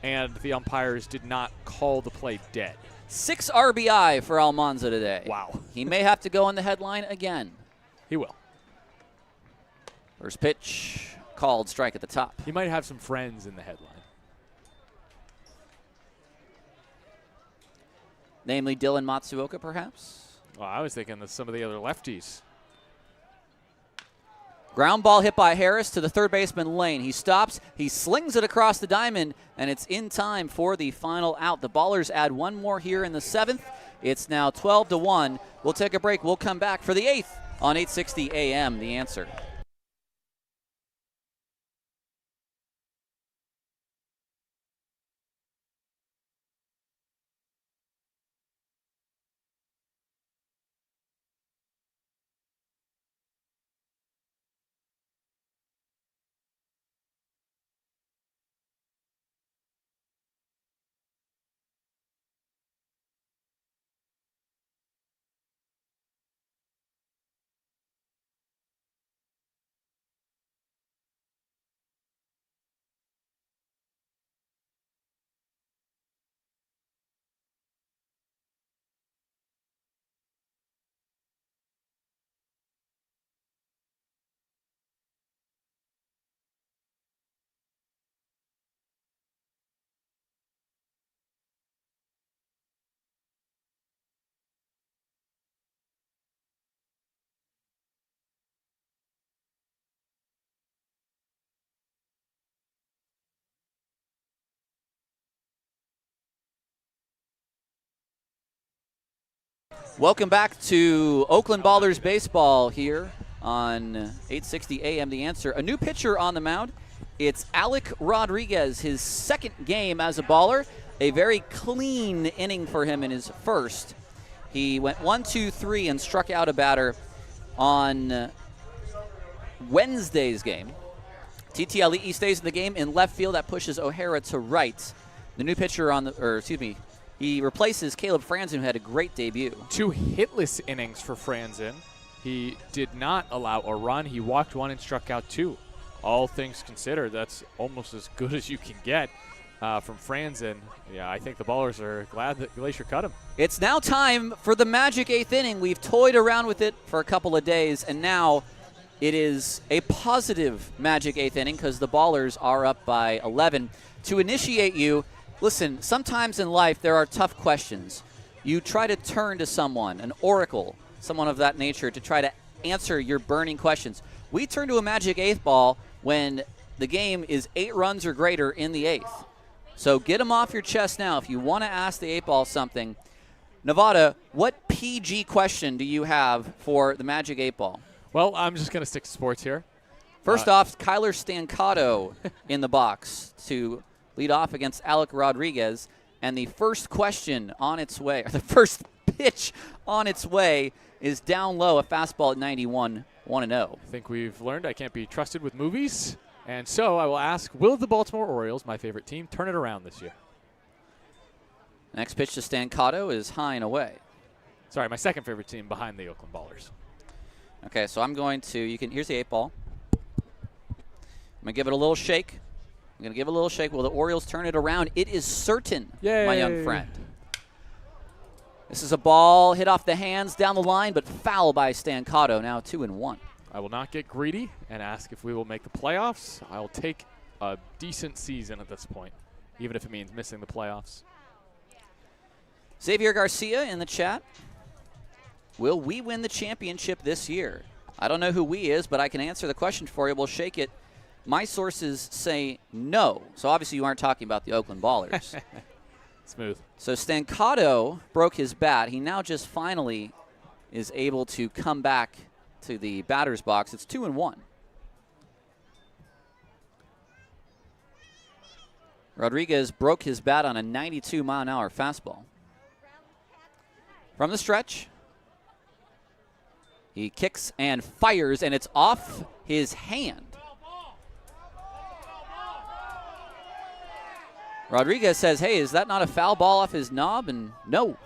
and the umpires did not call the play dead. 6 RBI for Almanza today. Wow. He may have to go in the headline again. He will. First pitch, called, strike at the top. He might have some friends in the headline. Namely Dylan Matsuoka, perhaps? Well, I was thinking of some of the other lefties. Ground ball hit by Harris to the third baseman Lane. He stops, he slings it across the diamond, and it's in time for the final out. The Ballers add one more here in the 7th. It's now 12-1. We'll take a break. We'll come back for the 8th on 860 AM, The Answer. Welcome back to Oakland Ballers baseball here on 860 AM, The Answer. A new pitcher on the mound. It's Alec Rodriguez, his second game as a Baller. A very clean inning for him in his first. He went 1-2-3 and struck out a batter on Wednesday's game. TT Ali'i stays in the game in left field. That pushes O'Hara to right. The new pitcher he replaces Caleb Franzen, who had a great debut. 2 hitless innings for Franzen. He did not allow a run. He walked 1 and struck out 2. All things considered, that's almost as good as you can get from Franzen. Yeah, I think the Ballers are glad that Glacier cut him. It's now time for the magic 8th inning. We've toyed around with it for a couple of days, and now it is a positive magic 8th inning because the Ballers are up by 11. To initiate you, listen, sometimes in life there are tough questions. You try to turn to someone, an oracle, someone of that nature, to try to answer your burning questions. We turn to a magic 8th ball when the game is 8 runs or greater in the 8th. So get them off your chest now if you want to ask the 8 ball something. Nevada, what PG question do you have for the magic 8 ball? Well, I'm just going to stick to sports here. First off, Kyler Stancato in the box to lead off against Alec Rodriguez. And the first question on its way, or the first pitch on its way, is down low, a fastball at 91, 1-0. I think we've learned I can't be trusted with movies. And so I will ask, will the Baltimore Orioles, my favorite team, turn it around this year? Next pitch to Stancato is high and away. Sorry, my second favorite team behind the Oakland Ballers. Okay, so I'm going to, here's the 8 ball. I'm going to give it a little shake. Will the Orioles turn it around? It is certain, Yay. My young friend. This is a ball hit off the hands down the line, but foul by Stancato, now 2-1. I will not get greedy and ask if we will make the playoffs. I'll take a decent season at this point, even if it means missing the playoffs. Xavier Garcia in the chat. Will we win the championship this year? I don't know who we is, but I can answer the question for you. We'll shake it. My sources say no. So obviously you aren't talking about the Oakland Ballers. Smooth. So Stancato broke his bat. He now just finally is able to come back to the batter's box. It's 2-1. Rodriguez broke his bat on a 92-mile-an-hour fastball. From the stretch, he kicks and fires, and it's off his hand. Rodriguez says, hey, is that not a foul ball off his knob? And no,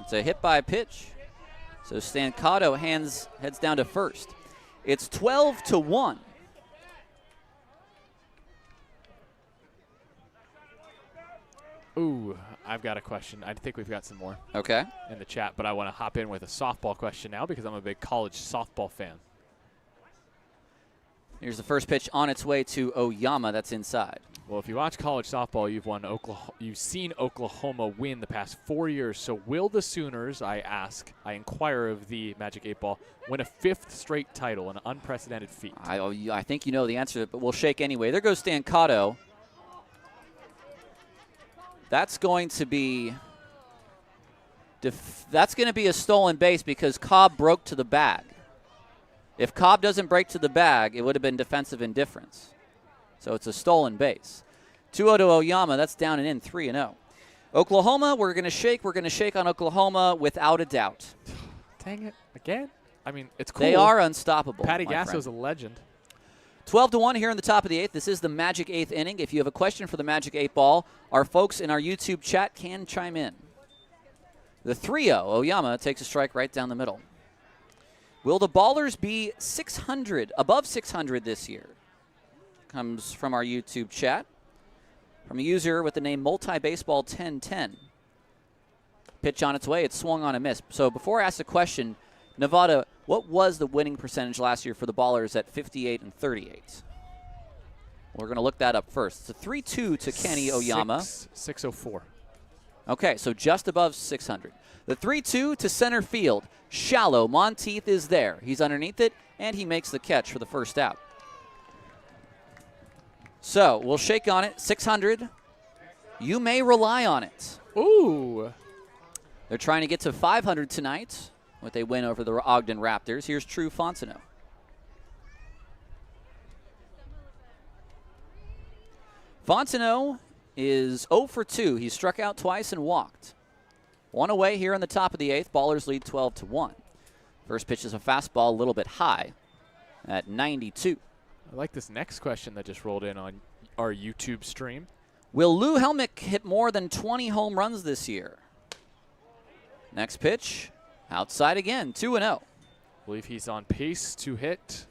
it's a hit by pitch. So Stancato heads down to first. It's 12-1. Ooh, I've got a question. I think we've got some more Okay. in the chat, but I want to hop in with a softball question now because I'm a big college softball fan. Here's the first pitch on its way to Oyama. That's inside. Well, if you watch college softball, you've seen Oklahoma win the past 4 years. So will the Sooners, I inquire of the Magic 8 Ball, win a 5th straight title, an unprecedented feat? I think you know the answer, but we'll shake anyway. There goes Stancato. That's going to be a stolen base because Cobb broke to the bag. If Cobb doesn't break to the bag, it would have been defensive indifference. So it's a stolen base. 2-0 to Oyama. That's down and in, 3-0. Oklahoma, we're going to shake. We're going to shake on Oklahoma without a doubt. Dang it. Again? I mean, it's cool. They are unstoppable. Patty my Gasso's friend. a legend. 12-1 here in the top of the 8th. This is the Magic 8th inning. If you have a question for the Magic 8 Ball, our folks in our YouTube chat can chime in. The 3-0, Oyama takes a strike right down the middle. Will the Ballers be 600, above 600 this year? Comes from our YouTube chat. From a user with the name MultiBaseball1010. Pitch on its way. It's swung on a miss. So before I ask the question, Nevada, what was the winning percentage last year for the Ballers at 58 and 38? We're going to look that up first. It's a 3-2 to Kenny Oyama. 604. Okay, so just above 600. The 3-2 to center field. Shallow. Monteith is there. He's underneath it, and he makes the catch for the first out. So we'll shake on it. 600. You may rely on it. Ooh. They're trying to get to 500 tonight with a win over the Ogden Raptors. Here's True Fontenot. Fontenot is 0 for 2. He struck out twice and walked. One away here in the top of the 8th. Ballers lead 12-1. First pitch is a fastball a little bit high at 92. I like this next question that just rolled in on our YouTube stream. Will Lou Helmick hit more than 20 home runs this year? Next pitch, outside again, 2-0. I believe he's on pace to hit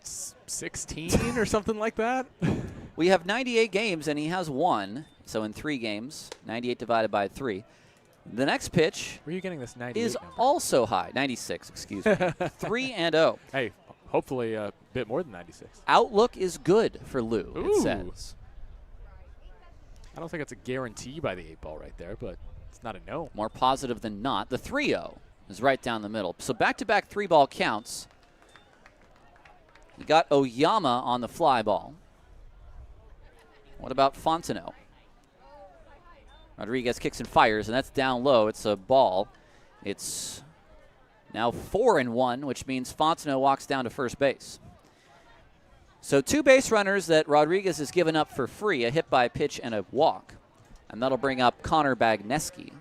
16 or something like that. We have 98 games, and he has one. So in 3 games, 98 divided by 3. The next pitch Where are you getting this 98 is number? also high. 96, excuse me. 3-0. Hey, hopefully a bit more than 96. Outlook is good for Lou, Ooh. it says. I don't think it's a guarantee by the 8 Ball right there, but it's not a no. More positive than not. The 3-0 is right down the middle. So back-to-back 3-ball counts. You got Oyama on the fly ball. What about Fontenot? Rodriguez kicks and fires, and that's down low. It's a ball. It's now 4-1, which means Fontenot walks down to first base. So 2 base runners that Rodriguez has given up for free, a hit by pitch and a walk. And that'll bring up Connor Bagneski.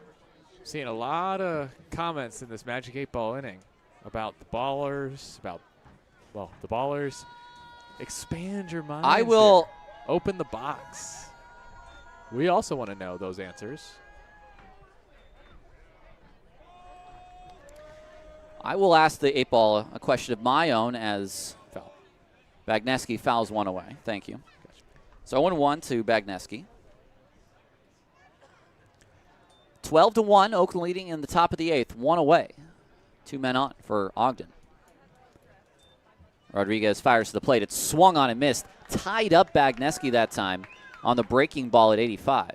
Seeing a lot of comments in this Magic 8 Ball inning about the Ballers, the Ballers. Expand your mind. I will open the box. We also want to know those answers. I will ask the 8 Ball a question of my own as Foul. Bagneski fouls one away. Thank you. So 1-1 to Bagneski. 12-1, Oakland leading in the top of the 8th. 1 away. 2 men on for Ogden. Rodriguez fires to the plate. It's swung on and missed. Tied up Bagneski that time on the breaking ball at 85.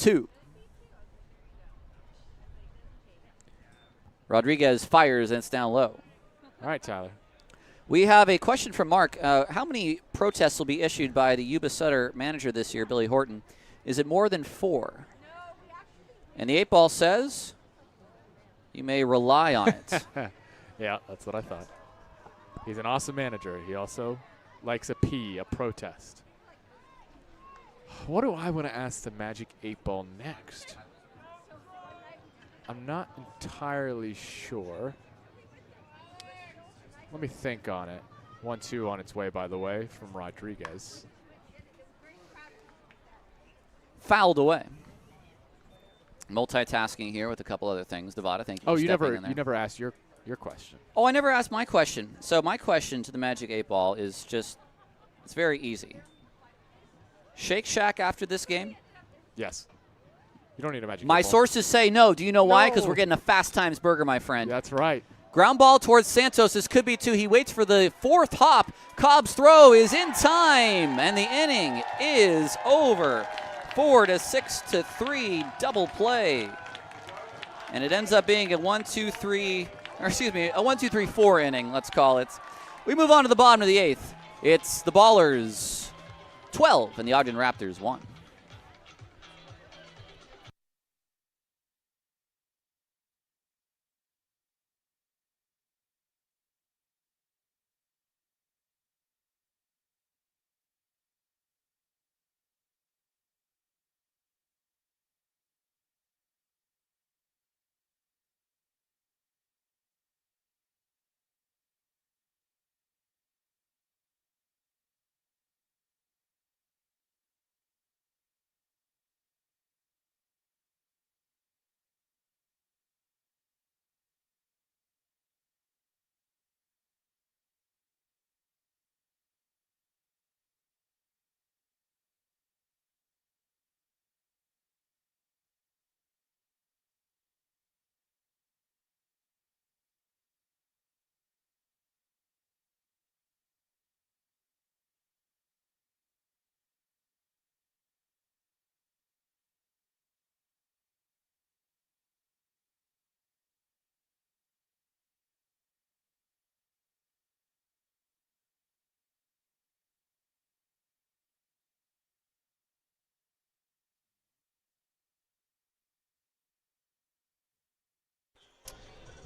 2. Rodriguez fires, and it's down low. All right, Tyler. We have a question from Mark. How many protests will be issued by the Yuba Sutter manager this year, Billy Horton? Is it more than 4? And the 8-ball says you may rely on it. Yeah, that's what I thought. He's an awesome manager. He also likes a P, a protest. What do I want to ask the Magic 8-ball next? I'm not entirely sure. Let me think on it. 1-2 on its way, by the way, from Rodriguez. Fouled away. Multitasking here with a couple other things. Devada, thank you. Oh, for you stepping in there. never asked your question. Oh, I never asked my question. So my question to the Magic 8-ball is just, it's very easy. Shake Shack after this game? Yes. You don't need a Magic 8-ball. My sources say no. Do you know why? Because No. we're getting a Fast Times burger, my friend. That's right. Ground ball towards Santos. This could be 2. He waits for the 4th hop. Cobb's throw is in time, and the inning is over. 4-6-3 double play. And it ends up being a 1-2-3-4 inning, let's call it. We move on to the bottom of the 8th. It's the Ballers 12 and the Ogden Raptors 1.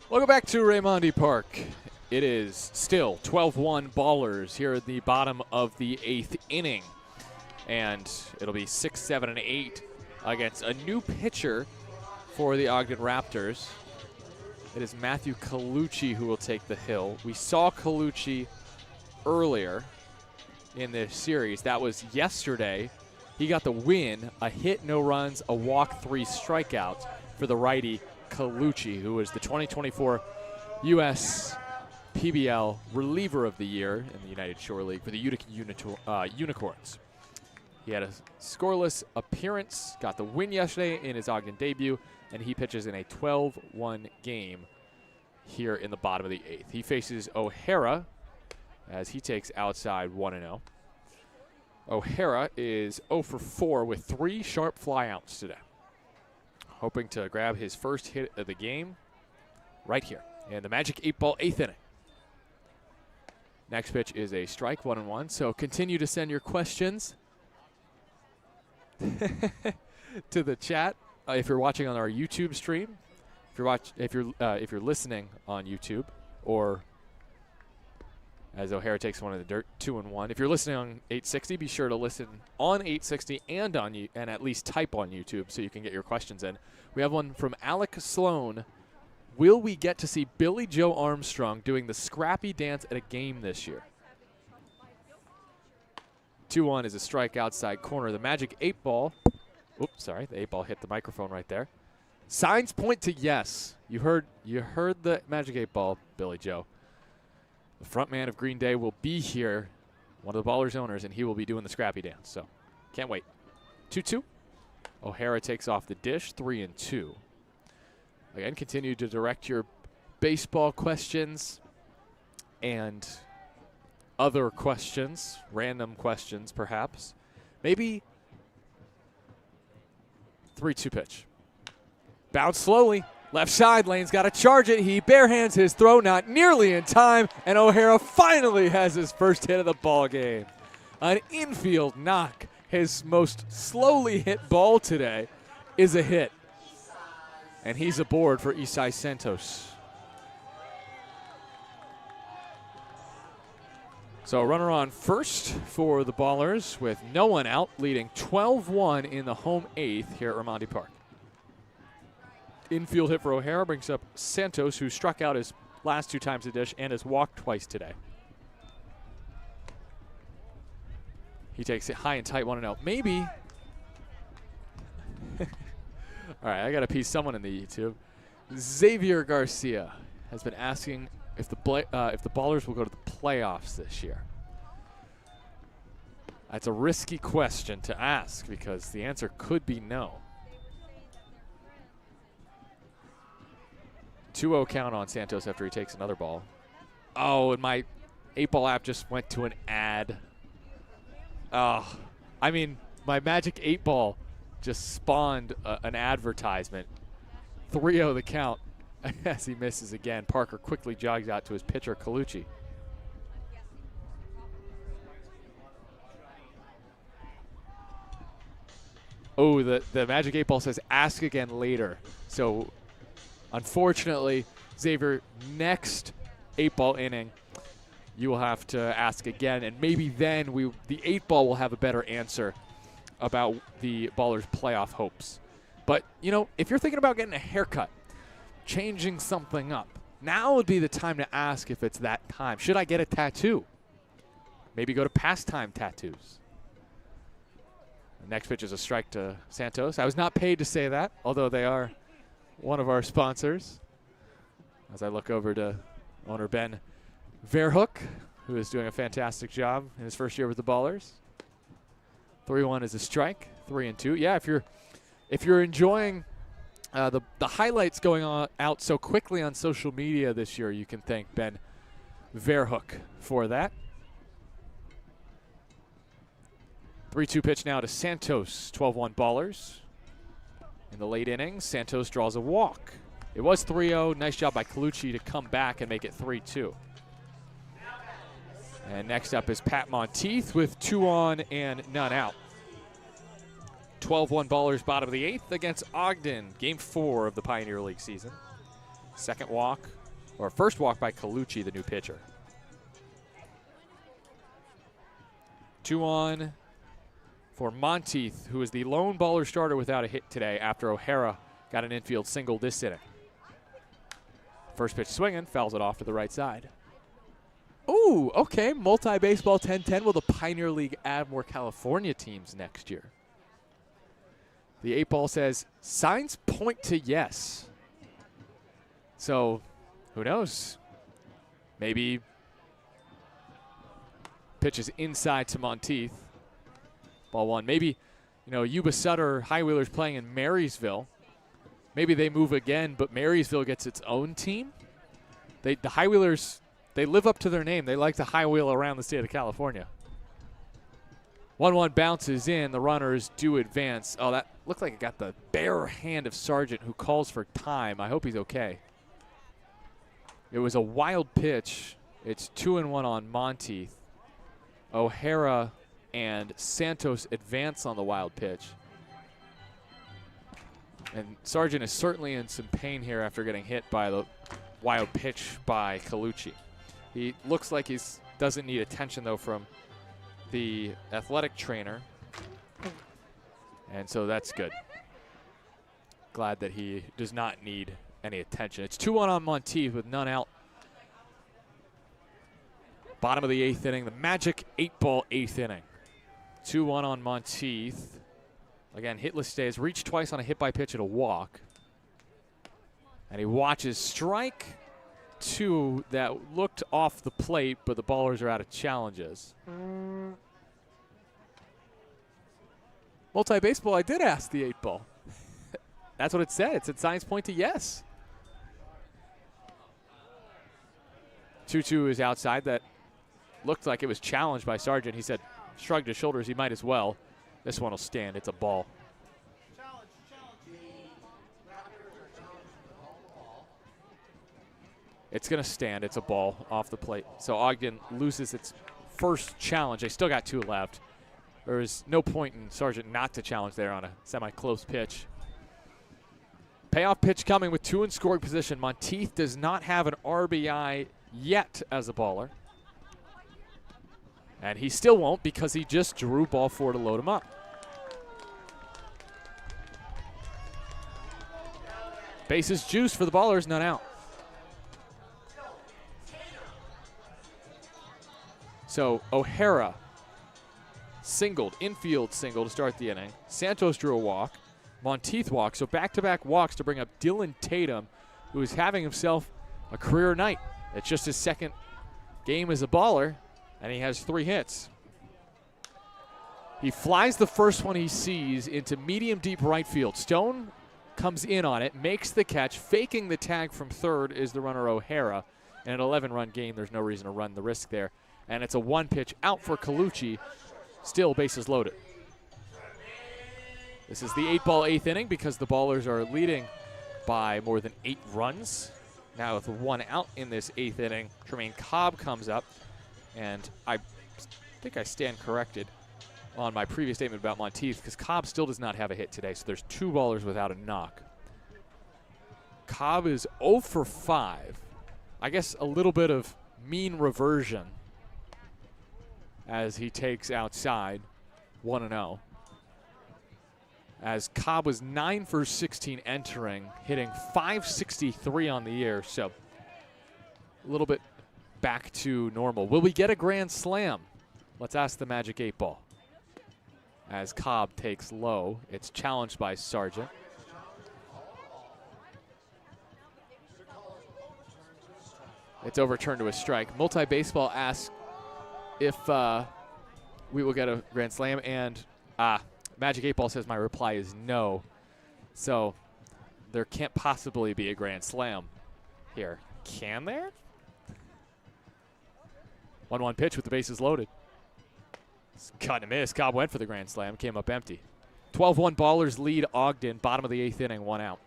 Welcome back to Raimondi Park. It is still 12-1 Ballers here at the bottom of the 8th inning. And it'll be 6, 7, and 8 against a new pitcher for the Ogden Raptors. It is Matthew Colucci who will take the hill. We saw Colucci earlier in this series. That was yesterday. He got the win, a hit, no runs, a walk, 3 strikeouts for the righty Colucci, who was the 2024 U.S. PBL Reliever of the Year in the United Shore League for the Utica Unicorns. He had a scoreless appearance, got the win yesterday in his Ogden debut, and he pitches in a 12-1 game here in the bottom of the 8th. He faces O'Hara as he takes outside 1-0. O'Hara is 0 for 4 with 3 sharp flyouts today. Hoping to grab his first hit of the game right here in the Magic 8-ball 8th inning. Next pitch is a strike, 1-1. So continue to send your questions to the chat if you're watching on our YouTube stream. If you're listening on YouTube, or as O'Hara takes one in the dirt, 2-1. If you're listening on 860, be sure to listen on 860 and at least type on YouTube so you can get your questions in. We have one from Alec Sloan. Will we get to see Billy Joe Armstrong doing the scrappy dance at a game this year? 2-1 is a strike outside corner. The Magic 8-ball. Oops, sorry. The 8-ball hit the microphone right there. Signs point to yes. You heard the Magic 8-ball, Billy Joe. The front man of Green Day will be here, one of the Ballers owners, and he will be doing the scrappy dance. So can't wait. 2-2. O'Hara takes off the dish, 3-2. Again, continue to direct your baseball questions and other questions, random questions perhaps. Maybe 3-2 pitch. Bounce slowly. Left side, Lane's got to charge it. He barehands his throw, not nearly in time, and O'Hara finally has his first hit of the ball game. An infield knock. His most slowly hit ball today is a hit. And he's aboard for Isai Santos. So a runner on first for the Ballers with no one out, leading 12-1 in the home eighth here at Raimondi Park. Infield hit for O'Hara brings up Santos, who struck out his last 2 times a dish and has walked twice today. He takes it high and tight, 1-0. Maybe. All right, I got to piece someone in the YouTube. Xavier Garcia has been asking if the Ballers will go to the playoffs this year. That's a risky question to ask because the answer could be no. 2-0 count on Santos after he takes another ball. Oh, and my 8-ball app just went to an ad. Oh, I mean, my Magic 8-ball just spawned an advertisement. 3-0 the count as he misses again. Parker quickly jogs out to his pitcher, Colucci. Oh, the Magic 8-ball says ask again later. So, unfortunately, Xavier, next 8-ball inning, you will have to ask again, and maybe then the 8-ball will have a better answer about the Ballers' playoff hopes. But, you know, if you're thinking about getting a haircut, changing something up, now would be the time to ask if it's that time. Should I get a tattoo? Maybe go to Pastime Tattoos. The next pitch is a strike to Santos. I was not paid to say that, although they are one of our sponsors. As I look over to owner Ben Verhoek, who is doing a fantastic job in his first year with the Ballers. 3-1 is a strike. 3-2. Yeah, if you're enjoying the highlights going out so quickly on social media this year, you can thank Ben Verhoek for that. 3-2 pitch now to Santos. 12-1 Ballers. In the late innings, Santos draws a walk. It was 3-0. Nice job by Colucci to come back and make it 3-2. And next up is Pat Monteith with 2 on and none out. 12-1 Ballers, bottom of the 8th against Ogden. Game 4 of the Pioneer League season. First walk by Colucci, the new pitcher. 2 on for Monteith, who is the lone Baller starter without a hit today after O'Hara got an infield single this inning. First pitch swinging, fouls it off to the right side. Ooh, okay, multi-baseball 10-10. Will the Pioneer League add more California teams next year? The 8-ball says, signs point to yes. So, who knows? Maybe pitches inside to Monteith. Ball 1. Maybe, Yuba Sutter, High Wheelers playing in Marysville. Maybe they move again, but Marysville gets its own team. The High Wheelers, they live up to their name. They like to high wheel around the state of California. 1-1 bounces in. The runners do advance. Oh, that looked like it got the bare hand of Sargent, who calls for time. I hope he's okay. It was a wild pitch. It's 2-1 on Monteith. O'Hara and Santos advance on the wild pitch. And Sargent is certainly in some pain here after getting hit by the wild pitch by Colucci. He looks like he doesn't need attention, though, from the athletic trainer. And so that's good. Glad that he does not need any attention. It's 2-1 on Monteith with none out. Bottom of the 8th inning, the magic 8-ball 8th inning. 2-1 on Monteith. Again, hitless stays. Reached twice on a hit by pitch and a walk. And he watches strike 2 that looked off the plate, but the Ballers are out of challenges. Multi-baseball, I did ask the 8-ball. That's what it said. It said signs point to yes. 2-2 is outside. That looked like it was challenged by Sargent. He said, shrugged his shoulders, he might as well. This one will stand. It's a ball. It's going to stand. It's a ball off the plate. So Ogden loses its first challenge. They still got 2 left. There is no point in Sargent not to challenge there on a semi-close pitch. Payoff pitch coming with 2 in scoring position. Monteith does not have an RBI yet as a baller. And he still won't because he just drew ball 4 to load him up. Bases juice for the ballers, none out. So O'Hara singled, infield single to start the inning. Santos drew a walk. Monteith walked. So back-to-back walks to bring up Dylan Tatum, who is having himself a career night. It's just his second game as a baller, and he has 3 hits. He flies the first one he sees into medium deep right field. Stone comes in on it, makes the catch. Faking the tag from third is the runner O'Hara. In an 11-run game, there's no reason to run the risk there. And it's a 1-pitch out for Colucci. Still bases loaded. This is the 8-ball 8th inning because the ballers are leading by more than 8 runs. Now with 1 out in this 8th inning, Tremaine Cobb comes up. And I think I stand corrected on my previous statement about Monteith because Cobb still does not have a hit today. So there's 2 ballers without a knock. Cobb is 0 for 5. I guess a little bit of mean reversion as he takes outside 1-0. As Cobb was 9 for 16 entering, hitting .563 on the year, so a little bit back to normal. Will we get a grand slam? Let's ask the Magic 8-ball. As Cobb takes low, it's challenged by Sargent. It's overturned to a strike. Multi-Baseball asks if we will get a grand slam, and Magic 8-ball says my reply is no. So there can't possibly be a grand slam here. Can there? 1-1 pitch with the bases loaded. Cut and miss. Cobb went for the grand slam, came up empty. 12-1 ballers lead Ogden, bottom of the 8th inning, 1 out.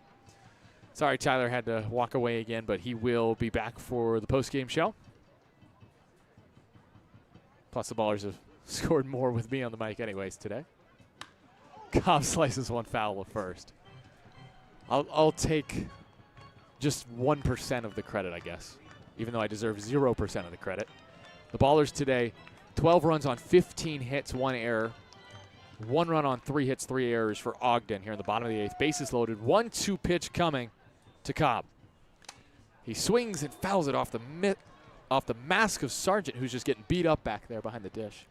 Sorry, Tyler had to walk away again, but he will be back for the post-game show. Plus, the ballers have scored more with me on the mic anyways today. Cobb slices one foul at first. I'll take just 1% of the credit, I guess, even though I deserve 0% of the credit. The ballers today, 12 runs on 15 hits, 1 error. 1 run on 3 hits, 3 errors for Ogden here in the bottom of the 8th. Bases loaded. 1-2 pitch coming to Cobb. He swings and fouls it off the mask of Sargent, who's just getting beat up back there behind the dish.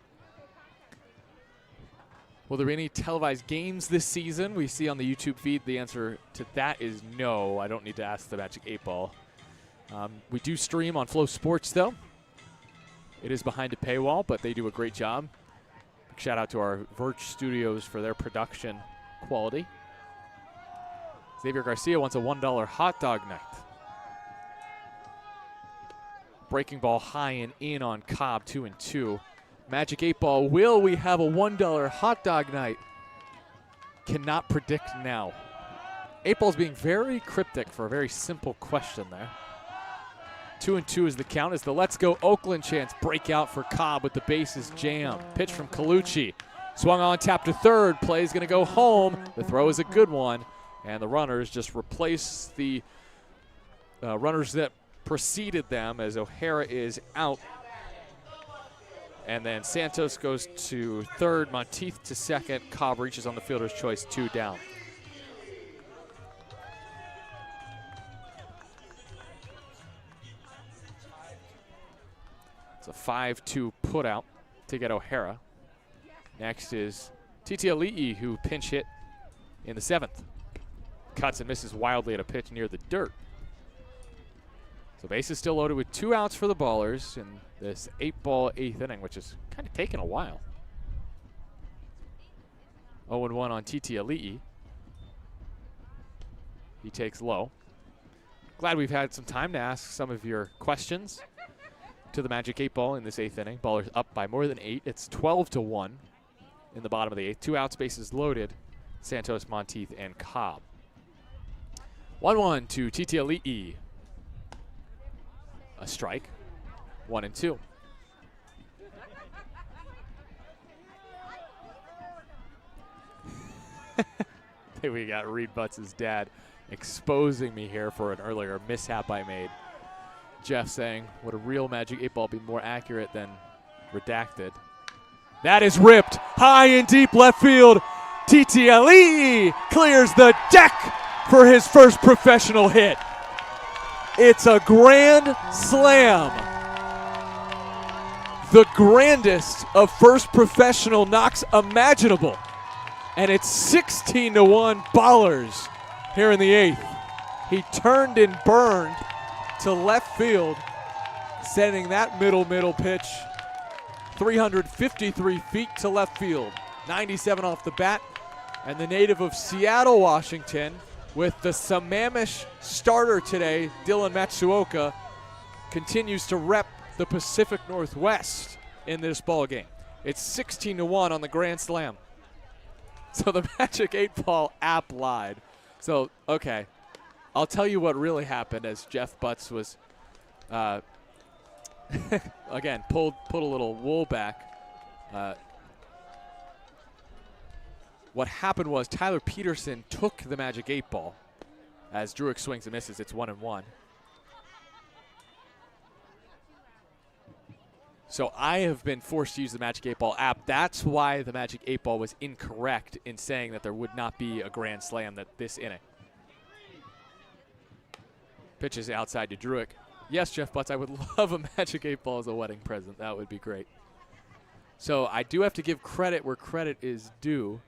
Will there be any televised games this season? We see on the YouTube feed the answer to that is no. I don't need to ask the Magic 8-ball. We do stream on Flow Sports, though. It is behind a paywall, but they do a great job. Big shout out to our Verge Studios for their production quality. Xavier Garcia wants a $1 hot dog night. Breaking ball high and in on Cobb, 2-2. Magic 8-ball, will we have a $1 hot dog night? Cannot predict now. 8-ball's being very cryptic for a very simple question there. 2-2 is the count as the Let's Go Oakland chants break out for Cobb with the bases jammed. Pitch from Colucci. Swung on, tap to third. Play's going to go home. The throw is a good one. And the runners just replace the runners that preceded them as O'Hara is out. And then Santos goes to third, Monteith to second. Cobb reaches on the fielder's choice, 2 down. It's a 5-2 put out to get O'Hara. Next is Titi Ali'i, who pinch hit in the 7th. Cuts and misses wildly at a pitch near the dirt. So base is still loaded with 2 outs for the ballers in this 8-ball 8th inning, which is kind of taking a while. 0-1 on Titi Ali'i. He takes low. Glad we've had some time to ask some of your questions to the Magic 8-ball in this 8th inning. Ballers up by more than 8. It's 12-1 in the bottom of the 8th. 2 outs, bases loaded. Santos, Monteith, and Cobb. 1-1 to Titi Ali'i. A strike. 1-2. We got Reed Butts' dad exposing me here for an earlier mishap I made. Jeff saying, would a real Magic 8 Ball be more accurate than redacted? That is ripped high and deep left field. TTLE clears the deck for his first professional hit. It's a grand slam. The grandest of first professional knocks imaginable. And it's 16-1 Ballers here in the 8th. He turned and burned to left field, sending that middle pitch 353 feet to left field. 97 off the bat. And the native of Seattle, Washington, with the Sammamish starter today, Dylan Matsuoka, continues to rep the Pacific Northwest in this ball game. It's 16-1 on the grand slam. So the Magic 8 Ball app lied. So, okay, I'll tell you what really happened as Jeff Butts was, again, pulled a little wool back. What happened was Tyler Peterson took the Magic 8 Ball. As Druick swings and misses, it's 1-1. So I have been forced to use the Magic 8 Ball app. That's why the Magic 8 Ball was incorrect in saying that there would not be a grand slam this inning. Pitches outside to Druick. Yes, Jeff Butts, I would love a Magic 8 Ball as a wedding present. That would be great. So I do have to give credit where credit is due.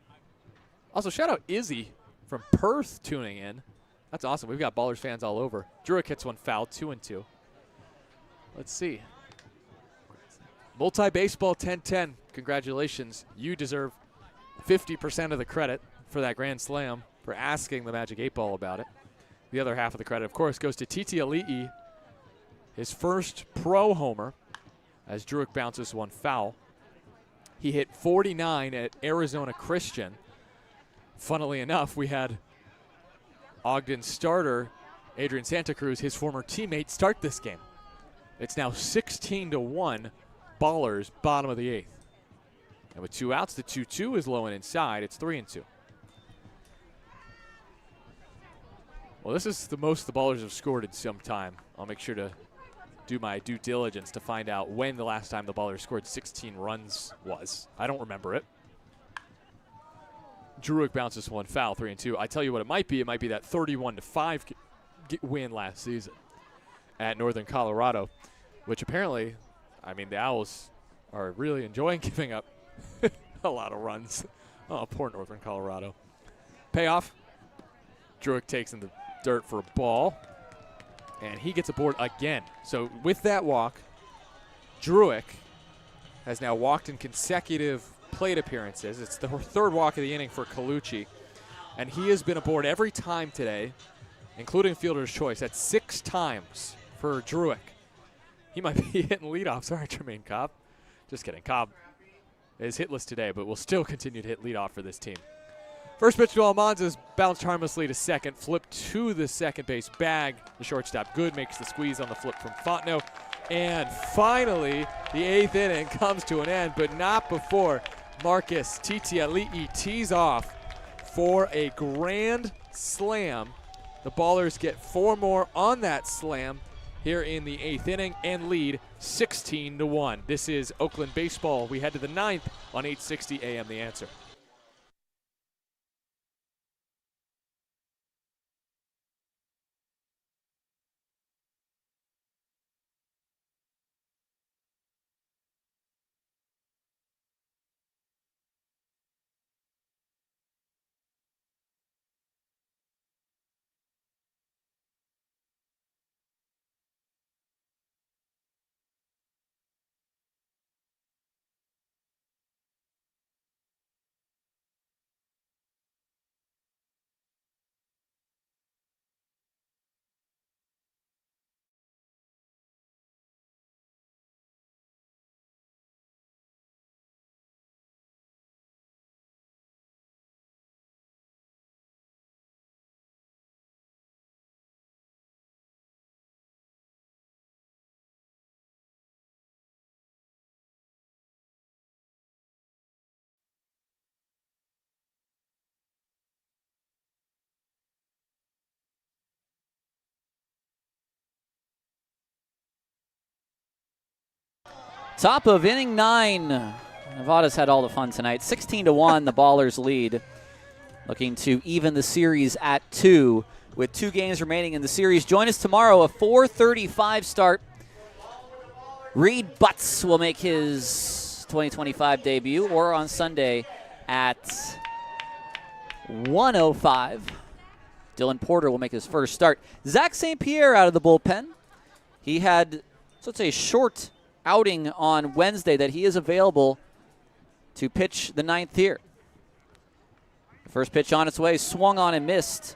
Also, shout out Izzy from Perth tuning in. That's awesome. We've got Ballers fans all over. Druick hits one foul, 2-2. Let's see. Multi-baseball 10-10. Congratulations. You deserve 50% of the credit for that grand slam for asking the Magic 8 Ball about it. The other half of the credit, of course, goes to TTLE, his first pro homer, as Druick bounces one foul. He hit 49 at Arizona Christian. Funnily enough, we had Ogden starter Adrian Santa Cruz, his former teammate, start this game. It's now 16-1, Ballers, bottom of the 8th. And with 2 outs, the 2-2 is low and inside. It's 3-2. Well, this is the most the Ballers have scored in some time. I'll make sure to do my due diligence to find out when the last time the Ballers scored 16 runs was. I don't remember it. Druick bounces one foul, 3-2. I tell you what it might be. It might be that 31-5 win last season at Northern Colorado, which apparently, I mean, the Owls are really enjoying giving up a lot of runs. Oh, poor Northern Colorado. Payoff. Druick takes in the dirt for a ball, and he gets aboard again. So with that walk, Druick has now walked in consecutive plate appearances. It's the third walk of the inning for Colucci, and he has been aboard every time today, including fielder's choice. That's 6 times for Druick. He might be hitting leadoff. Sorry, Jermaine Cobb. Just kidding. Cobb is hitless today, but will still continue to hit leadoff for this team. First pitch to Almanza's bounced harmlessly to second, flipped to the second base bag. The shortstop good, makes the squeeze on the flip from Fontenot. And finally, the 8th inning comes to an end, but not before Marcus TTLE tees off for a grand slam. The Ballers get 4 more on that slam here in the 8th inning and lead 16-1. This is Oakland baseball. We head to the 9th on 860 AM The Answer. Top of inning 9. Nevada's had all the fun tonight. 16-1, the Ballers lead. Looking to even the series at 2 with 2 games remaining in the series. Join us tomorrow, a 4:35 start. Reed Butts will make his 2025 debut, or on Sunday at 1:05. Dylan Porter will make his first start. Zach St. Pierre out of the bullpen. He had such a short outing on Wednesday that he is available to pitch the 9th here. The first pitch on its way, swung on and missed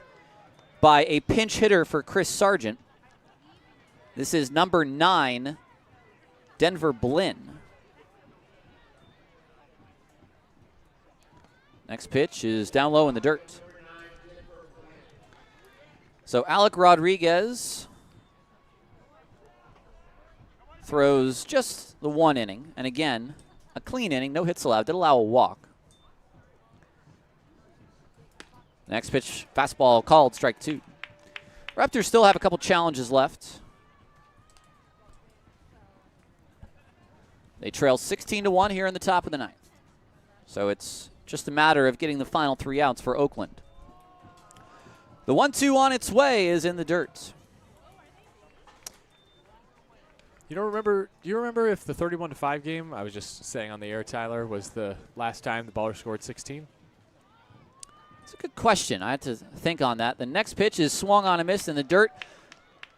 by a pinch hitter for Chris Sargent. This is number 9, Denver Blinn. Next pitch is down low in the dirt. So Alec Rodriguez throws just the 1 inning. And again, a clean inning, no hits allowed, did allow a walk. Next pitch, fastball called, strike 2. Raptors still have a couple challenges left. They trail 16-1 here in the top of the 9th. So it's just a matter of getting the final 3 outs for Oakland. The 1-2 on its way is in the dirt. Do you remember if the 31-5 game, I was just saying on the air, Tyler, was the last time the Ballers scored 16? It's a good question. I had to think on that. The next pitch is swung on and missed in the dirt.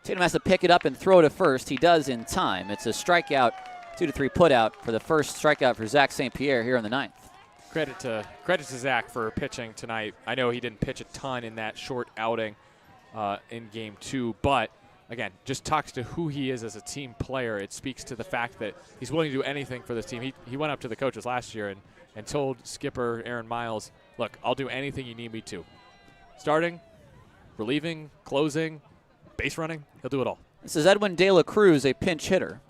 Tatum has to pick it up and throw to first. He does in time. It's a strikeout, 2-3 put out for the first strikeout for Zach St. Pierre here in the 9th. Credit to Zach for pitching tonight. I know he didn't pitch a ton in that short outing in Game 2, but again, just talks to who he is as a team player. It speaks to the fact that he's willing to do anything for this team. He went up to the coaches last year and told skipper Aaron Miles, look, I'll do anything you need me to. Starting, relieving, closing, base running, he'll do it all. This is Edwin De La Cruz, a pinch hitter.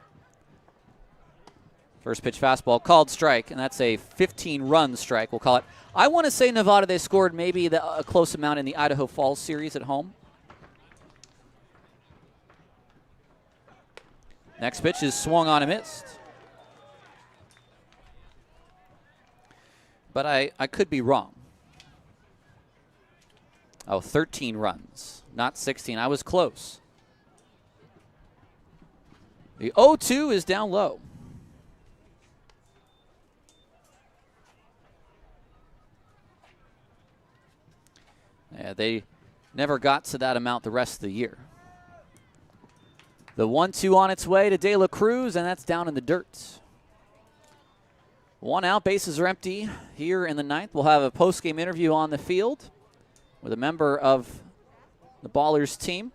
First pitch fastball called strike, and that's a 15-run strike, we'll call it. I want to say Nevada, they scored maybe a close amount in the Idaho Falls series at home. Next pitch is swung on and missed. But I could be wrong. Oh, 13 runs, not 16. I was close. The 0-2 is down low. Yeah, they never got to that amount the rest of the year. The 1-2 on its way to De La Cruz, and that's down in the dirt. 1 out, bases are empty here in the 9th. We'll have a post-game interview on the field with a member of the Ballers team.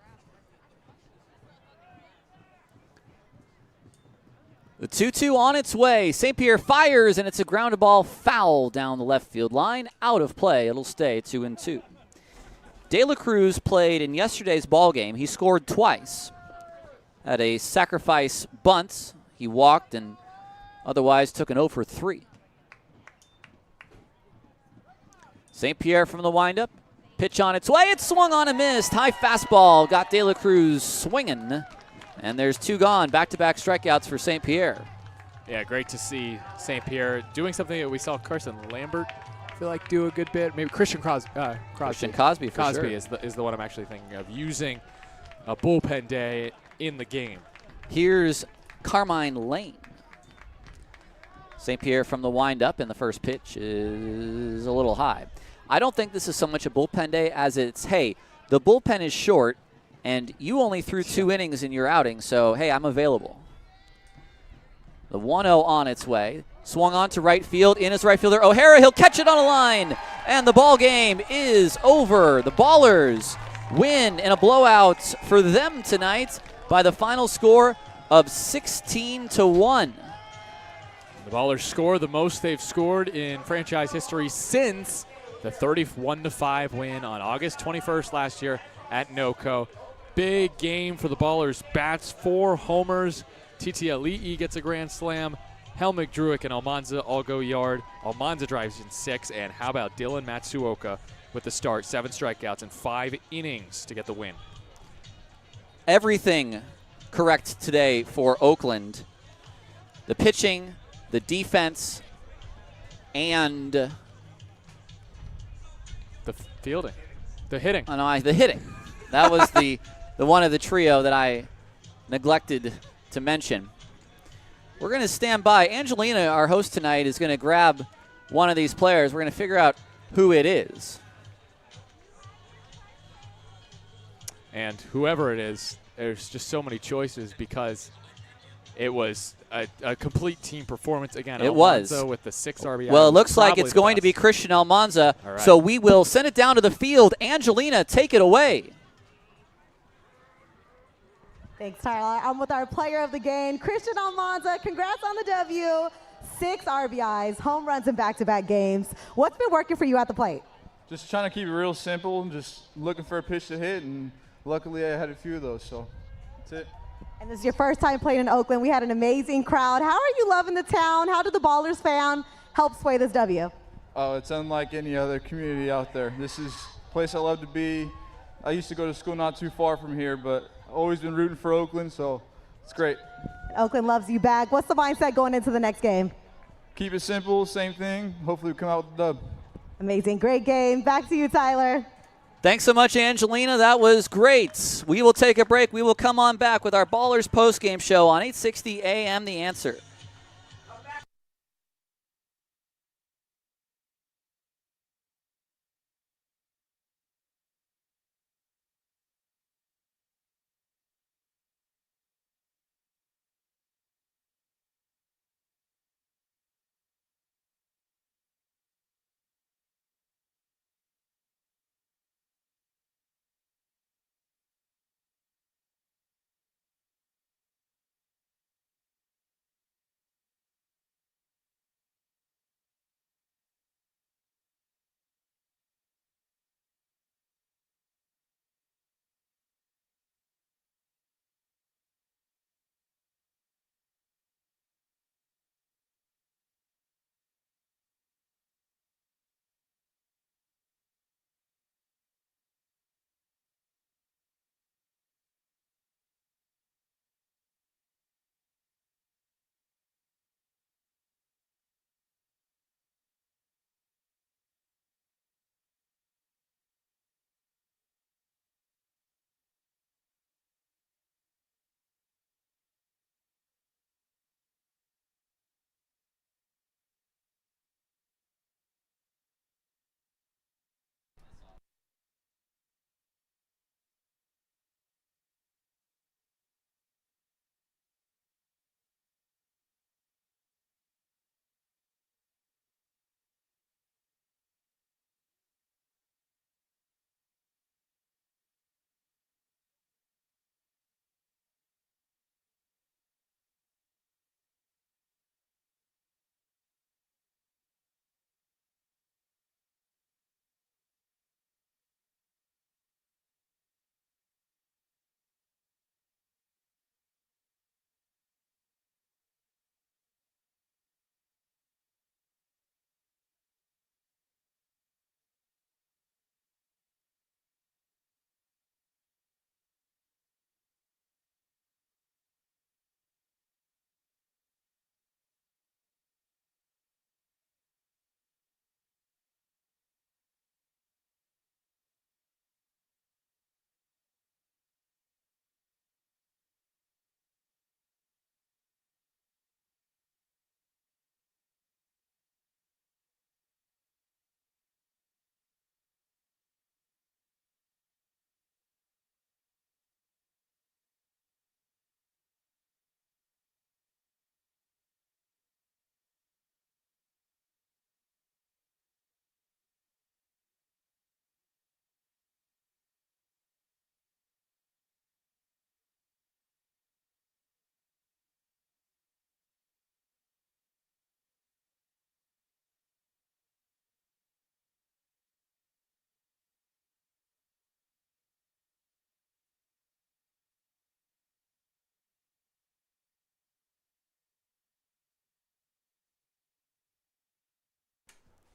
The 2-2 on its way. St. Pierre fires, and it's a grounded ball foul down the left field line. Out of play. It'll stay 2-2. De La Cruz played in yesterday's ball game. He scored twice. Had a sacrifice bunt. He walked and otherwise took an 0 for 3. St. Pierre from the windup. Pitch on its way. It's swung on and missed. High fastball. Got De La Cruz swinging. And there's 2 gone. Back-to-back strikeouts for St. Pierre. Yeah, great to see St. Pierre doing something that we saw Carson Lambert feel like do a good bit. Maybe Christian Crosby. Christian Cosby for Cosby sure. is the one I'm actually thinking of, using a bullpen day in the game. Here's Carmine Lane. St. Pierre from the windup, and the first pitch is a little high. I don't think this is so much a bullpen day as it's, hey, the bullpen is short, and you only threw 2 innings in your outing, so, hey, I'm available. The 1-0 on its way. Swung on to right field. In is right fielder O'Hara. He'll catch it on a line. And the ball game is over. The Ballers win in a blowout for them tonight by the final score of 16-1. The Ballers score the most they've scored in franchise history since the 31-5 win on August 21st last year at NOCO. Big game for the Ballers. Bats, 4 homers. TT Ali'i gets a grand slam. Helmick, Druick, and Almanza all go yard. Almanza drives in 6. And how about Dylan Matsuoka with the start? 7 strikeouts and 5 innings to get the win. Everything correct today for Oakland. the pitching, the defense, and The fielding. The hitting. the hitting. That was the one of the trio that I neglected to mention. We're going to stand by. Angelina, our host tonight, is going to grab one of these players. We're going to figure out who it is. And whoever it is, there's just so many choices because it was a complete team performance. Again, It was. Alonso with the 6 RBI. Well, it looks like Probably it's the going to be best. Christian Almanza, All right. so we will send it down to the field. Angelina, take it away. Thanks, Tyler. I'm with our player of the game, Christian Almanza. Congrats on the W. 6 RBIs, home runs in back-to-back games. What's been working for you at the plate? Just trying to keep it real simple and just looking for a pitch to hit, and luckily I had a few of those, so that's it. And this is your first time playing in Oakland. We had an amazing crowd. How are you loving the town? How did the Ballers fan help sway this W? Oh, it's unlike any other community out there. This is a place I love to be. I used to go to school not too far from here, but I've always been rooting for Oakland, so it's great. Oakland loves you back. What's the mindset going into the next game? Keep it simple, same thing. Hopefully we come out with the dub. Amazing. Great game. Back to you, Tyler. Thanks so much, Angelina. That was great. We will take a break. We will come on back with our Ballers postgame show on 860 AM The Answer.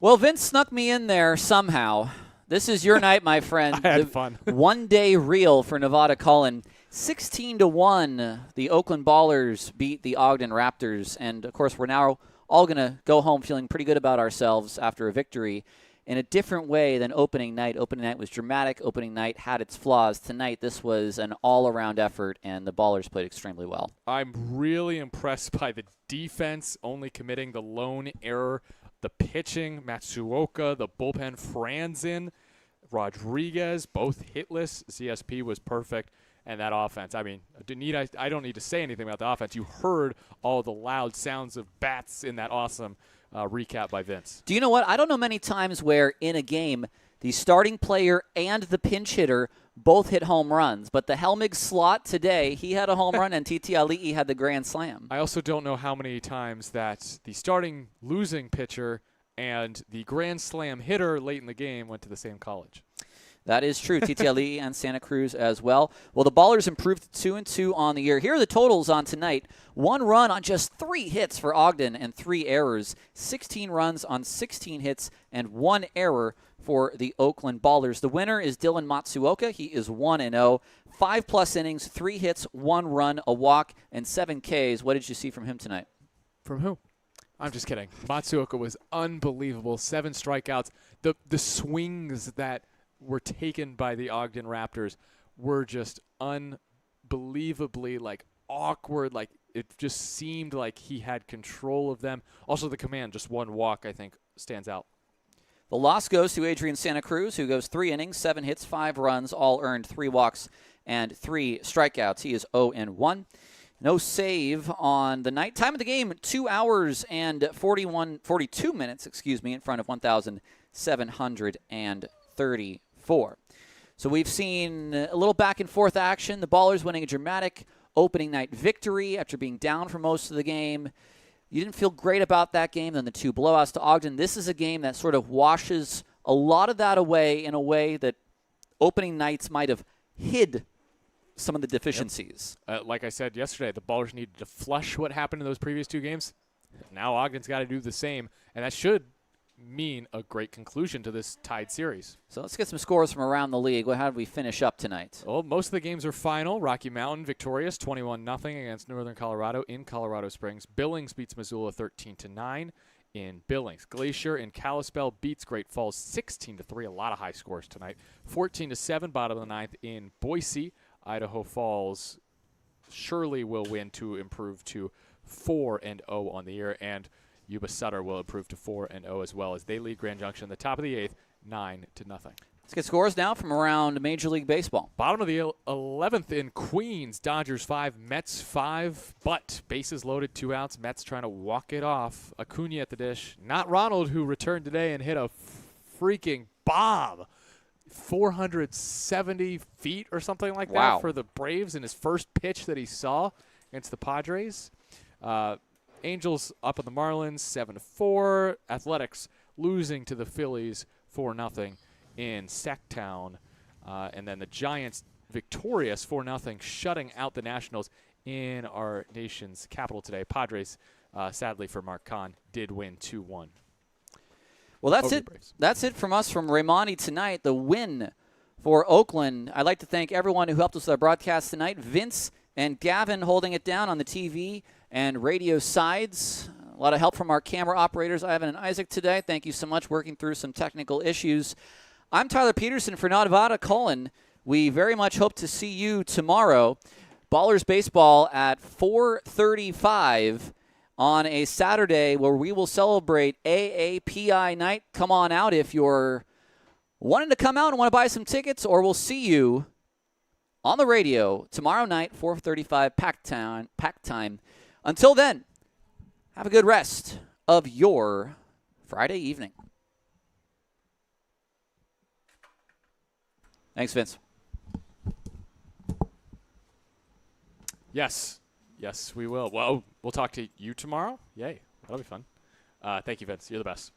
Well, Vince snuck me in there somehow. This is your night, my friend. I had fun. One-day reel for Nevada Cullen. 16-1, the Oakland Ballers beat the Ogden Raptors. And, of course, we're now all going to go home feeling pretty good about ourselves after a victory in a different way than opening night. Opening night was dramatic. Opening night had its flaws. Tonight, this was an all-around effort, and the Ballers played extremely well. I'm really impressed by the defense, only committing the lone error. The pitching, Matsuoka, the bullpen, Franzen, Rodriguez, both hitless. CSP was perfect. And that offense, I mean, I don't need to say anything about the offense. You heard all the loud sounds of bats in that awesome recap by Vince. Do you know what? I don't know many times where in a game the starting player and the pinch hitter both hit home runs. But the Helmig slot today, he had a home run, and TT Ali'i had the grand slam. I also don't know how many times that the starting losing pitcher and the grand slam hitter late in the game went to the same college. That is true. TT Ali'i and Santa Cruz as well. Well, the Ballers improved to 2-2 on the year. Here are the totals on tonight. 1 run on just 3 hits for Ogden and 3 errors. 16 runs on 16 hits and 1 error for the Oakland Ballers. The winner is Dylan Matsuoka. He is 1-0. 5+ innings, 3 hits, 1 run, a walk, and 7 Ks. What did you see from him tonight? From who? I'm just kidding. Matsuoka was unbelievable. 7 strikeouts. The swings that were taken by the Ogden Raptors were just unbelievably awkward. It just seemed like he had control of them. Also, the command, just 1 walk, I think, stands out. The loss goes to Adrian Santa Cruz, who goes 3 innings, 7 hits, 5 runs, all earned, 3 walks, and 3 strikeouts. He is 0-1. No save on the night. Time of the game, 2 hours and 42 minutes, in front of 1,734. So we've seen a little back and forth action. The Ballers winning a dramatic opening night victory after being down for most of the game. You didn't feel great about that game. Then the 2 blowouts to Ogden. This is a game that sort of washes a lot of that away in a way that opening nights might have hid some of the deficiencies. Yep. Like I said yesterday, the Ballers needed to flush what happened in those previous 2 games. Now Ogden's got to do the same, and that should mean a great conclusion to this tied series. So let's get some scores from around the league. How did we finish up tonight? Well, most of the games are final. Rocky Mountain victorious 21-0 against Northern Colorado in Colorado Springs. Billings beats Missoula 13-9 in Billings. Glacier in Kalispell beats Great Falls 16-3. A lot of high scores tonight. 14-7 bottom of the 9th in Boise. Idaho Falls surely will win to improve to 4-0 on the year, and Yuba Sutter will improve to 4-0 as well as they lead Grand Junction in the top of the 8th, 9-0. Let's get scores now from around Major League Baseball. Bottom of the 11th in Queens, Dodgers 5, Mets 5, but bases loaded, 2 outs. Mets trying to walk it off. Acuna at the dish. Not Ronald, who returned today and hit a freaking bomb. 470 feet or something like that for the Braves in his first pitch that he saw against the Padres. Angels up on the Marlins 7-4. Athletics losing to the Phillies 4-0 in Sacktown. And then the Giants victorious 4-0, shutting out the Nationals in our nation's capital today. Padres, sadly for Mark Kahn, did win 2-1. Well, that's it. That's it from us from Raimondi tonight. The win for Oakland. I'd like to thank everyone who helped us with our broadcast tonight. Vince and Gavin holding it down on the TV and radio sides. A lot of help from our camera operators, Ivan and Isaac, today. Thank you so much, working through some technical issues. I'm Tyler Peterson for Nevada Cullen. We very much hope to see you tomorrow. Ballers Baseball at 4:35 on a Saturday where we will celebrate AAPI night. Come on out if you're wanting to come out and want to buy some tickets, or we'll see you on the radio tomorrow night, 4:35 pack time. Until then, have a good rest of your Friday evening. Thanks, Vince. Yes, we will. Well, we'll talk to you tomorrow. Yay, that'll be fun. Thank you, Vince. You're the best.